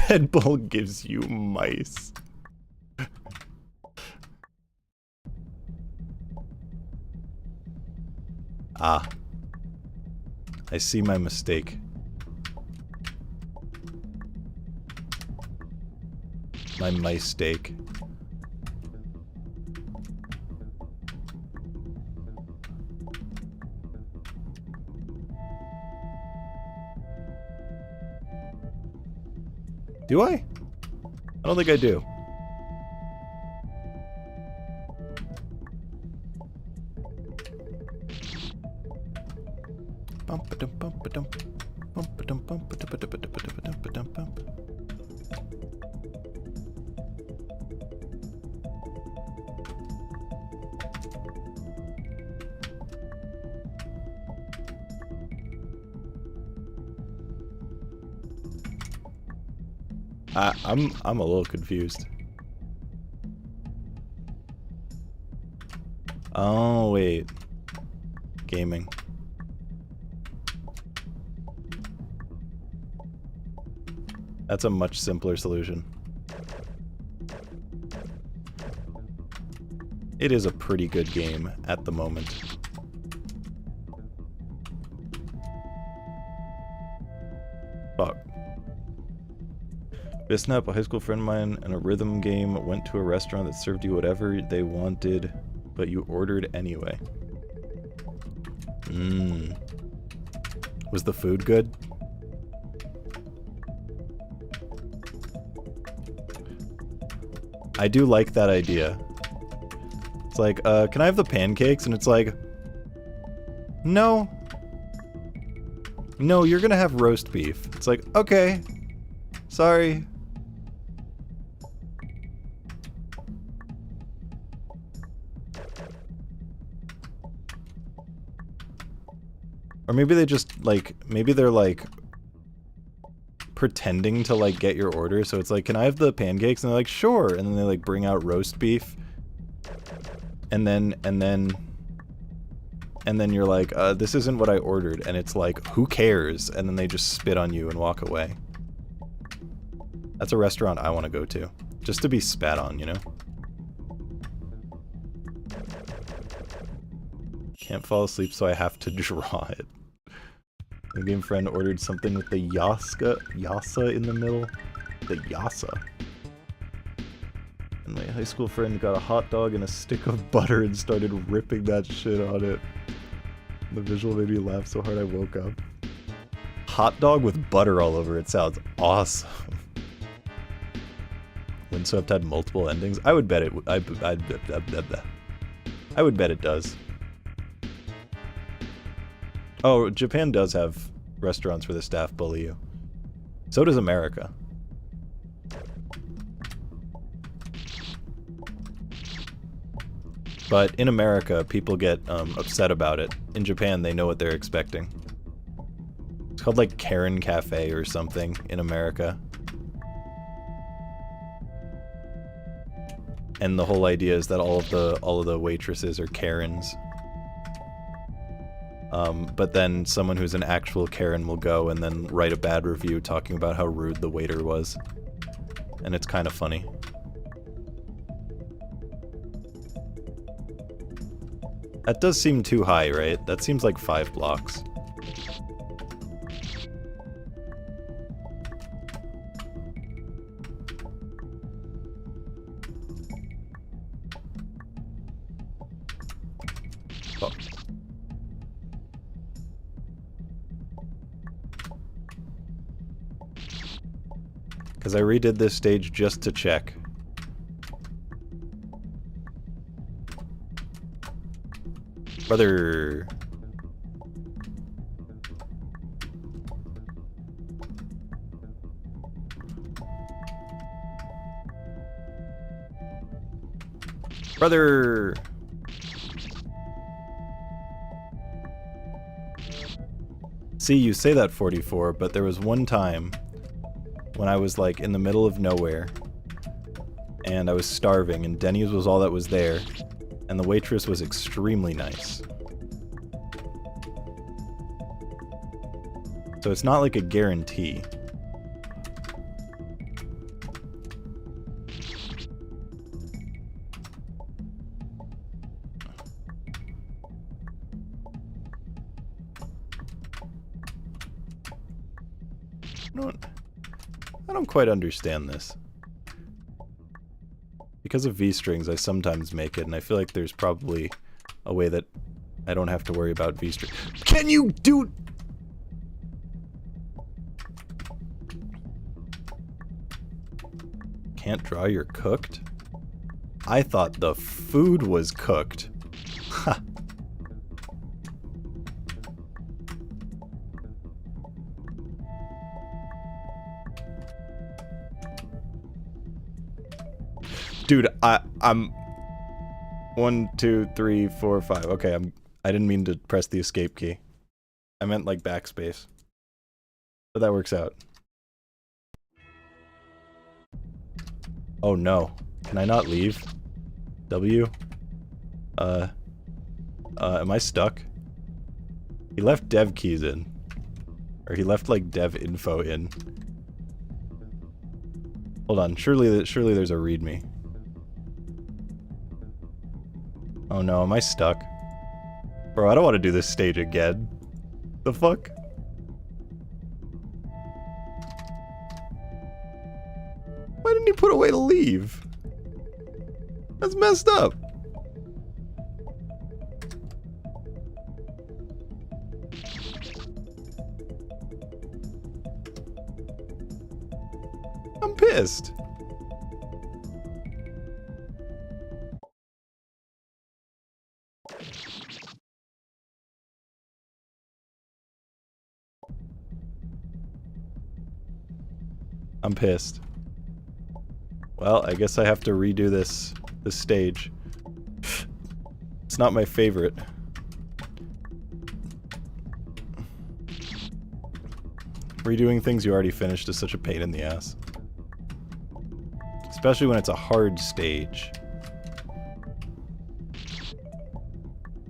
Red Bull gives you mice. Ah. I see my mistake. My mice-steak. Do I? I don't think I do. I'm a little confused. Oh, wait. Gaming. That's a much simpler solution. It is a pretty good game at the moment. Fuck. Bisnap, a high school friend of mine, and a rhythm game went to a restaurant that served you whatever they wanted, but you ordered anyway. Was the food good? I do like that idea. It's like, can I have the pancakes? And it's like, no. No, you're gonna have roast beef. It's like, okay. Sorry. Or maybe they just, like, maybe they're, like, pretending to, like, get your order. So it's like, can I have the pancakes? And they're like, sure. And then they, like, bring out roast beef. And then you're like, this isn't what I ordered. And it's like, who cares? And then they just spit on you and walk away. That's a restaurant I want to go to. Just to be spat on, you know? Can't fall asleep, so I have to draw it. My game friend ordered something with the yasa in the middle. The yasa. And my high school friend got a hot dog and a stick of butter and started ripping that shit on it. The visual made me laugh so hard I woke up. Hot dog with butter all over it sounds awesome. Windswept had multiple endings. I would bet it. I would bet it does. Oh, Japan does have restaurants where the staff bully you. So does America. But in America, people get upset about it. In Japan, they know what they're expecting. It's called like Karen Cafe or something in America. And the whole idea is that all of the waitresses are Karens. But then someone who's an actual Karen will go and then write a bad review talking about how rude the waiter was. And it's kind of funny. That does seem too high, right? That seems like 5 blocks. Oh. Because I redid this stage just to check. Brother. Brother. See, you say that 44, but there was one time when I was like in the middle of nowhere and I was starving and Denny's was all that was there and the waitress was extremely nice. So it's not like a guarantee. I don't quite understand this. Because of V-strings, I sometimes make it, and I feel like there's probably a way that I don't have to worry about V-strings. Can you do... Can't draw, you're cooked? I thought the food was cooked. Ha. Dude, I'm 1, 2, 3, 4, 5. Okay, I didn't mean to press the escape key. I meant like backspace. But that works out. Oh no. Can I not leave? W? Am I stuck? He left dev keys in. Or he left like dev info in. Hold on, surely there's a readme. Oh no, am I stuck? Bro, I don't want to do this stage again. The fuck? Why didn't he put a way to leave? That's messed up. I'm pissed. I'm pissed. Well, I guess I have to redo this stage. It's not my favorite. Redoing things you already finished is such a pain in the ass. Especially when it's a hard stage.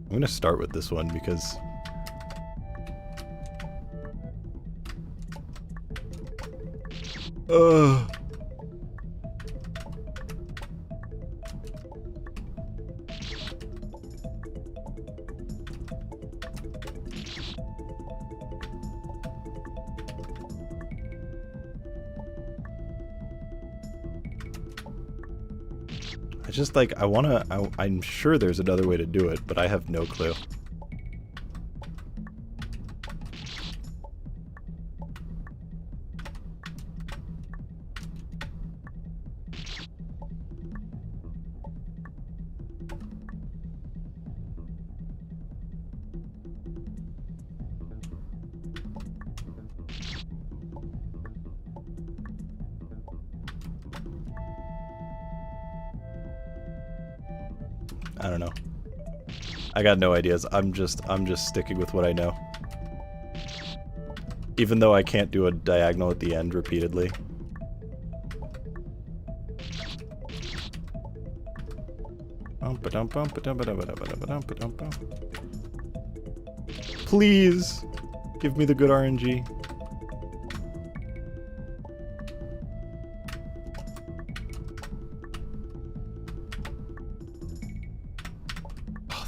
I'm gonna start with this one because... Ugh. I just like, I'm sure there's another way to do it, but I have no clue. I don't know. I got no ideas. I'm just sticking with what I know. Even though I can't do a diagonal at the end repeatedly. Please give me the good RNG.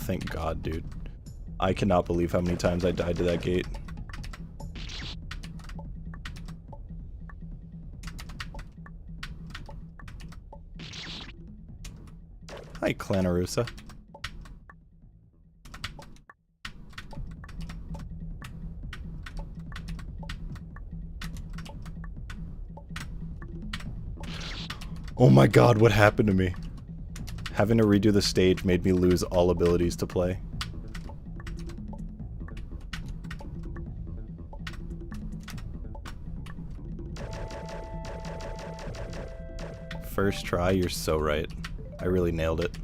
Thank God, dude. I cannot believe how many times I died to that gate. Hi, Clanarusa. Oh my god, what happened to me? Having to redo the stage made me lose all abilities to play. First try, you're so right. I really nailed it.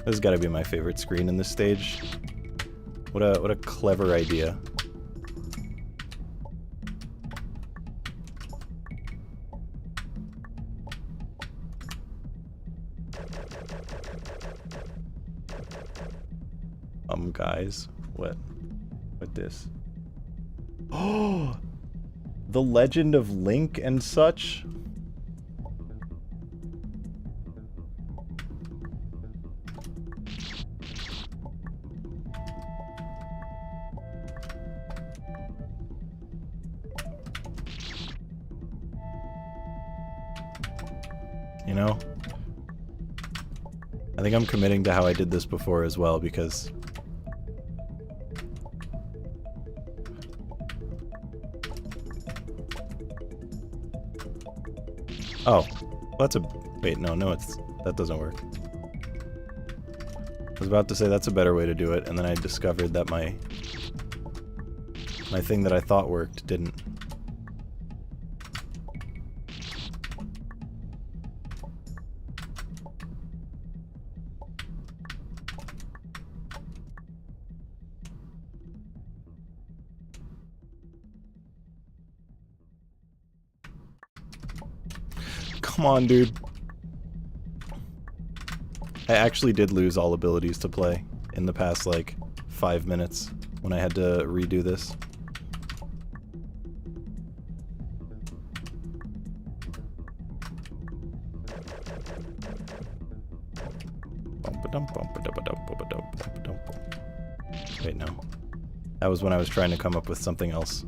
This has got to be my favorite screen in this stage. What a clever idea. Guys, what with this? Oh, the Legend of Link and such. You know, I think I'm committing to how I did this before as well, because oh, well, that's a... Wait, no, that doesn't work. I was about to say that's a better way to do it, and then I discovered that my thing that I thought worked didn't. Come on, dude. I actually did lose all abilities to play in the past, like, 5 minutes when I had to redo this. Wait, no. That was when I was trying to come up with something else.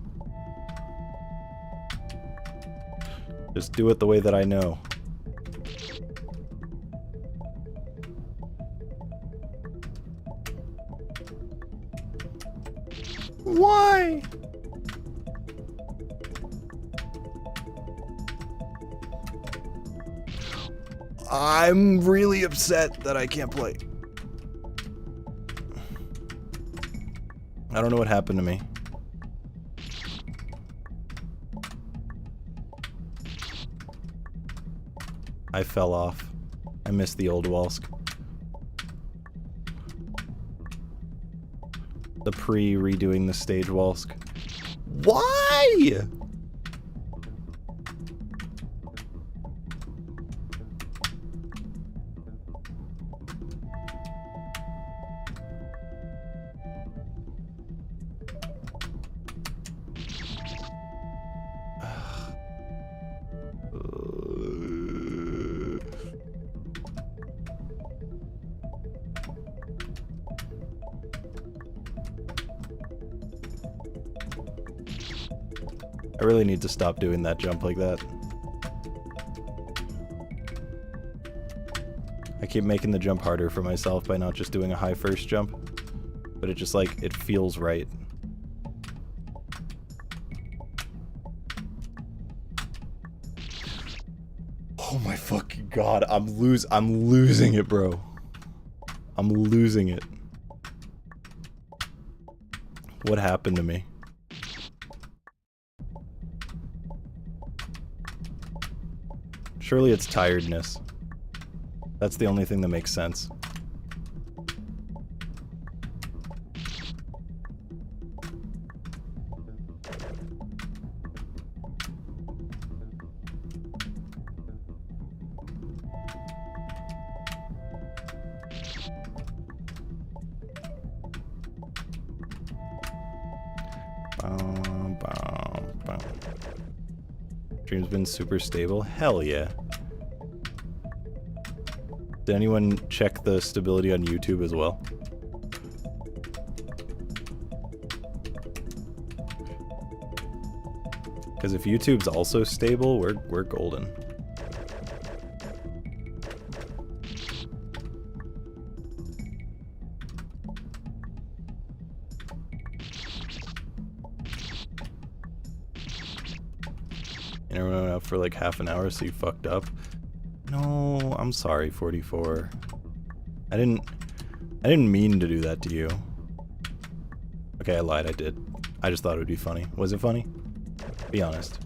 Just do it the way that I know. Why? I'm really upset that I can't play. I don't know what happened to me. I fell off. I missed the old Wolsk. The pre-redoing the stage Wolsk. Why? I really need to stop doing that jump like that. I keep making the jump harder for myself by not just doing a high first jump, but it just, like, it feels right. Oh my fucking god, I'm losing it, bro. I'm losing it. What happened to me? Surely it's tiredness. That's the only thing that makes sense. Stream's been super stable? Hell yeah. Did anyone check the stability on YouTube as well? Because if YouTube's also stable, we're golden. You never went out for like half an hour, so you fucked up. No, I'm sorry, 44. I didn't mean to do that to you. Okay, I lied, I did. I just thought it would be funny. Was it funny? Be honest.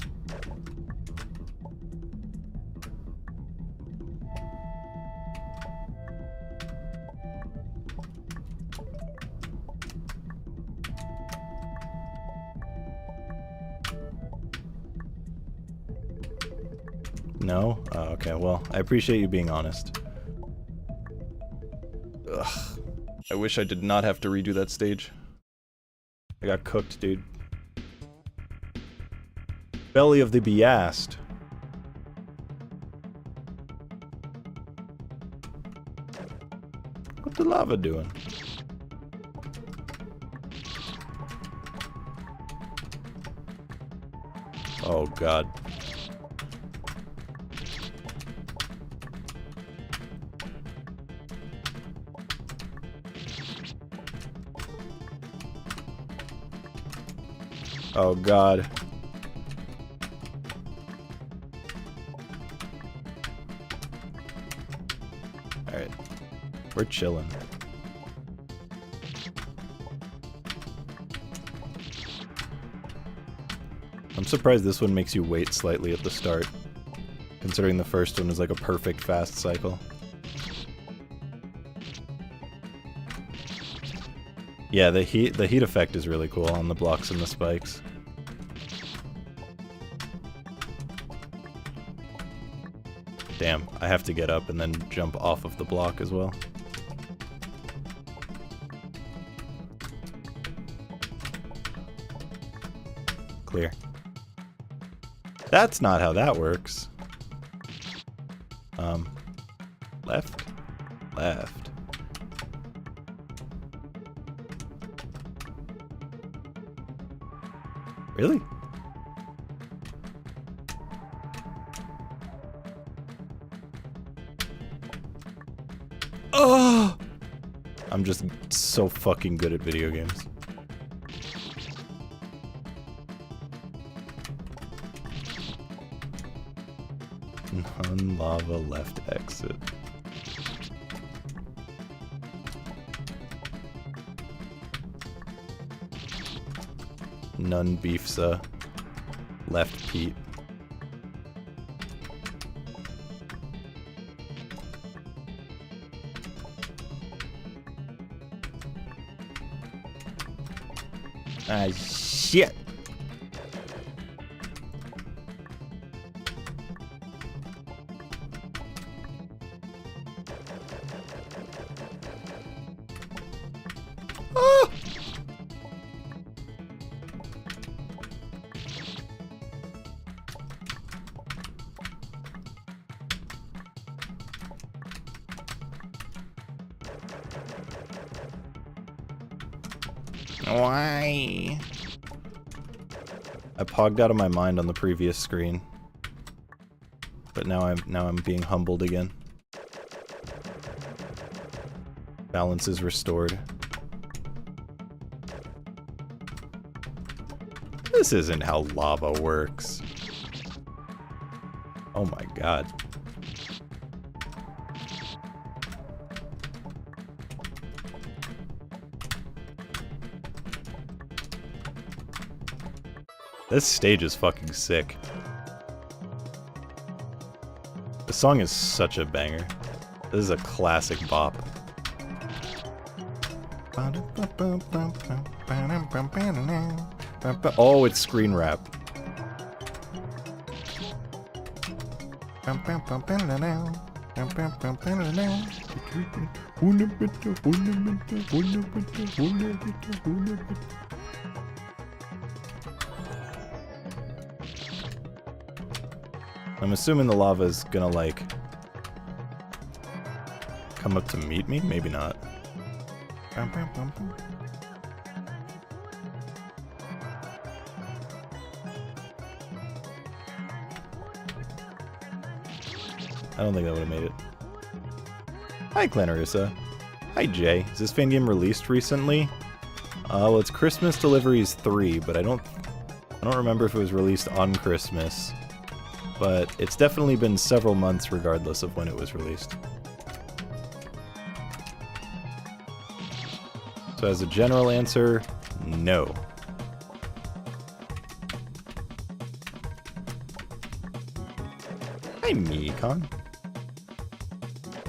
No? Oh, okay, well, I appreciate you being honest. Ugh. I wish I did not have to redo that stage. I got cooked, dude. Belly of the Beast. What the lava doing? Oh god. Oh god. Alright. We're chilling. I'm surprised this one makes you wait slightly at the start, considering the first one was like a perfect fast cycle. Yeah, the heat effect is really cool on the blocks and the spikes. Damn, I have to get up and then jump off of the block as well. Clear. That's not how that works. Left? Left. Really? Oh! I'm just so fucking good at video games. Non-lava left exit. None beefsa. Left Pete. Ah, shit! Ah! Why? I pogged out of my mind on the previous screen, but now I'm being humbled again. Balance is restored. This isn't how lava works. Oh my god. This stage is fucking sick. The song is such a banger. This is a classic bop. Oh, it's screen rap. I'm assuming the lava is gonna, like, come up to meet me? Maybe not. I don't think that would have made it. Hi, Clanarissa. Hi, Jay. Is this fan game released recently? Well, it's Christmas Deliveries 3, but I don't remember if it was released on Christmas. But it's definitely been several months regardless of when it was released. So as a general answer, no. Hi, Mekon.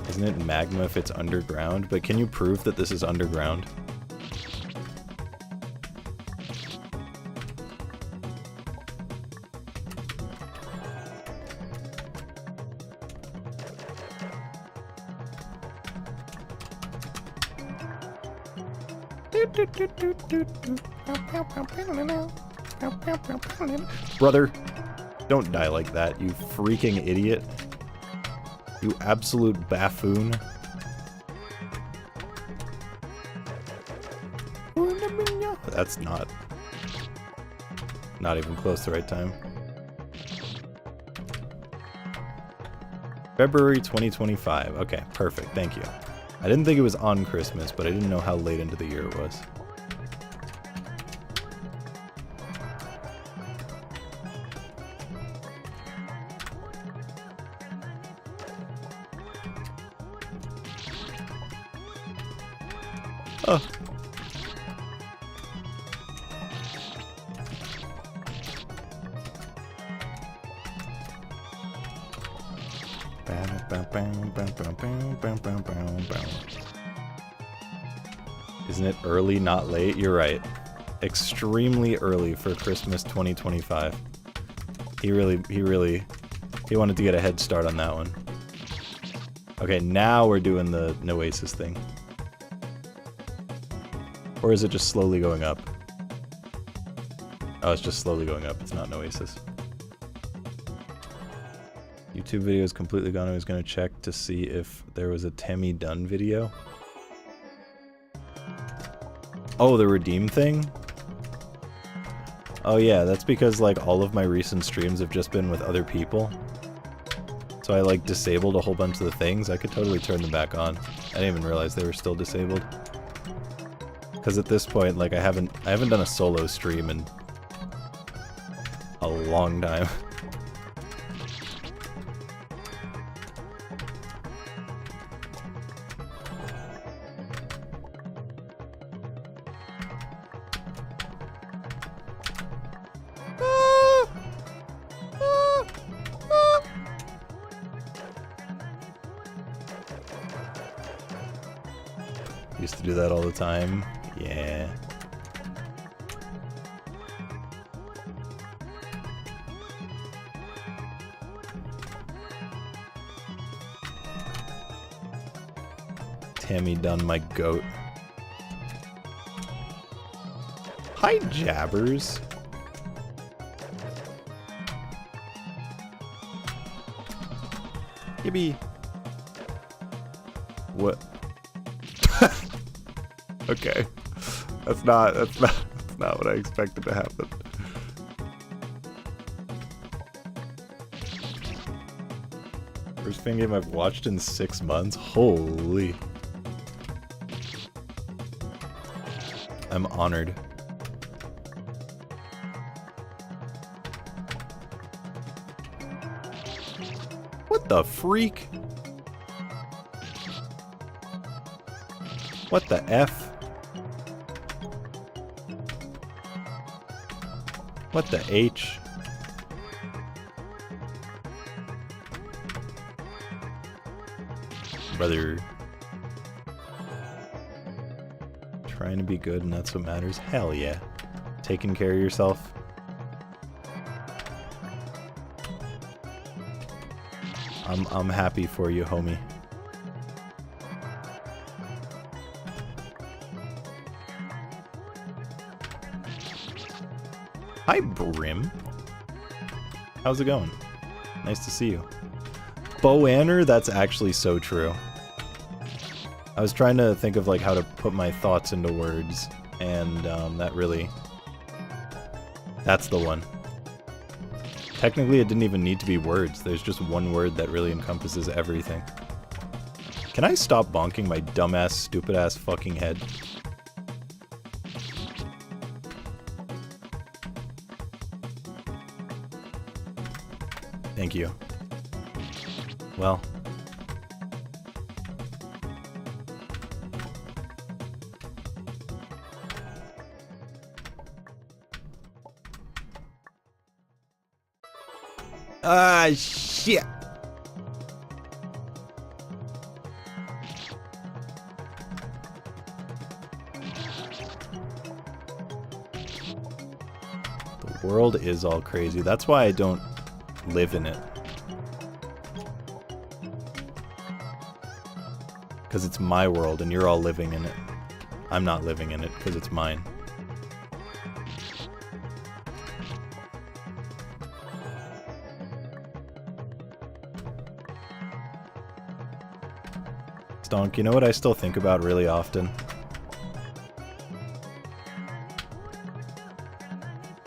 Isn't it magma if it's underground? But can you prove that this is underground? Brother, don't die like that, you freaking idiot. You absolute buffoon. That's not even close to the right time. February 2025. Okay, perfect. Thank you. I didn't think it was on Christmas, but I didn't know how late into the year it was. Oh. Isn't it early, not late? You're right. Extremely early for Christmas 2025. He wanted to get a head start on that one. Okay, now we're doing the Noasis thing. Or is it just slowly going up? Oh, it's just slowly going up. It's not Noasis. YouTube video is completely gone. I was going to check to see if there was a Temmie Dunn video. Oh, the redeem thing? Oh yeah, that's because like all of my recent streams have just been with other people. So I like disabled a whole bunch of the things. I could totally turn them back on. I didn't even realize they were still disabled. Because at this point, like I haven't done a solo stream in a long time. Used to do that all the time. Yeah. Temmie Dunn, my goat. Hi, Jabbers. Yippee. What? Okay. That's not what I expected to happen. First fan game I've watched in 6 months? Holy. I'm honored. What the freak? What the F? What the H? Brother. Trying to be good and that's what matters? Hell yeah. Taking care of yourself. I'm happy for you, homie. Hi, Brim. How's it going? Nice to see you. Boanner, that's actually so true. I was trying to think of like how to put my thoughts into words, and that's the one. Technically, it didn't even need to be words. There's just one word that really encompasses everything. Can I stop bonking my dumbass, stupid-ass fucking head? Thank you. Well. Ah, shit! The world is all crazy. That's why I don't live in it. Because it's my world and you're all living in it. I'm not living in it because it's mine. Stonk, you know what I still think about really often?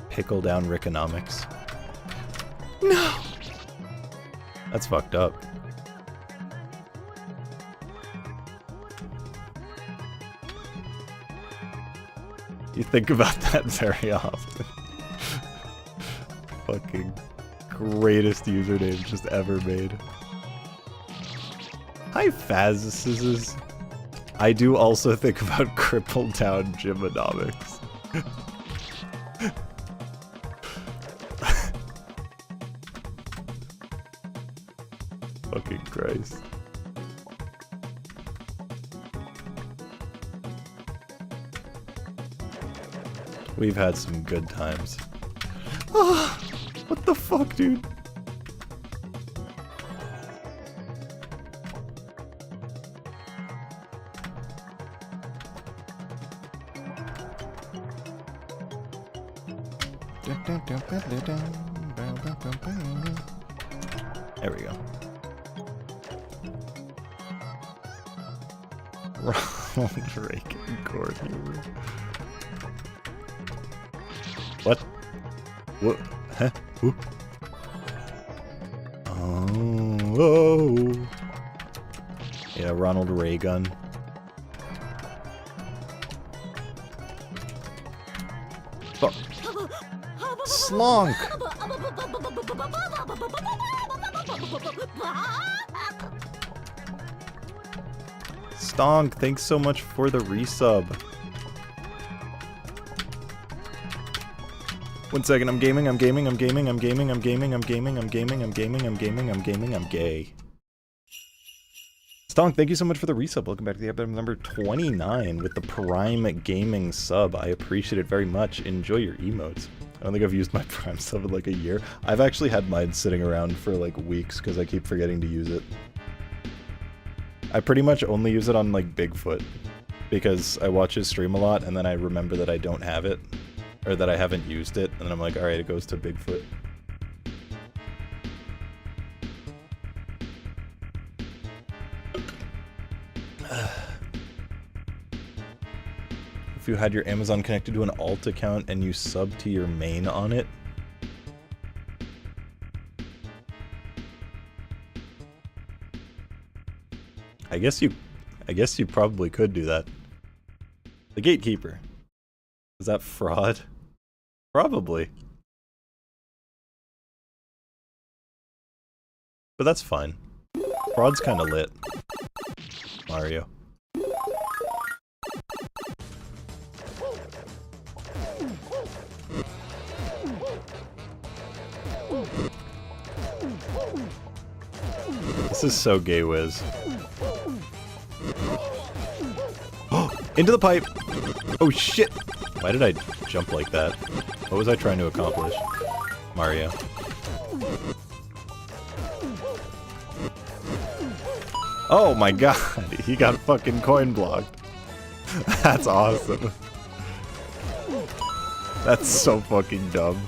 Pickle down Rickonomics. No! That's fucked up. You think about that very often. Fucking greatest username just ever made. Hi, Fazzises. I do also think about crippled down Gymonomics. Fucking Christ. We've had some good times. Oh, what the fuck, dude? There we go. Ronald Reagan Core humor. What? What? Huh? Who? Oh. Yeah, Ronald Reagan. Fuck. Slonk! Stonk, thanks so much for the resub. 1 second, I'm gaming, I'm gaming, I'm gaming, I'm gaming, I'm gaming, I'm gaming, I'm gaming, I'm gaming, I'm gaming, I'm gaming, I'm gay. Stonk, thank you so much for the resub. Welcome back to the episode number 29 with the Prime Gaming sub. I appreciate it very much. Enjoy your emotes. I don't think I've used my Prime sub in like a year. I've actually had mine sitting around for like weeks because I keep forgetting to use it. I pretty much only use it on like Bigfoot because I watch his stream a lot and then I remember that I don't have it or that I haven't used it and then I'm like, alright, it goes to Bigfoot. If you had your Amazon connected to an alt account and you sub to your main on it. I guess you probably could do that. The Gatekeeper. Is that fraud? Probably. But that's fine. Fraud's kinda lit. Mario. This is so gay whiz. Into the pipe! Oh shit! Why did I jump like that? What was I trying to accomplish? Mario. Oh my god! He got fucking coin blocked. That's awesome. That's so fucking dumb.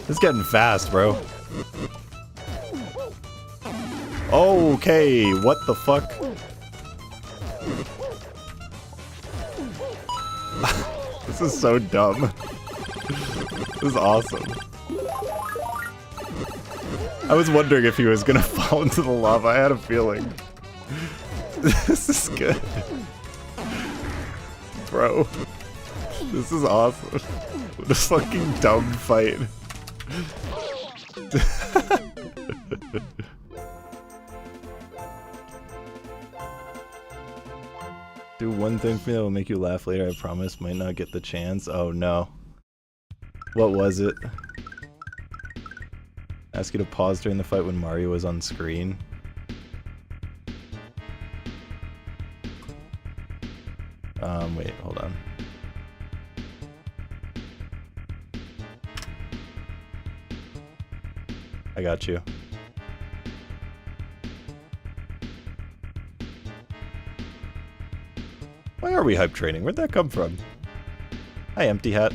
It's getting fast, bro. Okay, what the fuck? This is so dumb. This is awesome. I was wondering if he was gonna fall into the lava. I had a feeling. This is good. Bro. This is awesome. What a fucking dumb fight. Do one thing for me that will make you laugh later, I promise. Might not get the chance. Oh no. What was it? Ask you to pause during the fight when Mario was on screen. Wait, hold on. I got you. Why are we hype training? Where'd that come from? Hi, Empty Hat.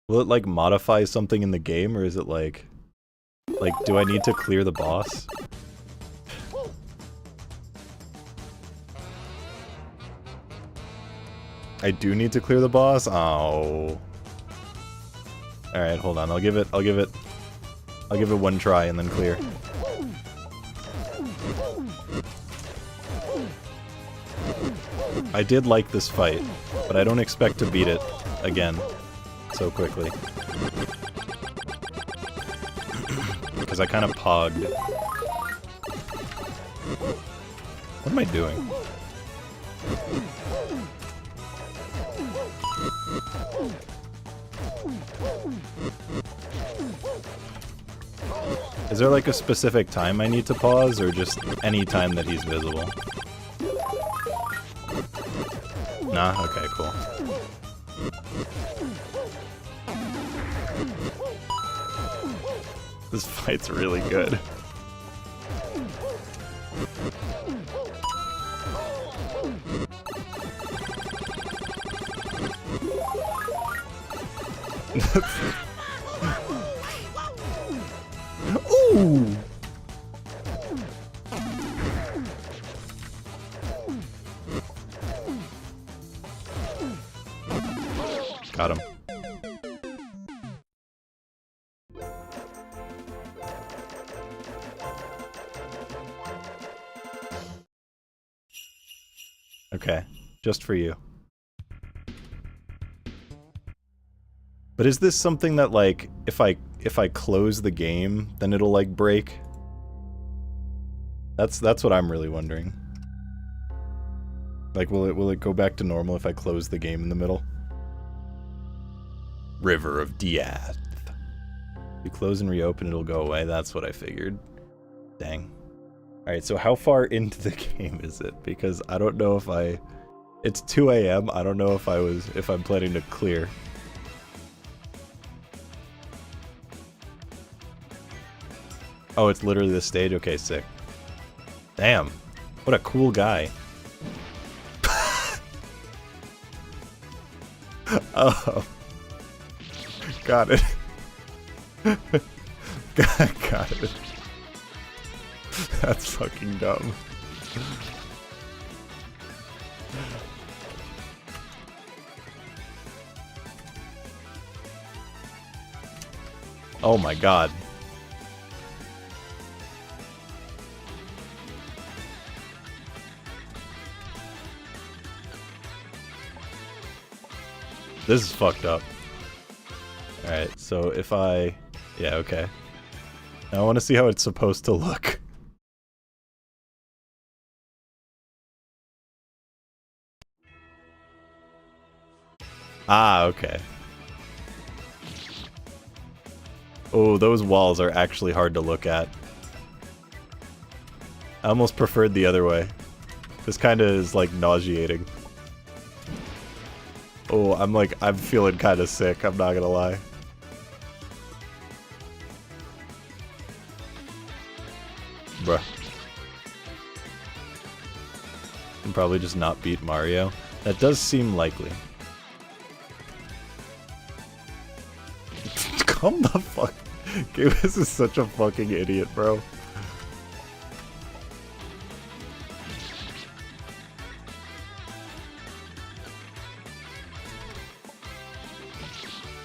Will it, like, modify something in the game, or is it, like, do I need to clear the boss? I do need to clear the boss? Oh. Alright, hold on. I'll give it one try and then clear. I did like this fight, but I don't expect to beat it again so quickly. Because I kind of pogged. What am I doing? Is there like a specific time I need to pause, or just any time that he's visible? Nah? Okay, cool. This fight's really good. Ooh! Got him. Okay, just for you. But is this something that, like, if I close the game, then it'll, like, break? That's what I'm really wondering. Like, will it go back to normal if I close the game in the middle? River of Death. If you close and reopen, it'll go away. That's what I figured. Dang. Alright, so how far into the game is it? Because I don't know if it's 2 AM. I don't know if I'm planning to clear. Oh, it's literally the stage? Okay, sick. Damn. What a cool guy. Oh. Got it. Got it. That's fucking dumb. Oh my god. This is fucked up. Alright, so if I... Yeah, okay. Now I want to see how it's supposed to look. Ah, okay. Oh, those walls are actually hard to look at. I almost preferred the other way. This kind of is, like, nauseating. Oh, I'm feeling kind of sick, I'm not gonna lie. Bruh. And probably just not beat Mario. That does seem likely. Come the fuck. This is such a fucking idiot, bro.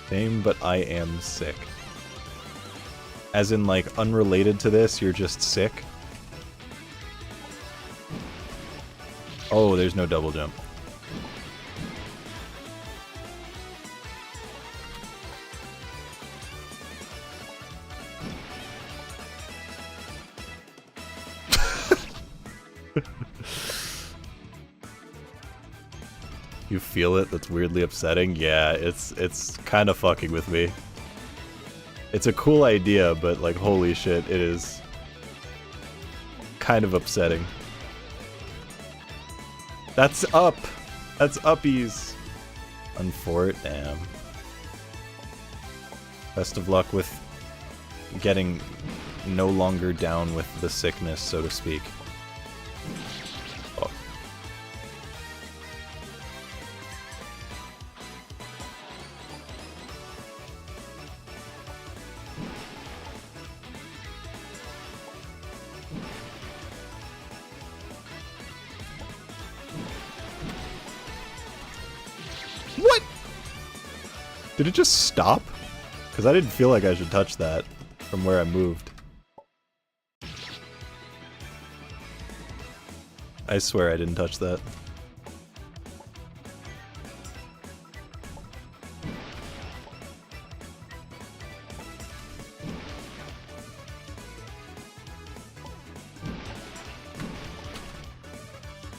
Same, but I am sick. As in, like, unrelated to this, you're just sick? Oh, there's no double jump. You feel it? That's weirdly upsetting? Yeah, it's kind of fucking with me. It's a cool idea, but like, holy shit, it is kind of upsetting. That's up! That's uppies! Unfort, damn. Best of luck with getting no longer down with the sickness, so to speak. Oh. What? Did it just stop? Because I didn't feel like I should touch that from where I moved. I swear I didn't touch that.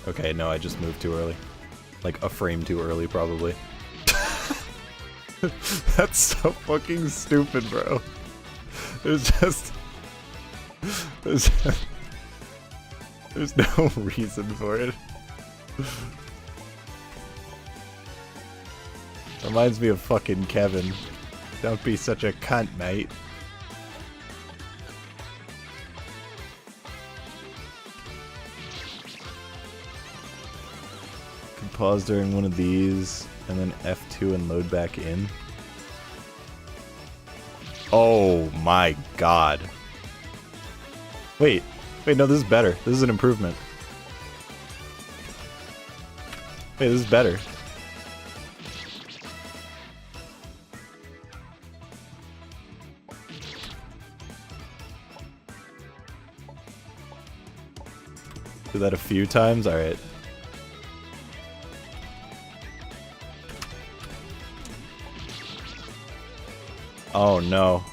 Okay, no, I just moved too early. Like, a frame too early, probably. That's so fucking stupid, bro. There's no reason for it. Reminds me of fucking Kevin. Don't be such a cunt, mate. Could pause during one of these, and then F2 and load back in. Oh my god. Wait, no, this is better. This is an improvement. Wait, this is better. Do that a few times? Alright. Oh no.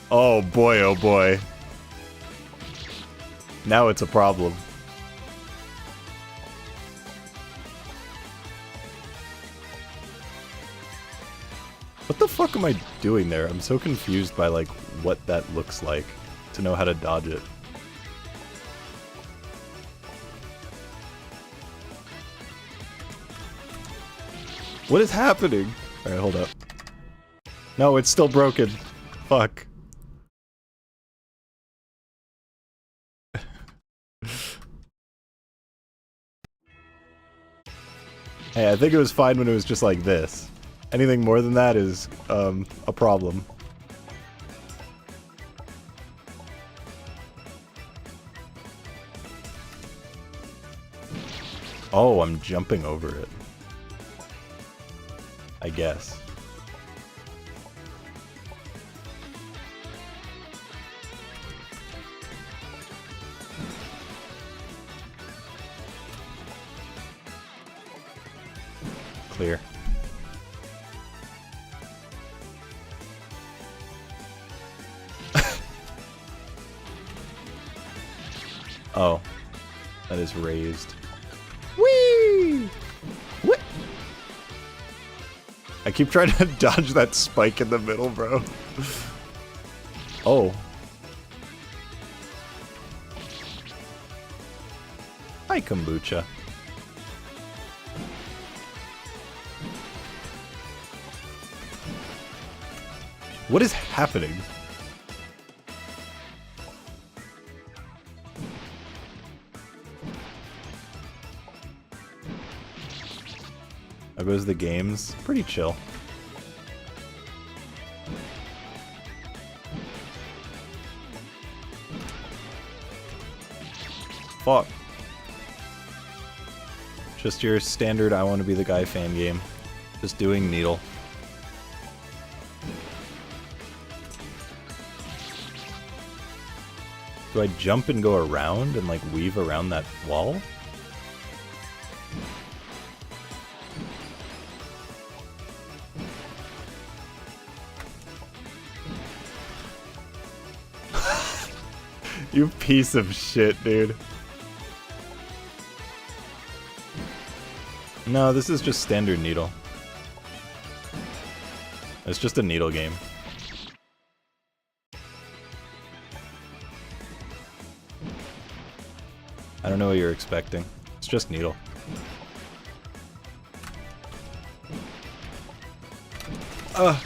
Oh boy, oh boy. Now it's a problem. What the fuck am I doing there? I'm so confused by like what that looks like to know how to dodge it. What is happening? Alright, hold up. No, it's still broken. Fuck. Hey, I think it was fine when it was just like this. Anything more than that is, a problem. Oh, I'm jumping over it. I guess. Clear. Oh, that is raised. Whee! What? I keep trying to dodge that spike in the middle, bro. Oh. Hi, kombucha. What is happening? How goes the games? Pretty chill. Fuck. Just your standard I want to be the guy fan game. Just doing needle. Do I jump and go around and like weave around that wall? You piece of shit, dude. No, this is just standard needle. It's just a needle game. I don't know what you're expecting. It's just needle. Ugh.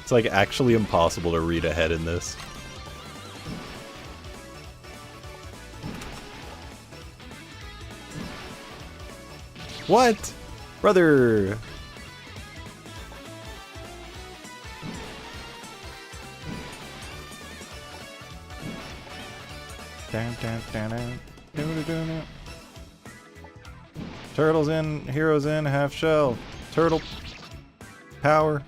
It's like actually impossible to read ahead in this. What? Brother! Turtles in, heroes in, half shell. Turtle power.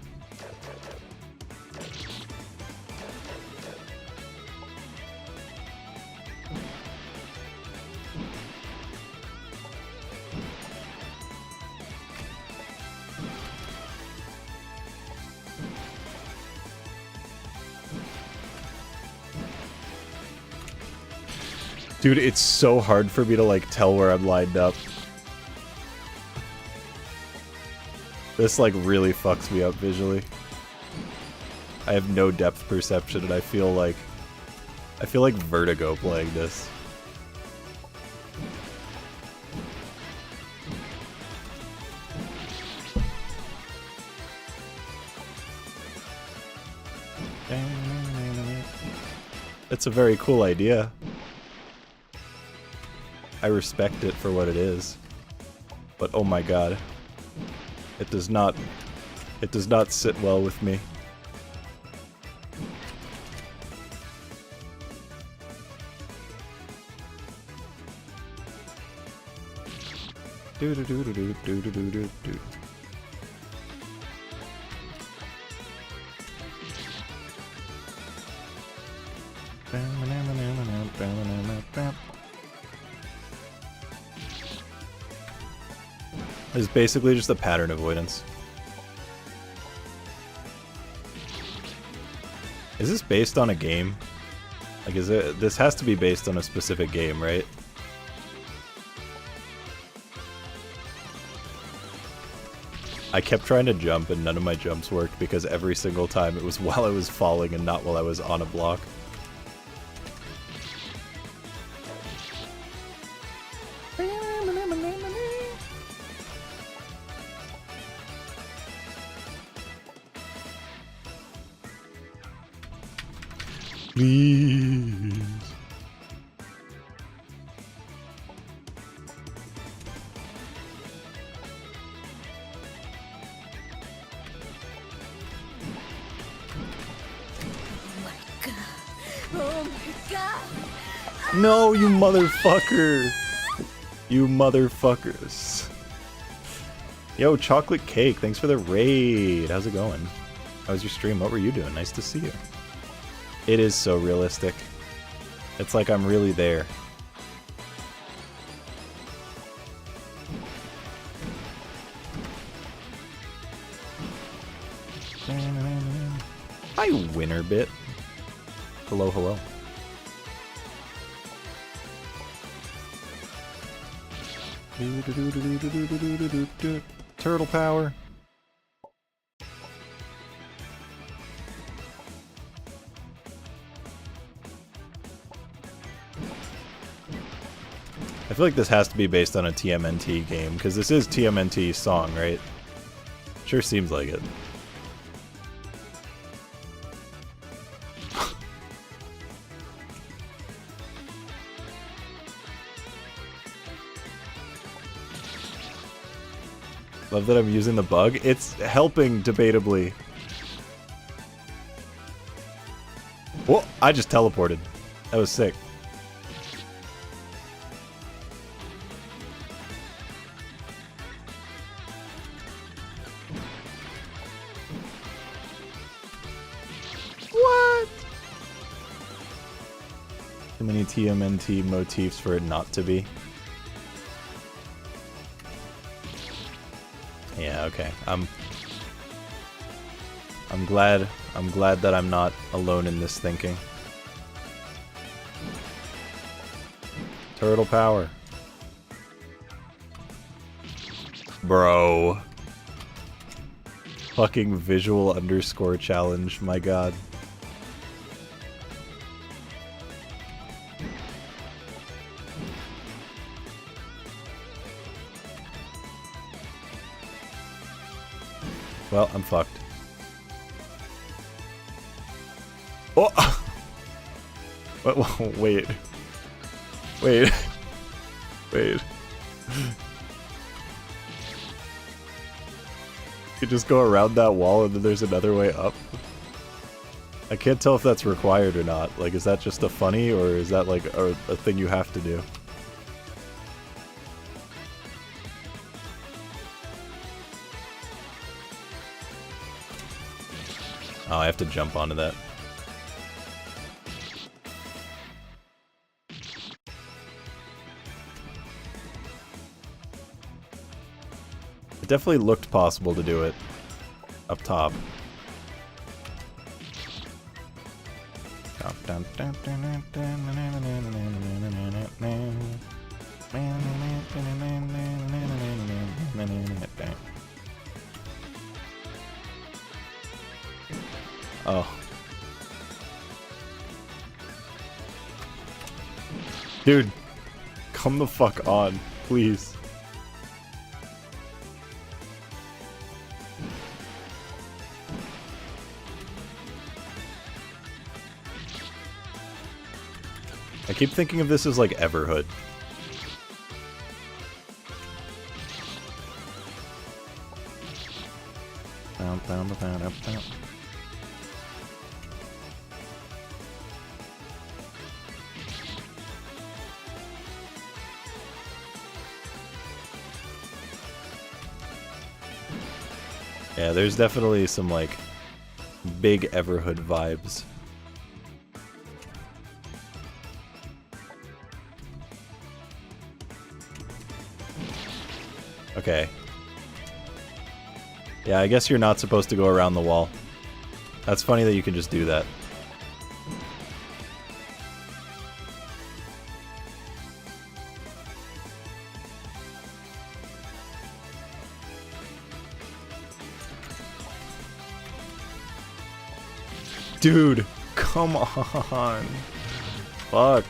Dude, it's so hard for me to like tell where I'm lined up. This like really fucks me up visually. I have no depth perception and I feel like vertigo playing this. It's a very cool idea. I respect it for what it is. But oh my god. It does not sit well with me. Do do do do do do do do do. It's basically just a pattern avoidance. Is this based on a game? Like, is it? This has to be based on a specific game, right? I kept trying to jump and none of my jumps worked because every single time it was while I was falling and not while I was on a block. Please. Oh my god! No, you motherfucker! You motherfuckers. Yo, Chocolate Cake, thanks for the raid. How's it going? How was your stream? What were you doing? Nice to see you. It is so realistic. It's like I'm really there. Hi, winner bit. Hello, hello. Turtle power. I feel like this has to be based on a TMNT game, because this is TMNT's song, right? Sure seems like it. Love that I'm using the bug. It's helping, debatably. Whoa, I just teleported. That was sick. What? Too many TMNT motifs for it not to be. Yeah, okay. I'm glad that I'm not alone in this thinking. Turtle power. Bro. Fucking visual underscore challenge, my god. Well, I'm fucked. Oh! Wait. Wait. Wait. You just go around that wall and then there's another way up? I can't tell if that's required or not. Like, is that just a funny, or is that like a thing you have to do? Oh, I have to jump onto that. It definitely looked possible to do it up top. Oh. Dude, come the fuck on, please. I keep thinking of this as like Everhood. Yeah, there's definitely some like big Everhood vibes. Okay. Yeah, I guess you're not supposed to go around the wall. That's funny that you can just do that. Dude, come on. Fuck.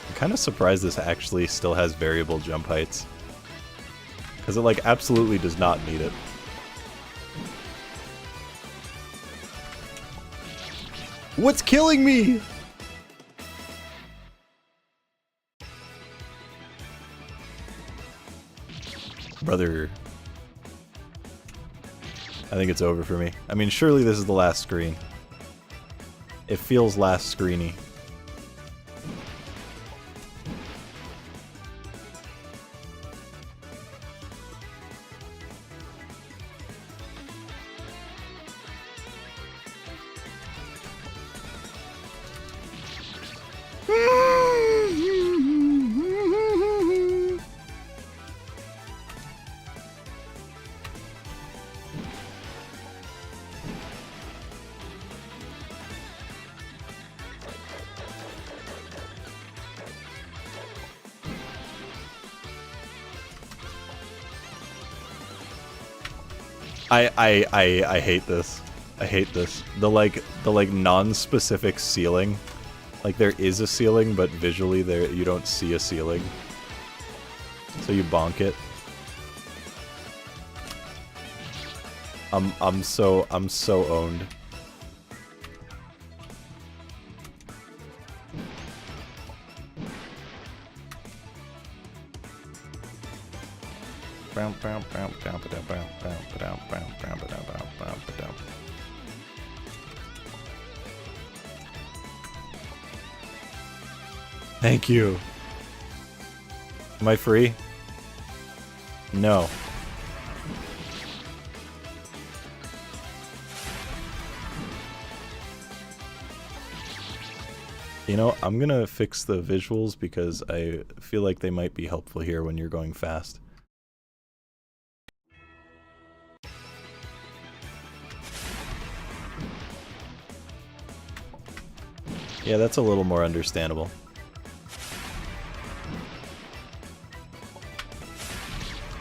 I'm kind of surprised this actually still has variable jump heights. Because it, like, absolutely does not need it. What's killing me? Brother. I think it's over for me. I mean, surely this is the last screen. It feels last screeny. I hate this. I hate this. The non-specific ceiling. Like there is a ceiling, but visually there you don't see a ceiling. So you bonk it. I'm so owned. Thank you. Am I free? No. You know, I'm gonna fix the visuals because I feel like they might be helpful here when you're going fast. Yeah, that's a little more understandable.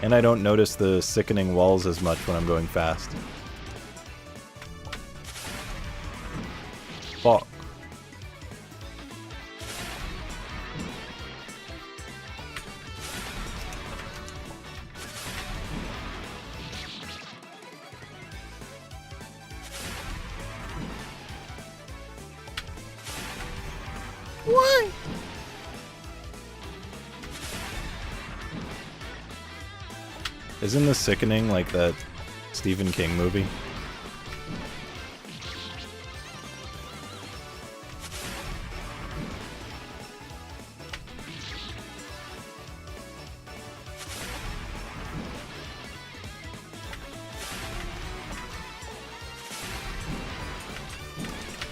And I don't notice the sickening walls as much when I'm going fast. Fuck. Why? Isn't this sickening like that Stephen King movie?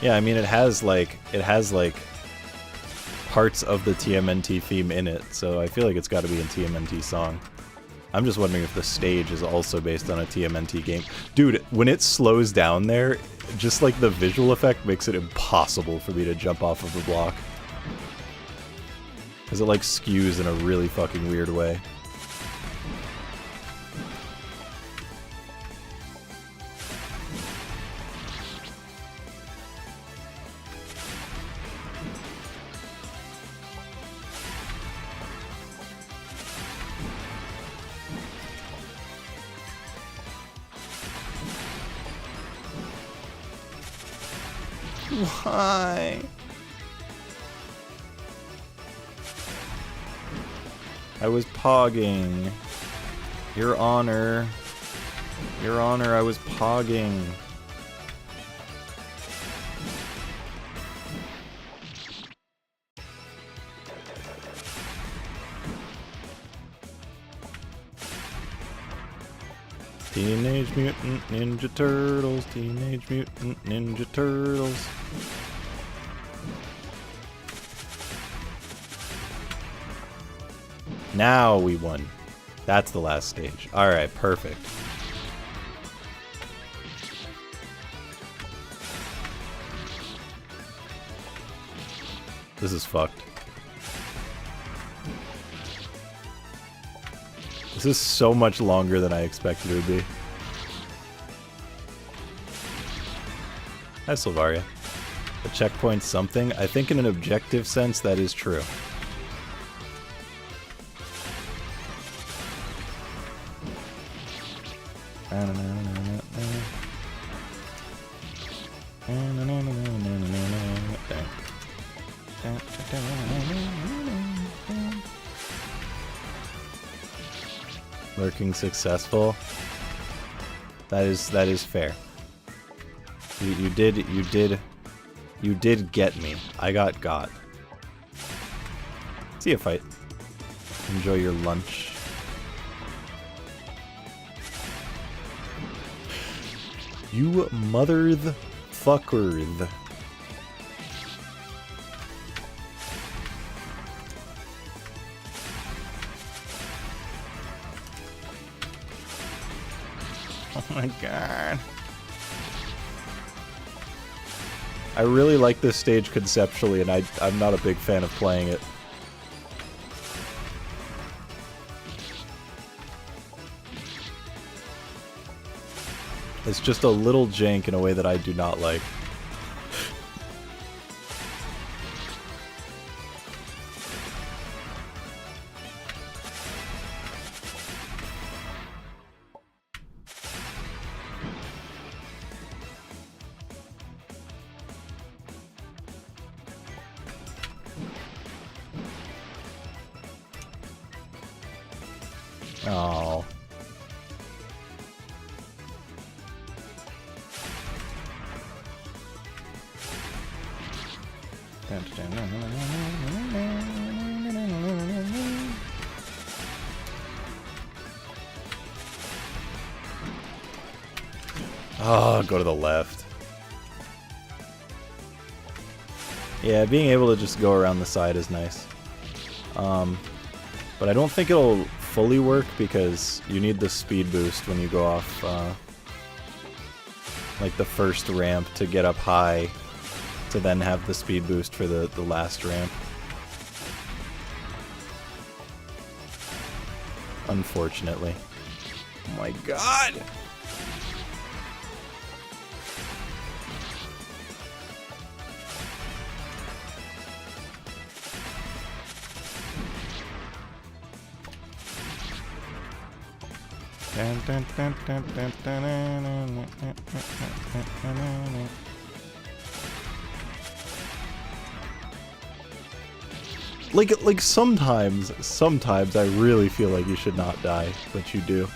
Yeah, I mean it has like parts of the TMNT theme in it, so I feel like it's got to be a TMNT song. I'm just wondering if the stage is also based on a TMNT game. Dude, when it slows down there, just like the visual effect makes it impossible for me to jump off of the block. Because it like skews in a really fucking weird way. Why? I was pogging. Your Honor. Your Honor, I was pogging. Teenage Mutant Ninja Turtles, Teenage Mutant Ninja Turtles. Now we won. That's the last stage. Alright, perfect. This is fucked. This is so much longer than I expected it would be. Hi, Silvaria. A checkpoint something? I think in an objective sense that is true. Lurking successful. That is fair. You did get me. I got. See ya, fight. Enjoy your lunch. You motherfucker. Oh my god. I really like this stage conceptually, and I'm not a big fan of playing it. It's just a little jank in a way that I do not like. Oh. Oh, go to the left. Yeah, being able to just go around the side is nice. But I don't think it'll fully work because you need the speed boost when you go off like the first ramp to get up high to then have the speed boost for the last ramp. Unfortunately. Oh my god! Like sometimes I really feel like you should not die, but you do.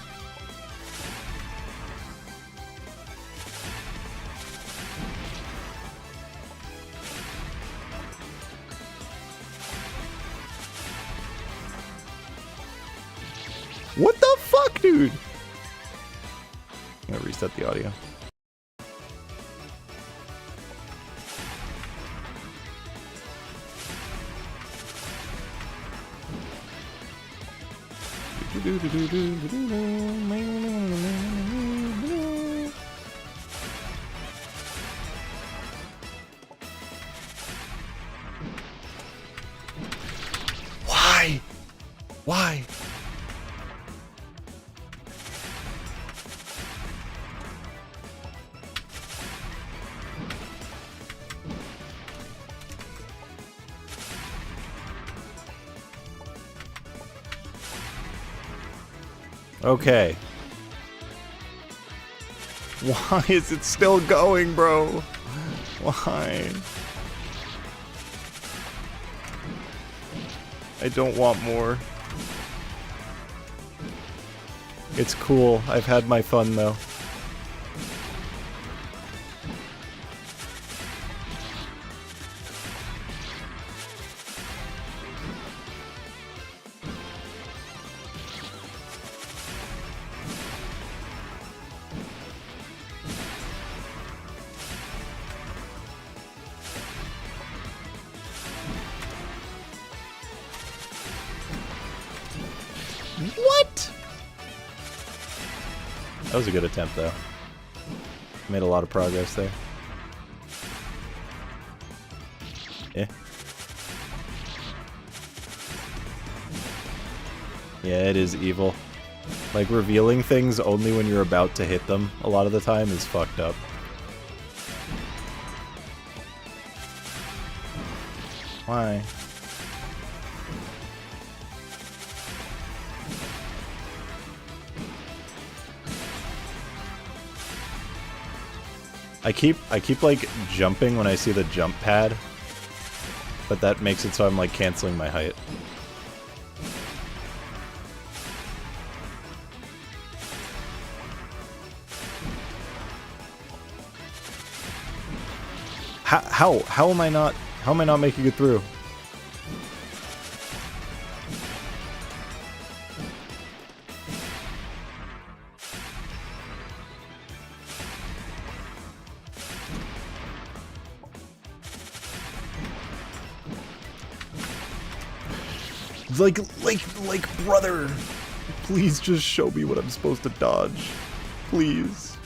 What the fuck, dude? I'm gonna reset the audio. Why? Why? Okay. Why is it still going, bro? Why? I don't want more. It's cool. I've had my fun, though. What? That was a good attempt, though. Made a lot of progress there. Yeah. Yeah, it is evil. Like, revealing things only when you're about to hit them a lot of the time is fucked up. Why? I keep like jumping when I see the jump pad, but that makes it so I'm like canceling my height. How am I not making it through? Like, brother, please just show me what I'm supposed to dodge, please.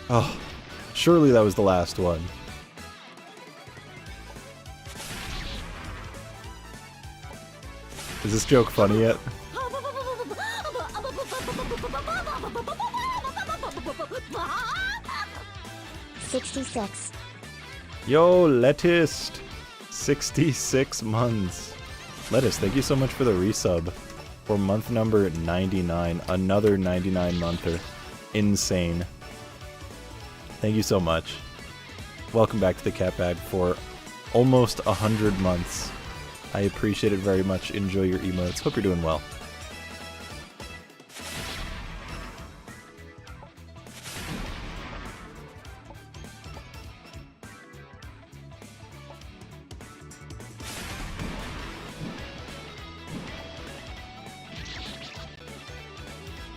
Oh, surely that was the last one. Is this joke funny yet? 66. Yo, Lettuce! 66 months. Lettuce, thank you so much for the resub. For month number 99. Another 99 monther. Insane. Thank you so much. Welcome back to the cat bag for almost 100 months. I appreciate it very much. Enjoy your emotes. Hope you're doing well.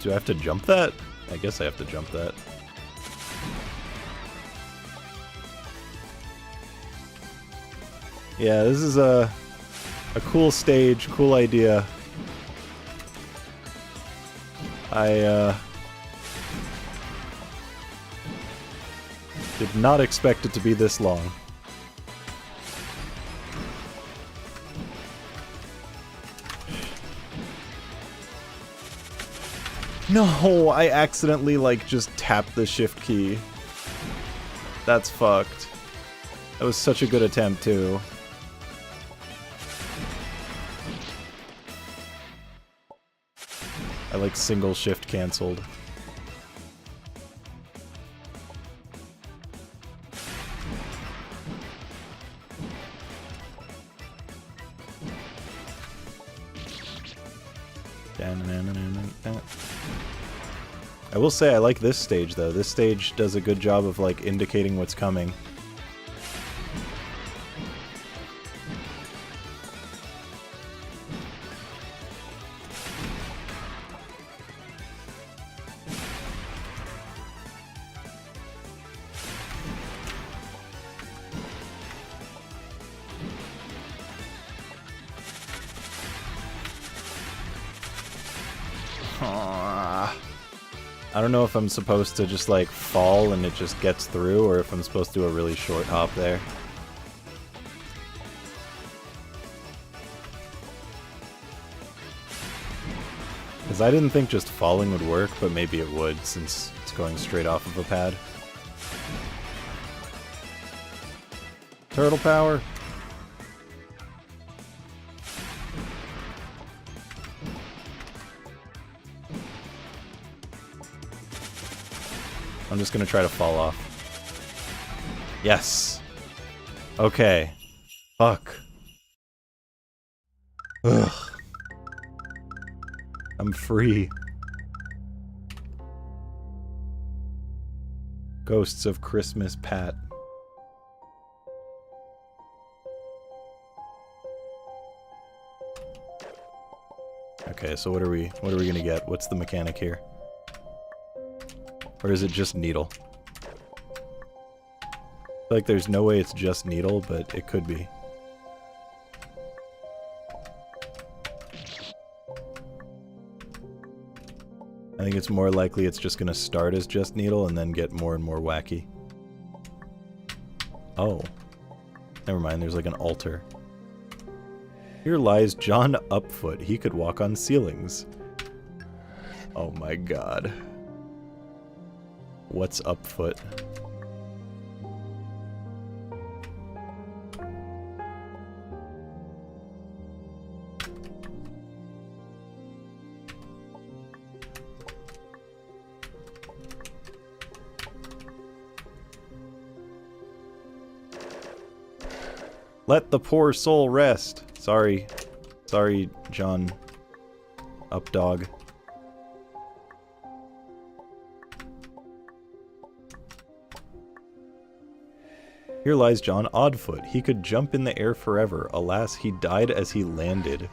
Do I have to jump that? I guess I have to jump that. Yeah, this is a cool stage, cool idea. I did not expect it to be this long. No, I accidentally, like, just tapped the shift key. That's fucked. That was such a good attempt, too. I, like, single shift canceled. I will say I like this stage, though. This stage does a good job of, like, indicating what's coming. I don't know if I'm supposed to just, like, fall and it just gets through, or if I'm supposed to do a really short hop there. Because I didn't think just falling would work, but maybe it would, since it's going straight off of a pad. Turtle power! I'm just gonna try to fall off. Yes! Okay. Fuck. Ugh. I'm free. Ghosts of Christmas Pat. Okay, so what are we gonna get? What's the mechanic here? Or is it just needle? I feel like there's no way it's just needle, but it could be. I think it's more likely it's just gonna start as just needle and then get more and more wacky. Oh. Never mind, there's like an altar. Here lies John Upfoot. He could walk on ceilings. Oh my god. What's Upfoot? Let the poor soul rest. Sorry. Sorry, John Updog. Here lies John Oddfoot. He could jump in the air forever. Alas, he died as he landed.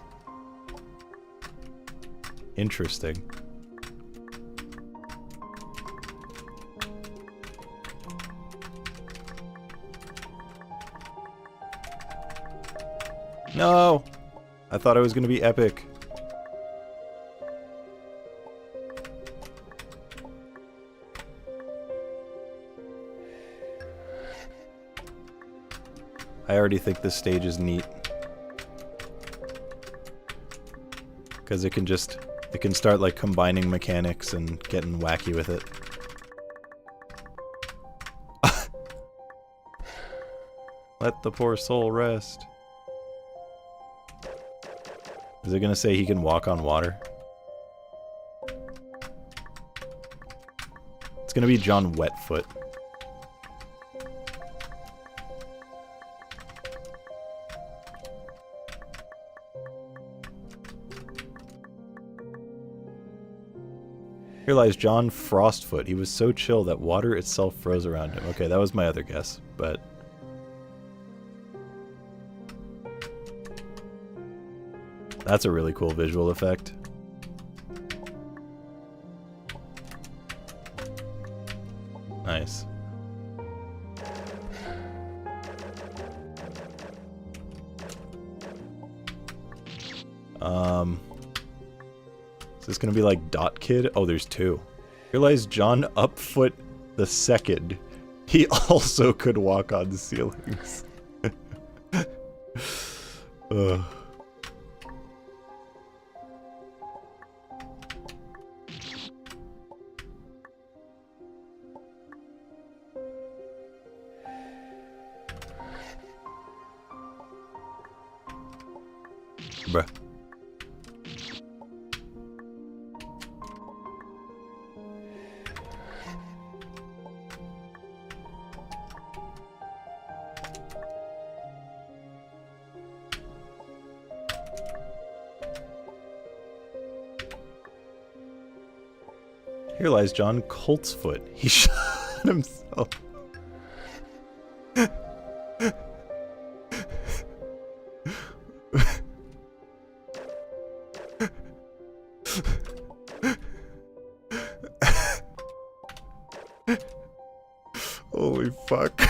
Interesting. No! I thought I was gonna be epic. I already think this stage is neat. Because it can start like combining mechanics and getting wacky with it. Let the poor soul rest. Is it gonna say he can walk on water? It's gonna be John Wetfoot. Here lies John Frostfoot. He was so chill that water itself froze around him. Okay, that was my other guess, but... That's a really cool visual effect. Nice. Is this gonna be like Dot Kid? Oh, there's two. Here lies John Upfoot the Second. He also could walk on the ceilings. Ugh. Bruh. Here lies John Coltsfoot. He shot himself. Holy fuck.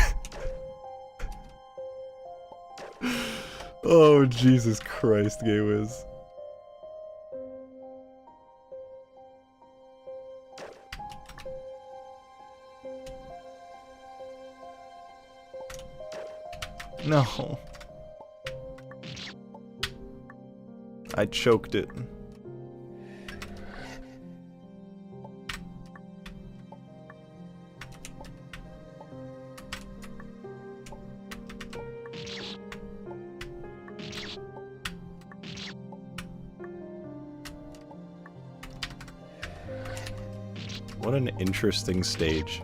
Oh, Jesus Christ, Gay Wiz. No. I choked it. What an interesting stage.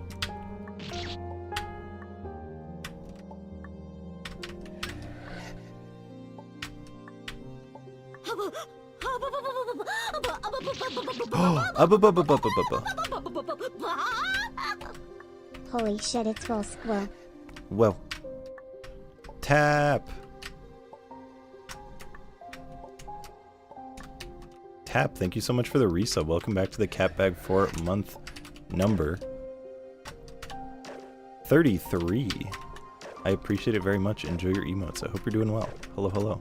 Holy shit, it's Wolsk. Whoa. Well. Tap. Tap, thank you so much for the resub. Welcome back to the Catbag 4-month number 33. I appreciate it very much. Enjoy your emotes. I hope you're doing well. Hello, hello.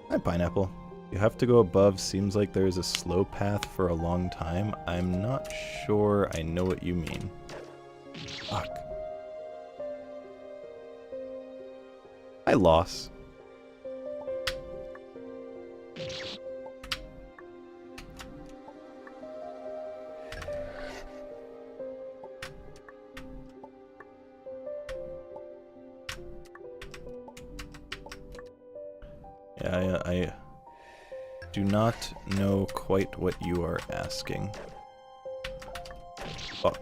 Hi, Pineapple. You have to go above. Seems like there's a slow path for a long time. I'm not sure I know what you mean. Fuck. I lost. Yeah, I do not know quite what you are asking. Fuck.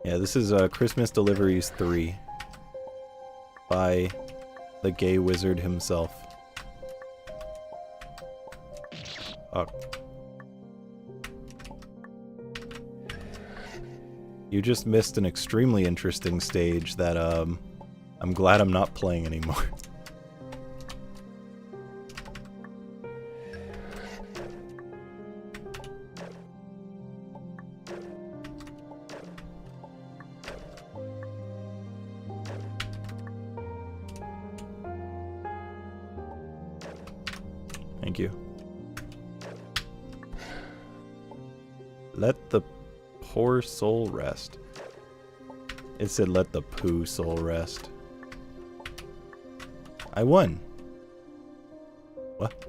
Yeah, this is Christmas Deliveries 3 by the gay wizard himself. You just missed an extremely interesting stage that I'm glad I'm not playing anymore. Thank you. Let the poor soul rest. It said let the poo soul rest. I won. What?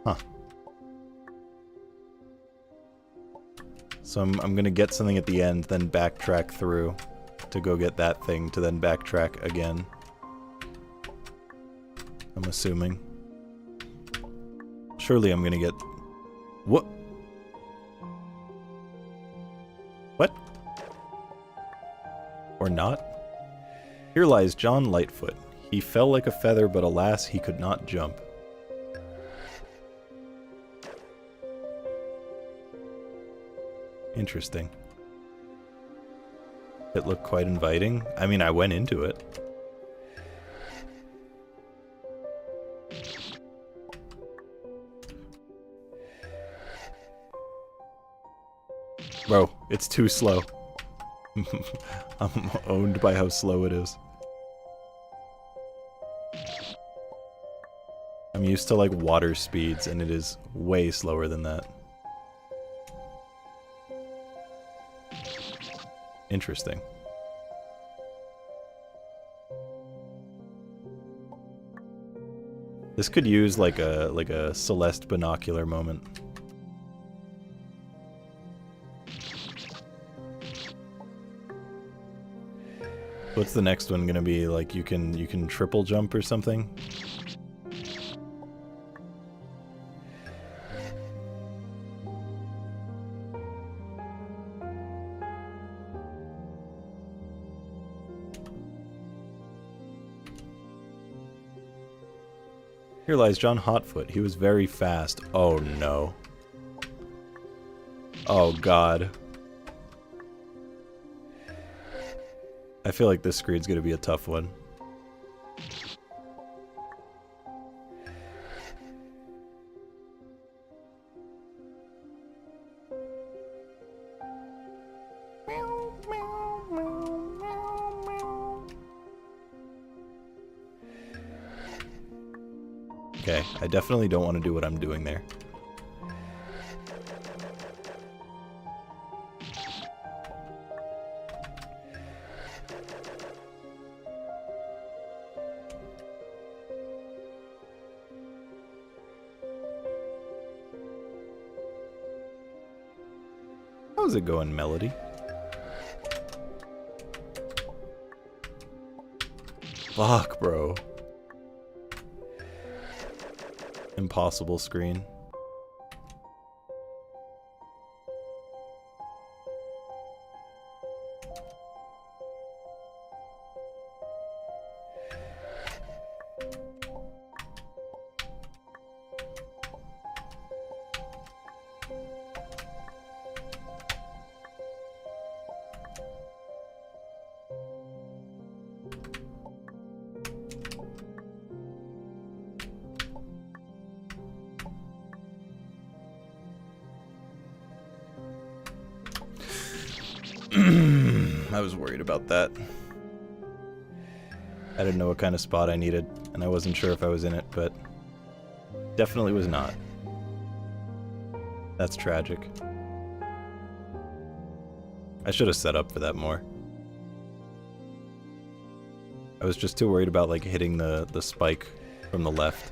Huh. So I'm gonna get something at the end, then backtrack through to go get that thing, to then backtrack again. I'm assuming. Surely I'm gonna get... What? What? Or not? Here lies John Lightfoot. He fell like a feather, but alas, he could not jump. Interesting. It looked quite inviting. I mean, I went into it. Bro, it's too slow. I'm owned by how slow it is. I'm used to like water speeds and it is way slower than that. Interesting. This could use like a Celeste binocular moment. What's the next one gonna be? Like you can triple jump or something? Here lies John Hotfoot. He was very fast. Oh no. Oh god. I feel like this screen's gonna be a tough one. Okay, I definitely don't want to do what I'm doing there. How's it going, Melody? Fuck, bro. Impossible screen. I was worried about that. I didn't know what kind of spot I needed, and I wasn't sure if I was in it, but definitely was not. That's tragic. I should have set up for that more. I was just too worried about like hitting the spike from the left.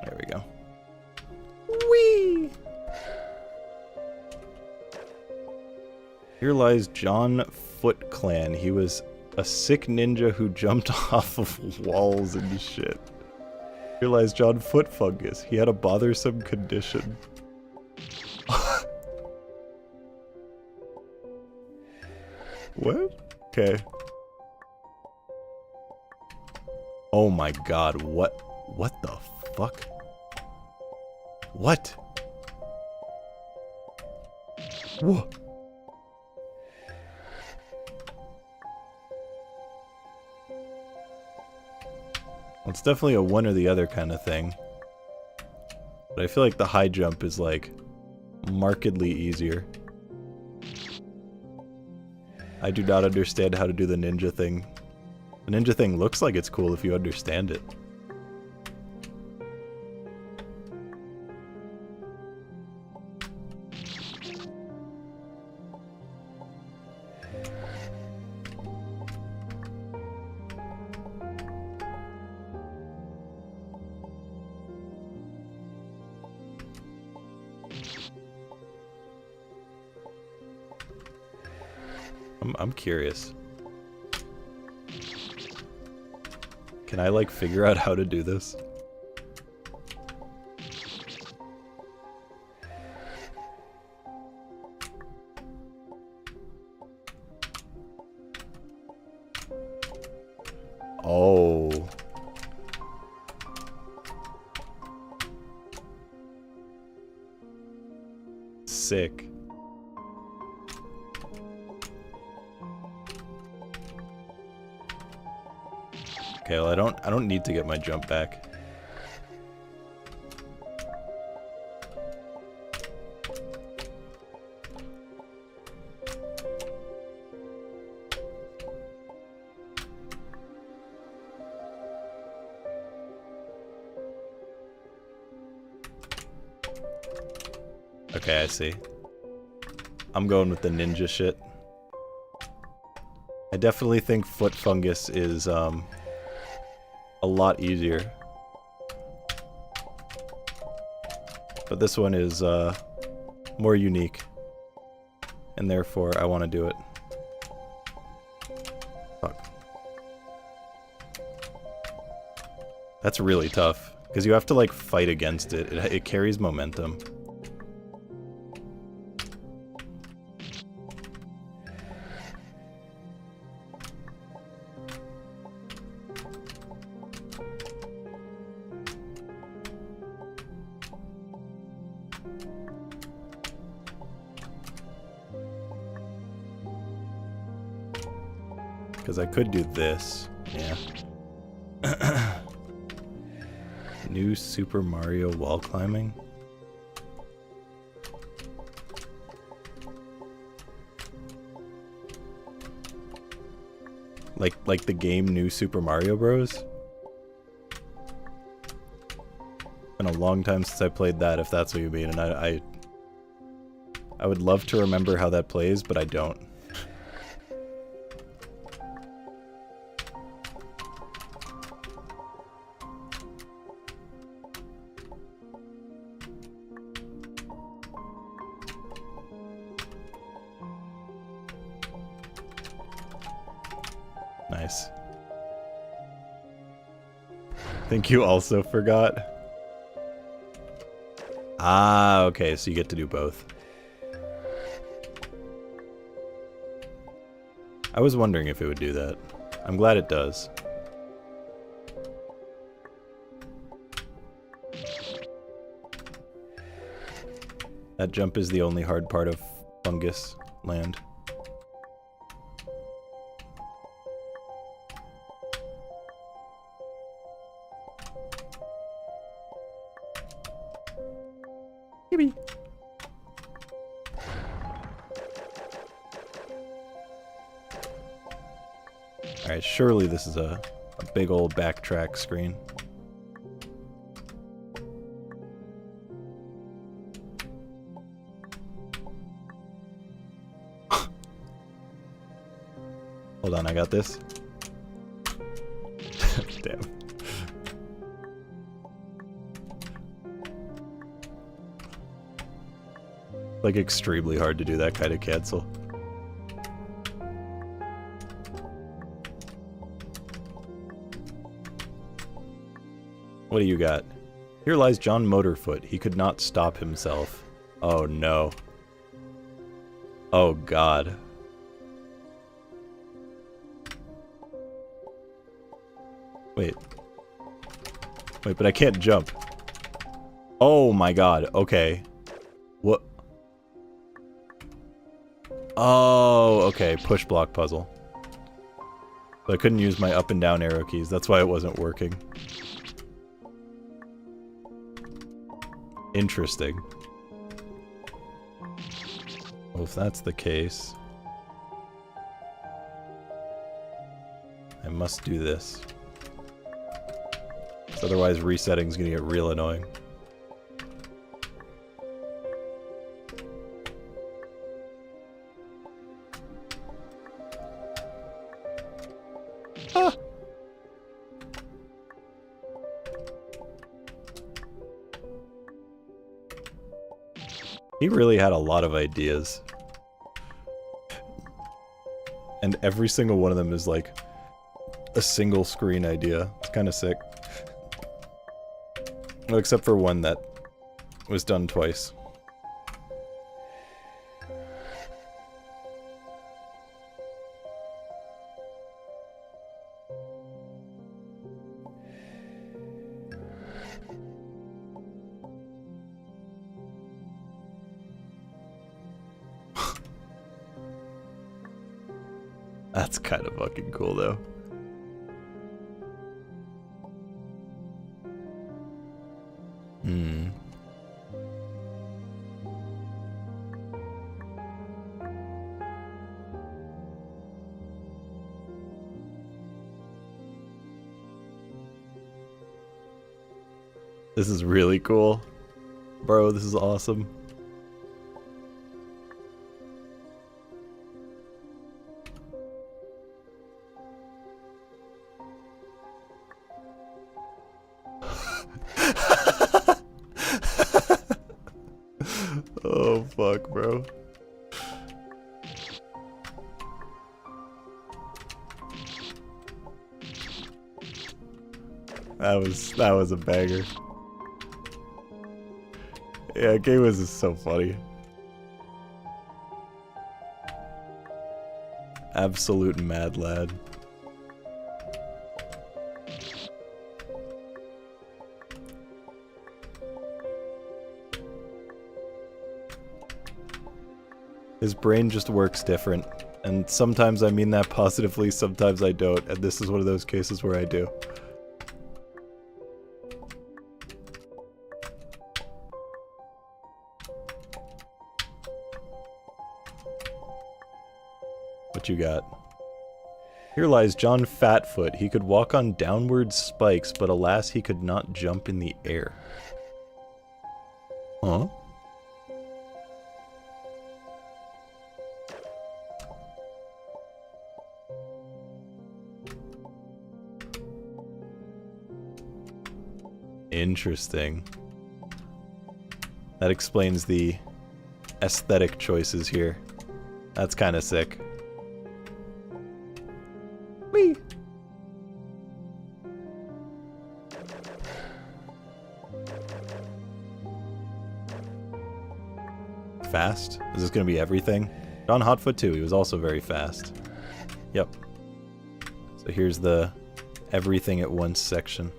There we go. Whee! Here lies John Foot Clan. He was a sick ninja who jumped off of walls and shit. Here lies John Foot Fungus. He had a bothersome condition. What? Okay. Oh my god, what the fuck? What? Whoa. It's definitely a one or the other kind of thing. But I feel like the high jump is like markedly easier. I do not understand how to do the ninja thing. The ninja thing looks like it's cool if you understand it. I'm curious. Can I like figure out how to do this? Oh. Sick. Okay, well I don't need to get my jump back. Okay, I see. I'm going with the ninja shit. I definitely think foot fungus is a lot easier. But this one is more unique. And therefore I want to do it. Fuck. That's really tough. Because you have to like fight against it. It carries momentum. Because I could do this. Yeah. New Super Mario wall climbing. Like the game New Super Mario Bros. Been a long time since I played that, if that's what you mean, and I would love to remember how that plays, but I don't. Nice. Think you also forgot? Ah, okay, so you get to do both. I was wondering if it would do that. I'm glad it does. That jump is the only hard part of Fungus Land. Yippee. Alright, surely this is a big old backtrack screen. Hold on, I got this. Damn. Like extremely hard to do that kind of cancel. What do you got? Here lies John Motorfoot. He could not stop himself. Oh no. Oh god. Wait. Wait, but I can't jump. Oh my god, okay. What? Oh, okay, push block puzzle. But I couldn't use my up and down arrow keys, that's why it wasn't working. Interesting. Well, if that's the case... I must do this. 'Cause otherwise resetting's gonna get real annoying. Ah! He really had a lot of ideas. And every single one of them is like a single screen idea. It's kind of sick. Well, except for one that was done twice. That's kind of fucking cool, though. Hmm. This is really cool. Bro, this is awesome. Oh fuck, bro. That was a banger. Yeah, Game is so funny. Absolute mad lad. His brain just works different, and sometimes I mean that positively, sometimes I don't, and this is one of those cases where I do. What you got? Here lies John Fatfoot. He could walk on downward spikes, but alas, he could not jump in the air. Huh? Interesting. That explains the aesthetic choices here. That's kind of sick. Whee! Fast? Is this gonna be everything? John Hotfoot too, he was also very fast. Yep. So here's the everything at once section.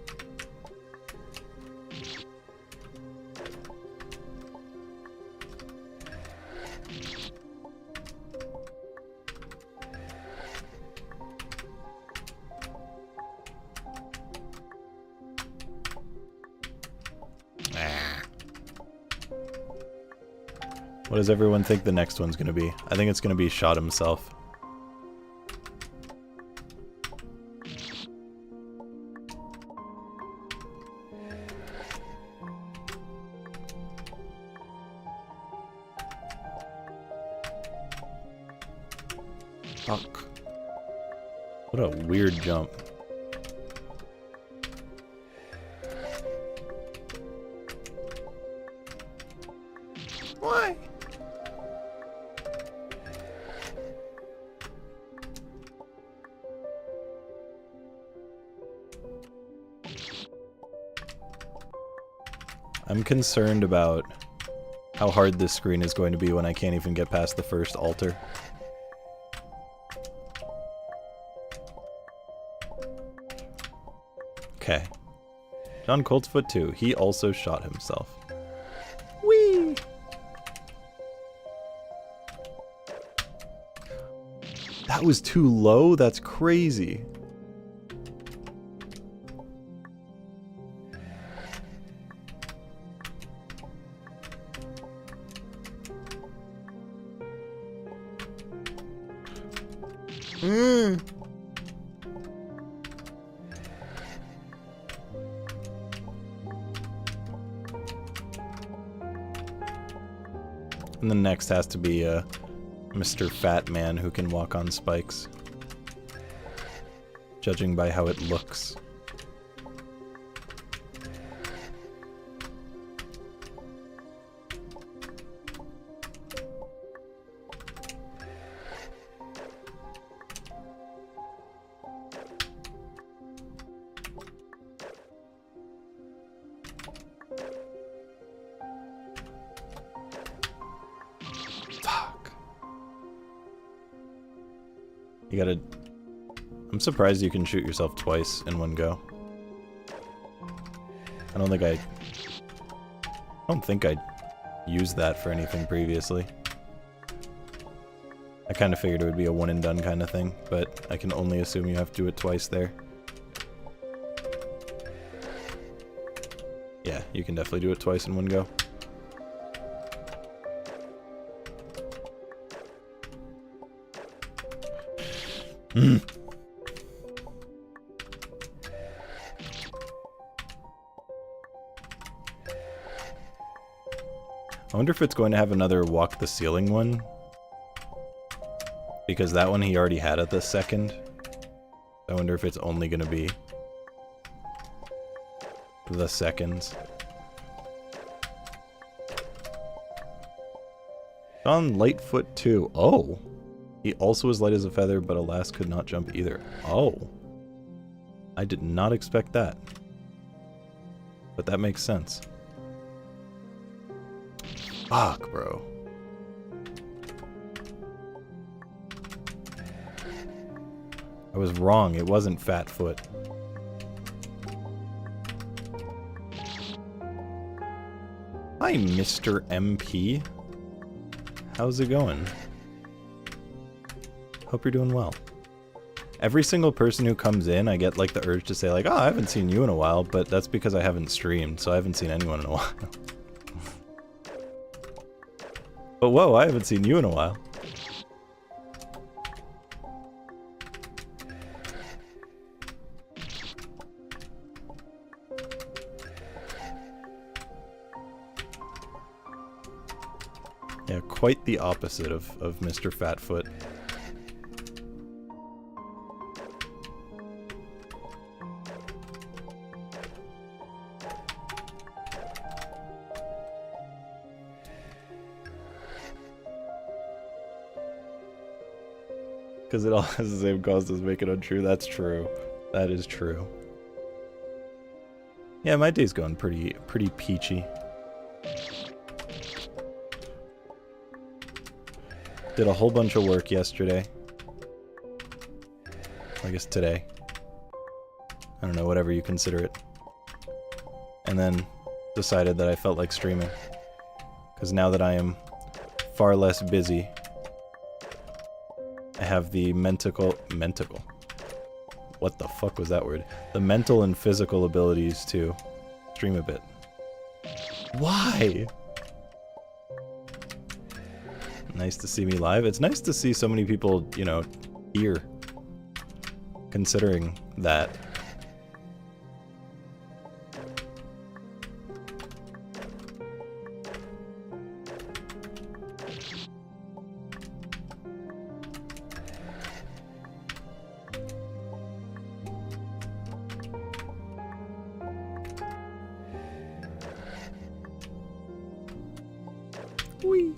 What does everyone think the next one's gonna be? I think it's gonna be Shot Himself. Fuck. What a weird jump. Why? I'm concerned about how hard this screen is going to be when I can't even get past the first altar. Okay. John Coltsfoot too. He also shot himself. Whee! That was too low? That's crazy. And the next has to be Mr. Fat Man who can walk on spikes. Judging by how it looks. You gotta... I'm surprised you can shoot yourself twice in one go. I don't think I used that for anything previously. I kind of figured it would be a one and done kind of thing, but I can only assume you have to do it twice there. Yeah, you can definitely do it twice in one go. I wonder if it's going to have another walk the ceiling one. Because that one he already had at the second. I wonder if it's only going to be the seconds. John Lightfoot too. Oh. He also was light as a feather, but alas could not jump either. Oh. I did not expect that. But that makes sense. Fuck, bro. I was wrong. It wasn't Fatfoot. Hi, Mr. MP. How's it going? Hope you're doing well. Every single person who comes in, I get like the urge to say like, oh, I haven't seen you in a while, but that's because I haven't streamed, so I haven't seen anyone in a while. But whoa, I haven't seen you in a while. Yeah, quite the opposite of Mr. Fatfoot. Because it all has the same cause as make it untrue. That's true. That is true. Yeah, my day's going pretty peachy. Did a whole bunch of work yesterday. I guess today. I don't know, whatever you consider it. And then decided that I felt like streaming. Because now that I am far less busy, I have the mental... What the fuck was that word? The mental and physical abilities to stream a bit. Why? Nice to see me live. It's nice to see so many people, you know, here. Considering that. Whee!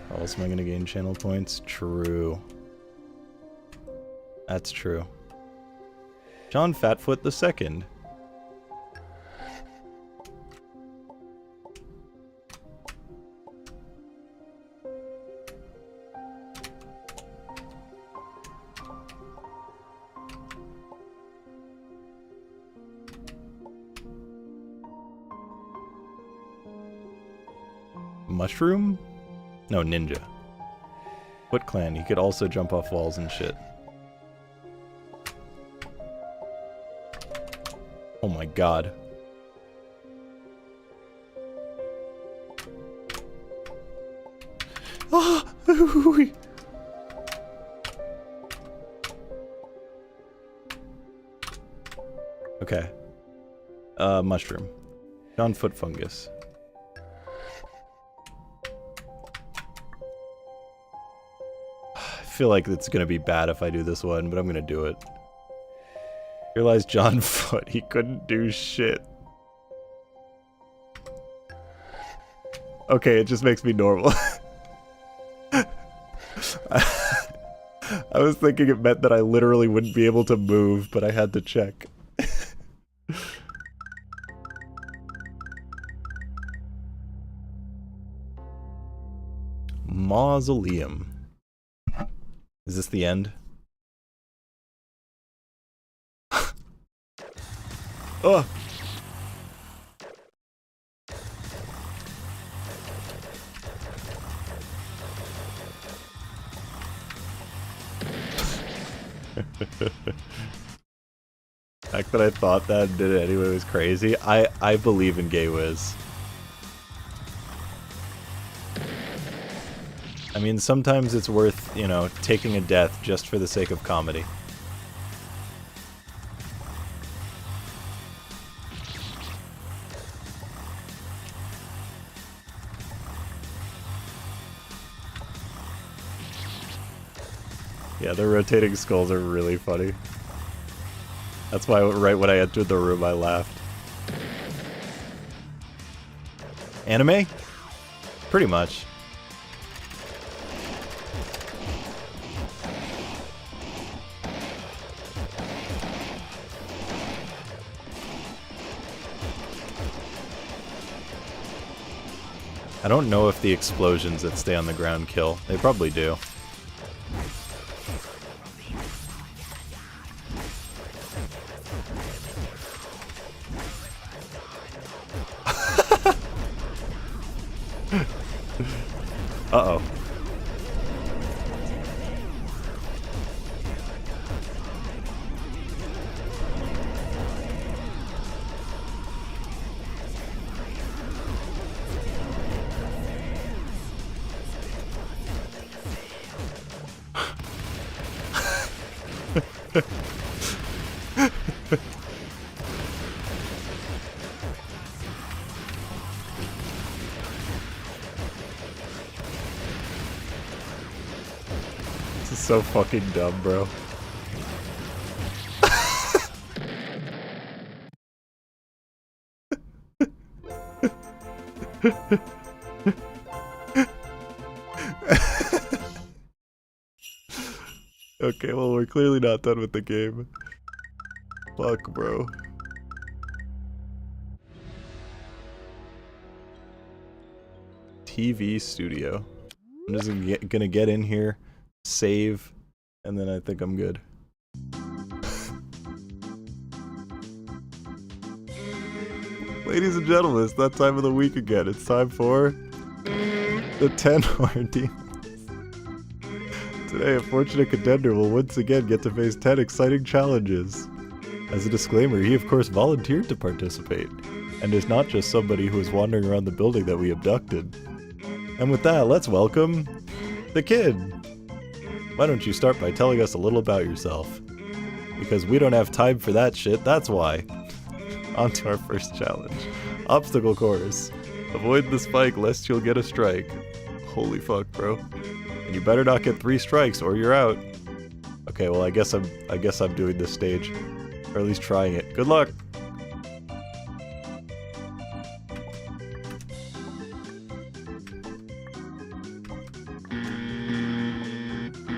How else am I gonna gain channel points? True. That's true. John Fatfoot II. Mushroom? No, Ninja. Foot Clan, he could also jump off walls and shit. Oh my god. Ah! Okay. Mushroom. Non-foot fungus. I feel like it's gonna be bad if I do this one, but I'm gonna do it. Here lies John Foot. He couldn't do shit. Okay, it just makes me normal. I was thinking it meant that I literally wouldn't be able to move, but I had to check. Mausoleum. Is this the end? Oh! The fact that I thought that and did it anyway was crazy. I believe in gay whiz. I mean, sometimes it's worth, you know, taking a death just for the sake of comedy. Yeah, the rotating skulls are really funny. That's why right when I entered the room I laughed. Anime? Pretty much. I don't know if the explosions that stay on the ground kill. They probably do. Uh-oh. This is so fucking dumb, bro. Okay, well, we're clearly not done with the game. Fuck, bro. TV studio. I'm just gonna get in here, save, and then I think I'm good. Ladies and gentlemen, it's that time of the week again. It's time for the 10 ordeals. Today, a fortunate contender will once again get to face 10 exciting challenges. As a disclaimer, he of course volunteered to participate, and is not just somebody who is wandering around the building that we abducted. And with that, let's welcome the kid. Why don't you start by telling us a little about yourself? Because we don't have time for that shit, that's why. On to our first challenge. Obstacle course. Avoid the spike lest you'll get a strike. Holy fuck, bro. And you better not get 3 strikes or you're out. Okay, well I guess I'm doing this stage. Or at least trying it. Good luck!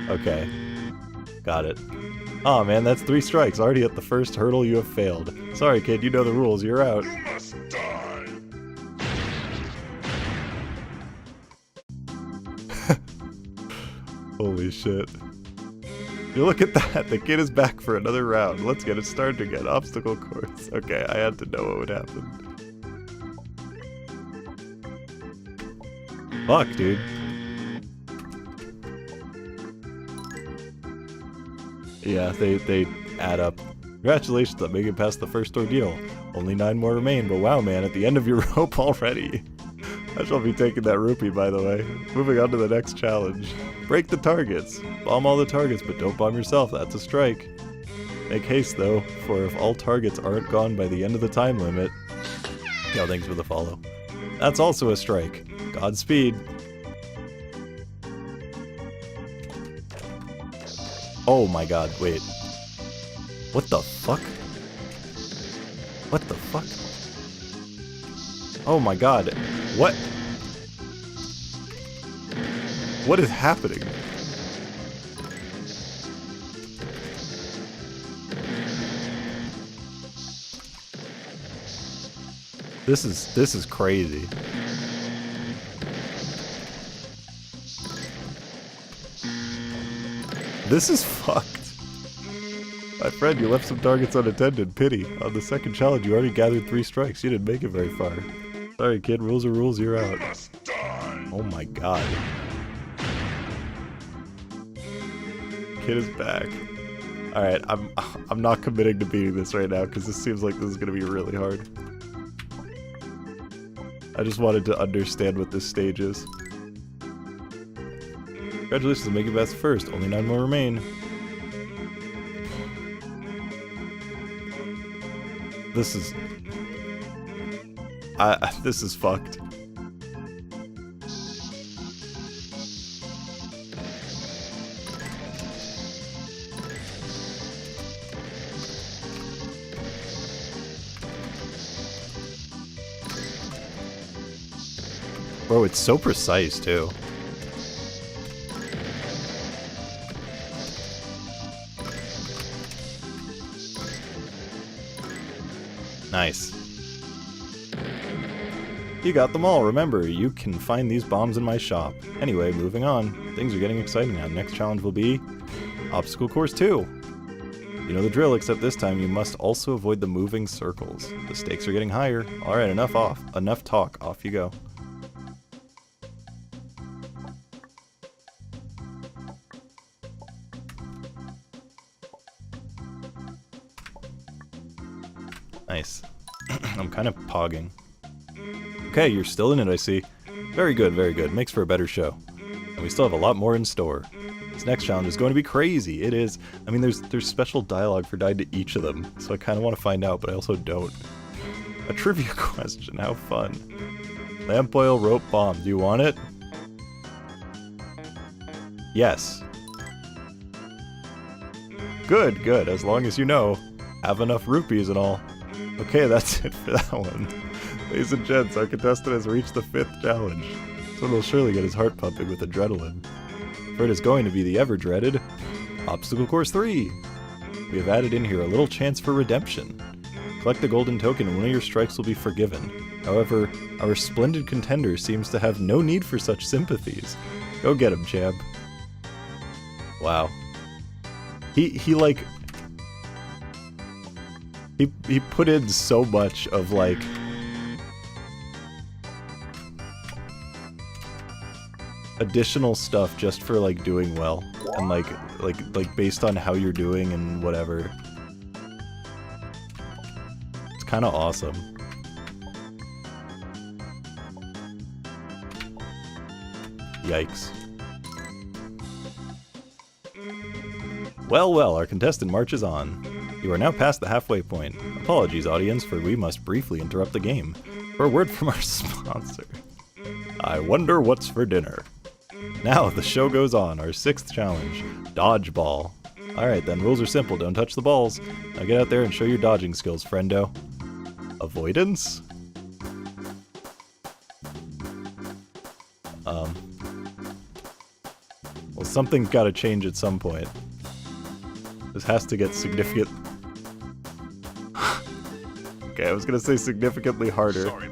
Okay. Got it. Aw, man, that's 3 strikes. Already at the first hurdle you have failed. Sorry, kid, you know the rules. You're out. You must die. Holy shit. You look at that. The kid is back for another round. Let's get it started again. Obstacle course. Okay, I had to know what would happen. Fuck, dude. Yeah, they add up. Congratulations on making it past the first ordeal. Only 9 more remain, but wow, man, at the end of your rope already. I shall be taking that rupee, by the way. Moving on to the next challenge. Break the targets. Bomb all the targets, but don't bomb yourself. That's a strike. Make haste, though, for if all targets aren't gone by the end of the time limit... Yo, thanks for the follow. That's also a strike. Godspeed. Oh my god, wait. What the fuck? What the fuck? Oh my god. What? What is happening? This is crazy. This is fucked. My friend, you left some targets unattended. Pity. On the second challenge, you already gathered 3 strikes. You didn't make it very far. Sorry, kid. Rules are rules. You're out. Oh my god. Kid is back. Alright, I'm not committing to beating this right now because this seems like this is going to be really hard. I just wanted to understand what this stage is. Congratulations on making it past first. Only 9 more remain. This is... this is fucked. Bro, it's so precise, too. Nice. You got them all. Remember, you can find these bombs in my shop. Anyway, moving on. Things are getting exciting now. Next challenge will be Obstacle Course 2. You know the drill, except this time you must also avoid the moving circles. The stakes are getting higher. Alright, enough talk. Off you go. Nice. I'm kind of pogging. Okay, you're still in it, I see. Very good, very good. Makes for a better show. And we still have a lot more in store. This next challenge is going to be crazy. It is. I mean, there's special dialogue for dying to each of them, so I kind of want to find out, but I also don't. A trivia question. How fun. Lamp oil rope bomb. Do you want it? Yes. Good, good. As long as you know. Have enough rupees and all. Okay, that's it for that one. Ladies and gents, our contestant has reached the 5th challenge. This one will surely get his heart pumping with adrenaline. For it is going to be the ever-dreaded Obstacle Course 3. We have added in here a little chance for redemption. Collect the golden token and one of your strikes will be forgiven. However, our splendid contender seems to have no need for such sympathies. Go get him, champ. Wow. He like... He put in so much of, like... additional stuff just for, like, doing well. And, like based on how you're doing and whatever. It's kind of awesome. Yikes. Well, well, our contestant marches on. You are now past the halfway point. Apologies, audience, for we must briefly interrupt the game. For a word from our sponsor. I wonder what's for dinner. Now, the show goes on. Our 6th challenge. Dodgeball. Alright then, rules are simple. Don't touch the balls. Now get out there and show your dodging skills, friendo. Avoidance? Well, something's gotta change at some point. This has to get significant... Okay, I was gonna say significantly harder. Sorry.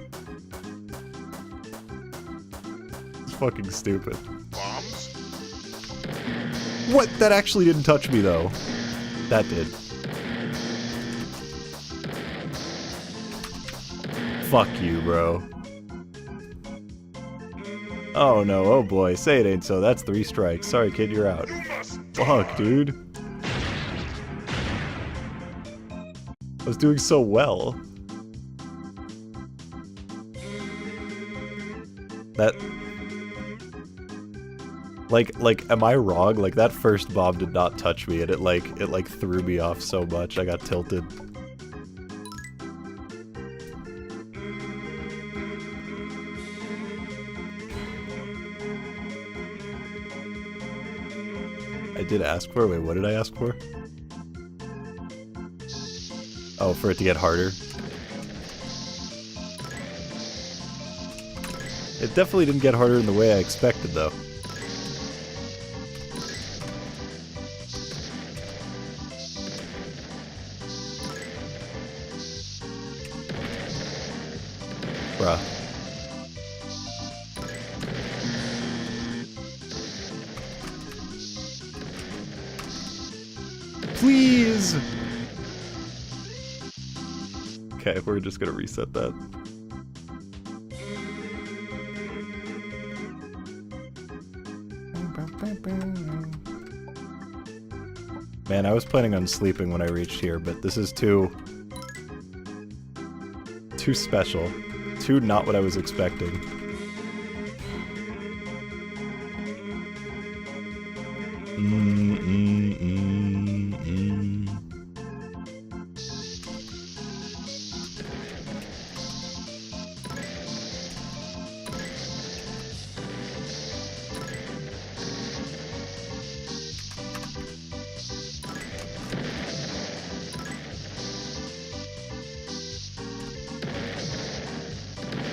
It's fucking stupid. Bombs? What? That actually didn't touch me, though. That did. Fuck you, bro. Oh no, oh boy, say it ain't so. That's 3 strikes. Sorry kid, you're out. Fuck, dude. I was doing so well. That... Like, am I wrong? Like, that first bomb did not touch me, and it threw me off so much. I got tilted. I did ask for it. Wait, what did I ask for? Oh, for it to get harder. It definitely didn't get harder in the way I expected, though. Bruh. Please! Okay, we're just gonna reset that. Man, I was planning on sleeping when I reached here, but this is too special. Too not what I was expecting.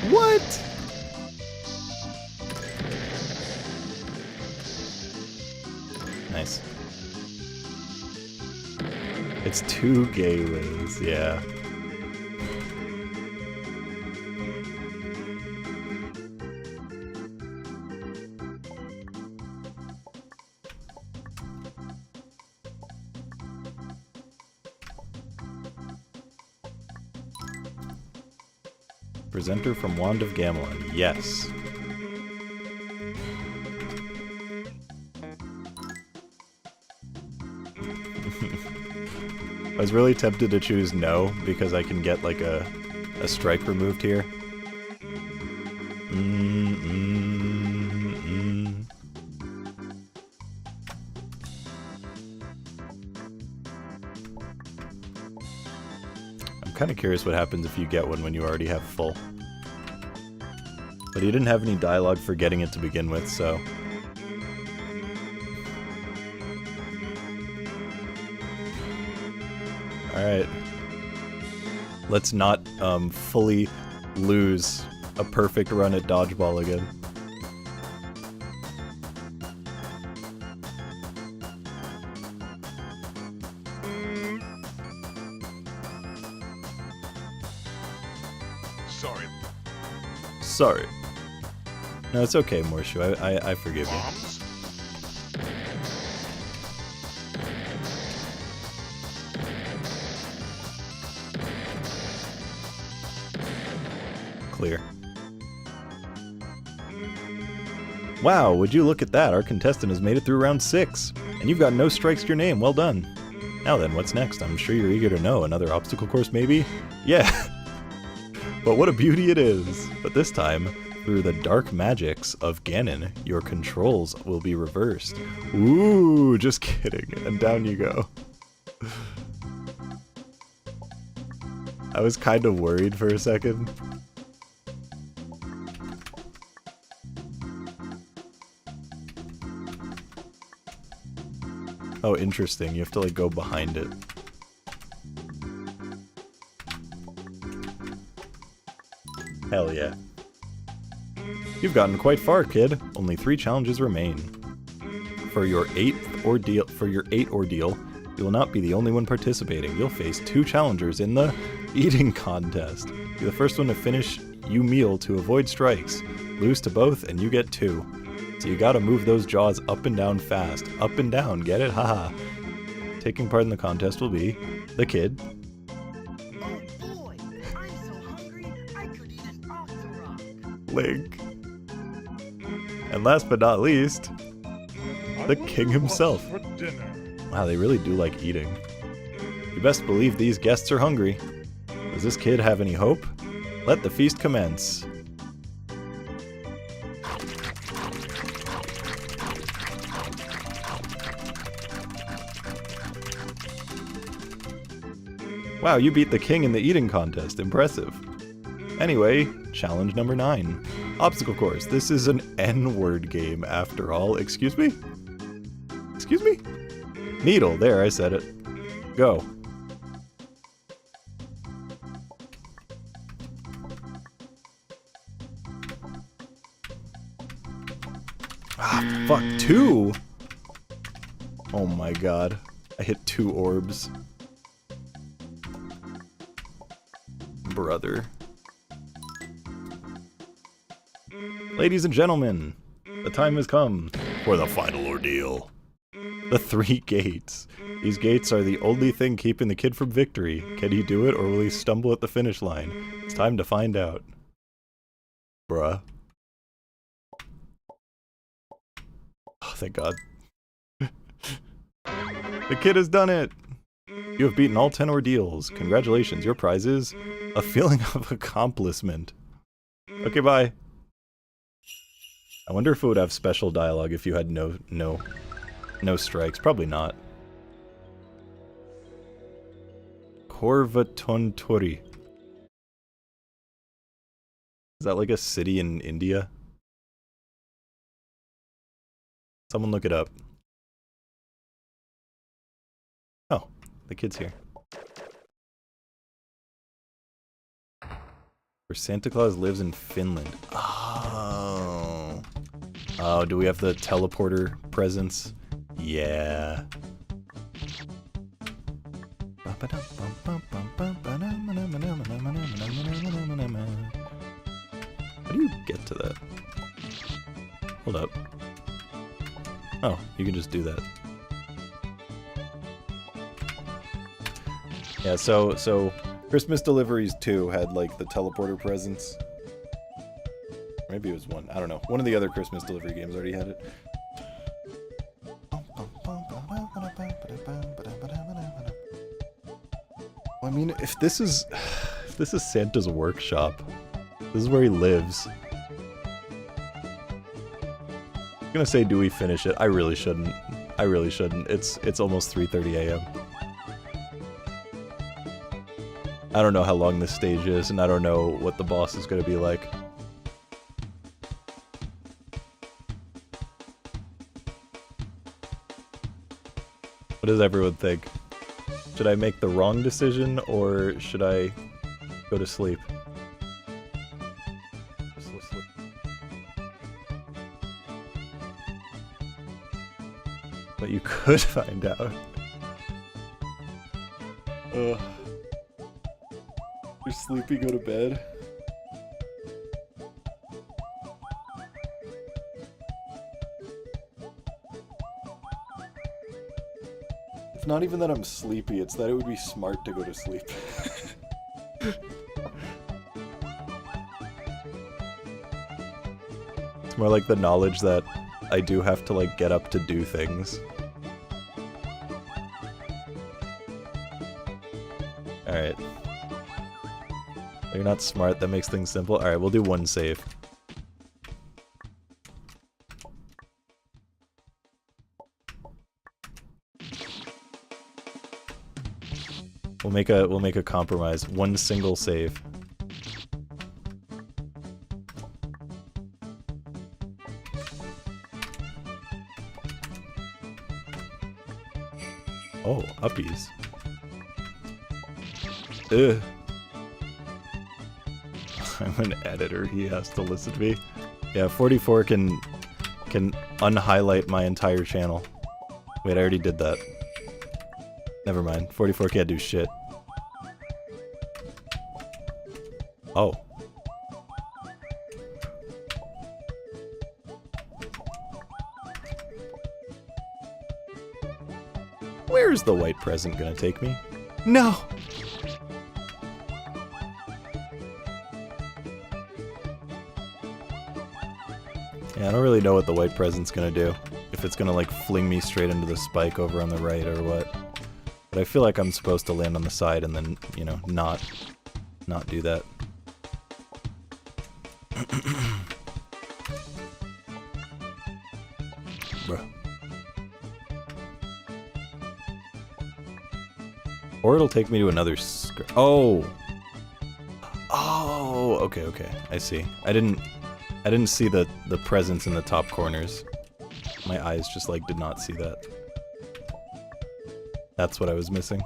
What? Nice. It's 2 gateways, yeah. Presenter from Wand of Gamelon, yes. I was really tempted to choose no, because I can get like a strike removed here. I'm kind of curious what happens if you get one when you already have full. But he didn't have any dialogue for getting it to begin with, so... Alright. Let's not, fully lose a perfect run at dodgeball again. Sorry. Sorry. No, it's okay, Morshu. I forgive you. Bombs? Clear. Wow, would you look at that? Our contestant has made it through round 6. And you've got no strikes to your name. Well done. Now then, what's next? I'm sure you're eager to know. Another obstacle course, maybe? Yeah. But what a beauty it is. But this time, through the dark magics of Ganon, your controls will be reversed. Ooh, just kidding. And down you go. I was kind of worried for a second. Oh, interesting. You have to, like, go behind it. Hell yeah. You've gotten quite far, kid. Only 3 challenges remain. For your 8th ordeal, you will not be the only one participating. You'll face 2 challengers in the eating contest. Be the first one to finish you meal to avoid strikes. Lose to both, and you get 2. So you gotta move those jaws up and down fast. Up and down, get it? Haha. Taking part in the contest will be the kid. Oh boy, I'm so hungry I could eat an octorok. Link. And last but not least, the king himself. For dinner. Wow, they really do like eating. You best believe these guests are hungry. Does this kid have any hope? Let the feast commence. Wow, you beat the king in the eating contest. Impressive. Anyway, challenge number 9. Obstacle course. This is an N-word game after all. Excuse me? Excuse me? Needle. There, I said it. Go. Ah, fuck. 2? Oh my god. I hit 2 orbs. Brother. Ladies and gentlemen, the time has come for the final ordeal. The 3 gates. These gates are the only thing keeping the kid from victory. Can he do it, or will he stumble at the finish line? It's time to find out. Bruh. Oh, thank God. The kid has done it! You have beaten all 10 ordeals. Congratulations, your prize is a feeling of accomplishment. Okay, bye. I wonder if it would have special dialogue if you had no strikes. Probably not. Korvatonturi. Is that like a city in India? Someone look it up. Oh, the kid's here. Where Santa Claus lives in Finland. Oh. Oh, do we have the teleporter presence? Yeah. How do you get to that? Hold up. Oh, you can just do that. Yeah, so Christmas Deliveries 2 had like the teleporter presence. Maybe it was 1. I don't know. One of the other Christmas delivery games already had it. Well, I mean, if this is Santa's workshop, this is where he lives. I'm gonna say, do we finish it? I really shouldn't. I really shouldn't. It's almost 3:30 a.m. I don't know how long this stage is, and I don't know what the boss is gonna be like. What does everyone think? Should I make the wrong decision, or should I go to sleep? But you could find out. Ugh. You're sleepy, go to bed. It's not even that I'm sleepy, it's that it would be smart to go to sleep. It's more like the knowledge that I do have to, like, get up to do things. Alright. You're not smart, that makes things simple. Alright, we'll do 1 save. We'll make a compromise. 1 single save. Oh, uppies. Ugh. I'm an editor, he has to listen to me. Yeah, 44 can unhighlight my entire channel. Wait, I already did that. Never mind, 44 can't do shit. Oh. Where's the white present gonna take me? No! Yeah, I don't really know what the white present's gonna do. If it's gonna like fling me straight into the spike over on the right or what. But I feel like I'm supposed to land on the side and then, you know, not do that. Bruh. Or it'll take me to another oh! Oh, okay, okay. I see. I didn't see the presence in the top corners. My eyes just like did not see that. That's what I was missing.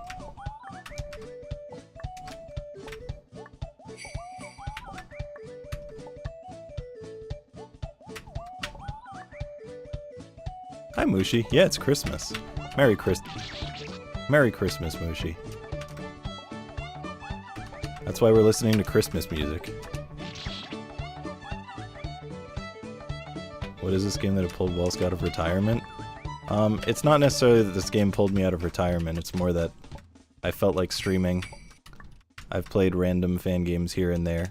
Hi, Mushi. Yeah, it's Christmas. Merry Christmas, Mushi. That's why we're listening to Christmas music. What is this game that pulled Wolsk out of retirement? It's not necessarily that this game pulled me out of retirement, it's more that I felt like streaming. I've played random fan games here and there,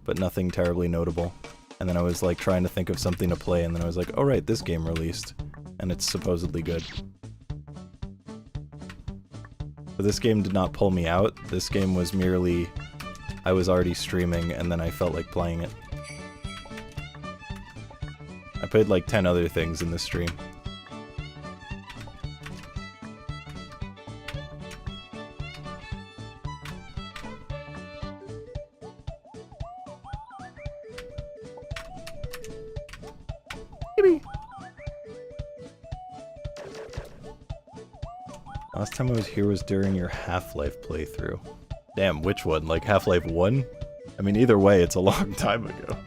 but nothing terribly notable. And then I was like trying to think of something to play, and then I was like, oh right, this game released. And it's supposedly good. But this game did not pull me out. This game was merely, I was already streaming and then I felt like playing it. I played like 10 other things in this stream. Last time I was here was during your Half-Life playthrough. Damn, which one? Like Half-Life 1? I mean, either way, it's a long time ago.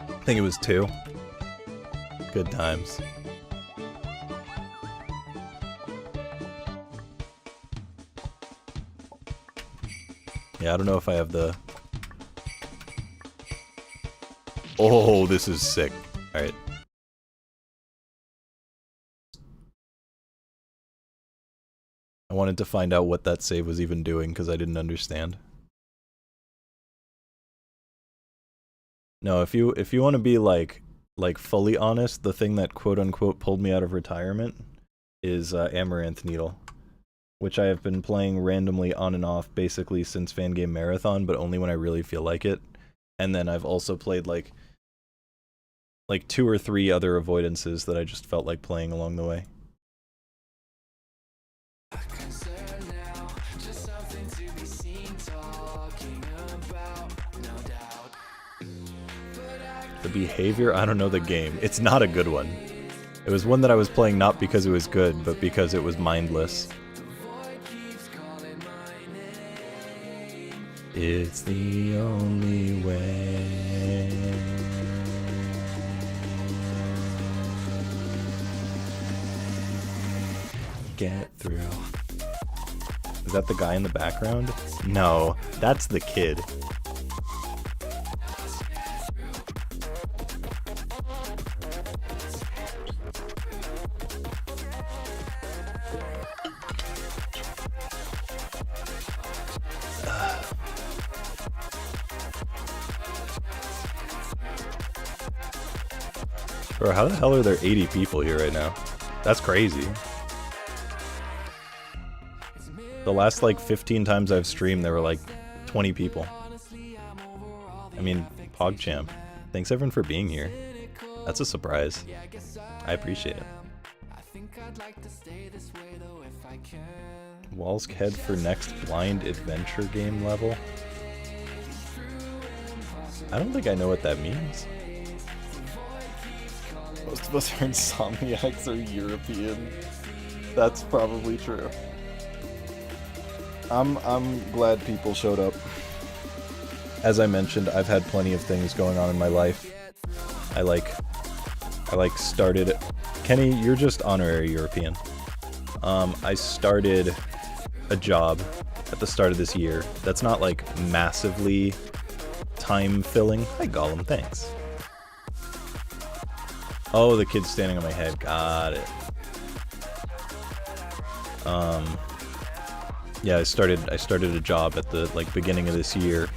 I think it was 2. Good times. Yeah, I don't know if I have the... Oh, this is sick. Alright. I wanted to find out what that save was even doing, because I didn't understand. No, if you want to be like fully honest, the thing that quote-unquote pulled me out of retirement is Amaranth Needle, which I have been playing randomly on and off basically since Fangame Marathon, but only when I really feel like it. And then I've also played like 2 or 3 other avoidances that I just felt like playing along the way. The behavior? I don't know the game. It's not a good one. It was one that I was playing not because it was good, but because it was mindless. It's the only way. Get through. Is that the guy in the background? No, that's the kid. Bro, how the hell are there 80 people here right now? That's crazy. The last like 15 times I've streamed, there were like 20 people. I mean, PogChamp. Thanks everyone for being here. That's a surprise. I appreciate it. Wolsk head for next blind adventure game level? I don't think I know what that means. Most of us are insomniacs or European. That's probably true. I'm glad people showed up. As I mentioned, I've had plenty of things going on in my life. I started... Kenny, you're just honorary European. I started a job at the start of this year that's not like massively time-filling. Hi Gollum, thanks. Oh, the kid's standing on my head. Got it. yeah, I started a job at the like beginning of this year,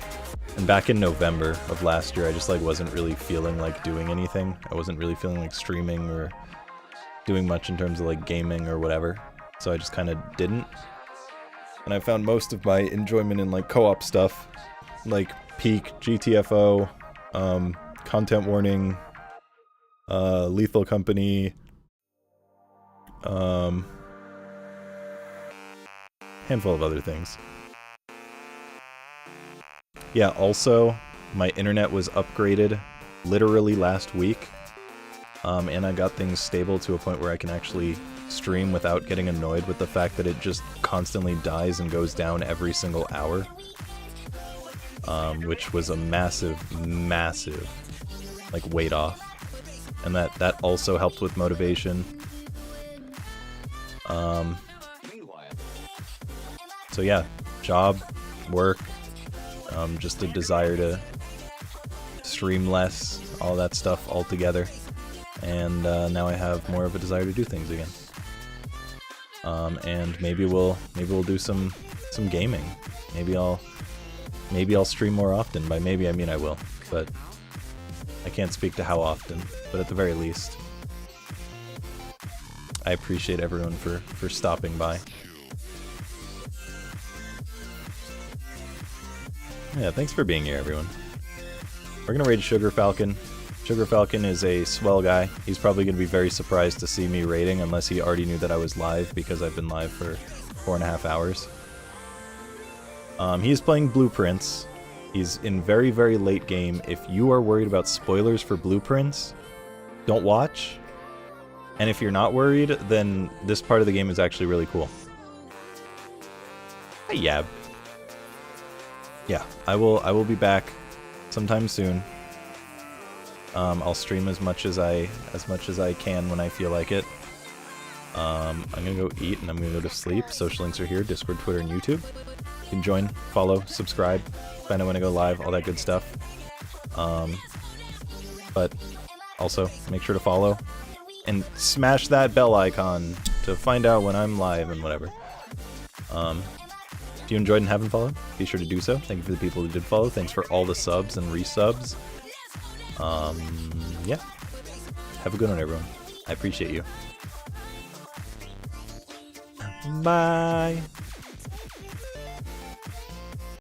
and back in November of last year, I just like wasn't really feeling like doing anything. I wasn't really feeling like streaming or doing much in terms of like gaming or whatever. So I just kind of didn't. And I found most of my enjoyment in like co-op stuff, like Peak, GTFO, Content Warning, Lethal Company, handful of other things. Yeah, also, my internet was upgraded literally last week, and I got things stable to a point where I can actually stream without getting annoyed with the fact that it just constantly dies and goes down every single hour, which was a massive like weight off, and that also helped with motivation. So yeah, job, work, just a desire to stream less, all that stuff all together, and now I have more of a desire to do things again. And maybe we'll do some gaming. Maybe I'll stream more often. By maybe I mean I will, but I can't speak to how often. But at the very least, I appreciate everyone for stopping by. Yeah, thanks for being here, everyone. We're gonna raid Sugar Falcon. Sugar Falcon is a swell guy. He's probably gonna be very surprised to see me raiding, unless he already knew that I was live, because I've been live for 4.5 hours. He is playing Blueprints. He's in very, very late game. If you are worried about spoilers for Blueprints, don't watch. And if you're not worried, then this part of the game is actually really cool. Hey, Yab. Yeah, I will be back sometime soon. I'll stream as much as I can when I feel like it. I'm gonna go eat and I'm gonna go to sleep. Social links are here: Discord, Twitter, and YouTube. You can join, follow, subscribe, find out when I go live, all that good stuff. But also make sure to follow and smash that bell icon to find out when I'm live and whatever. If you enjoyed and haven't followed, be sure to do so. Thank you for the people who did follow. Thanks for all the subs and resubs. Yeah. Have a good one, everyone. I appreciate you. Bye.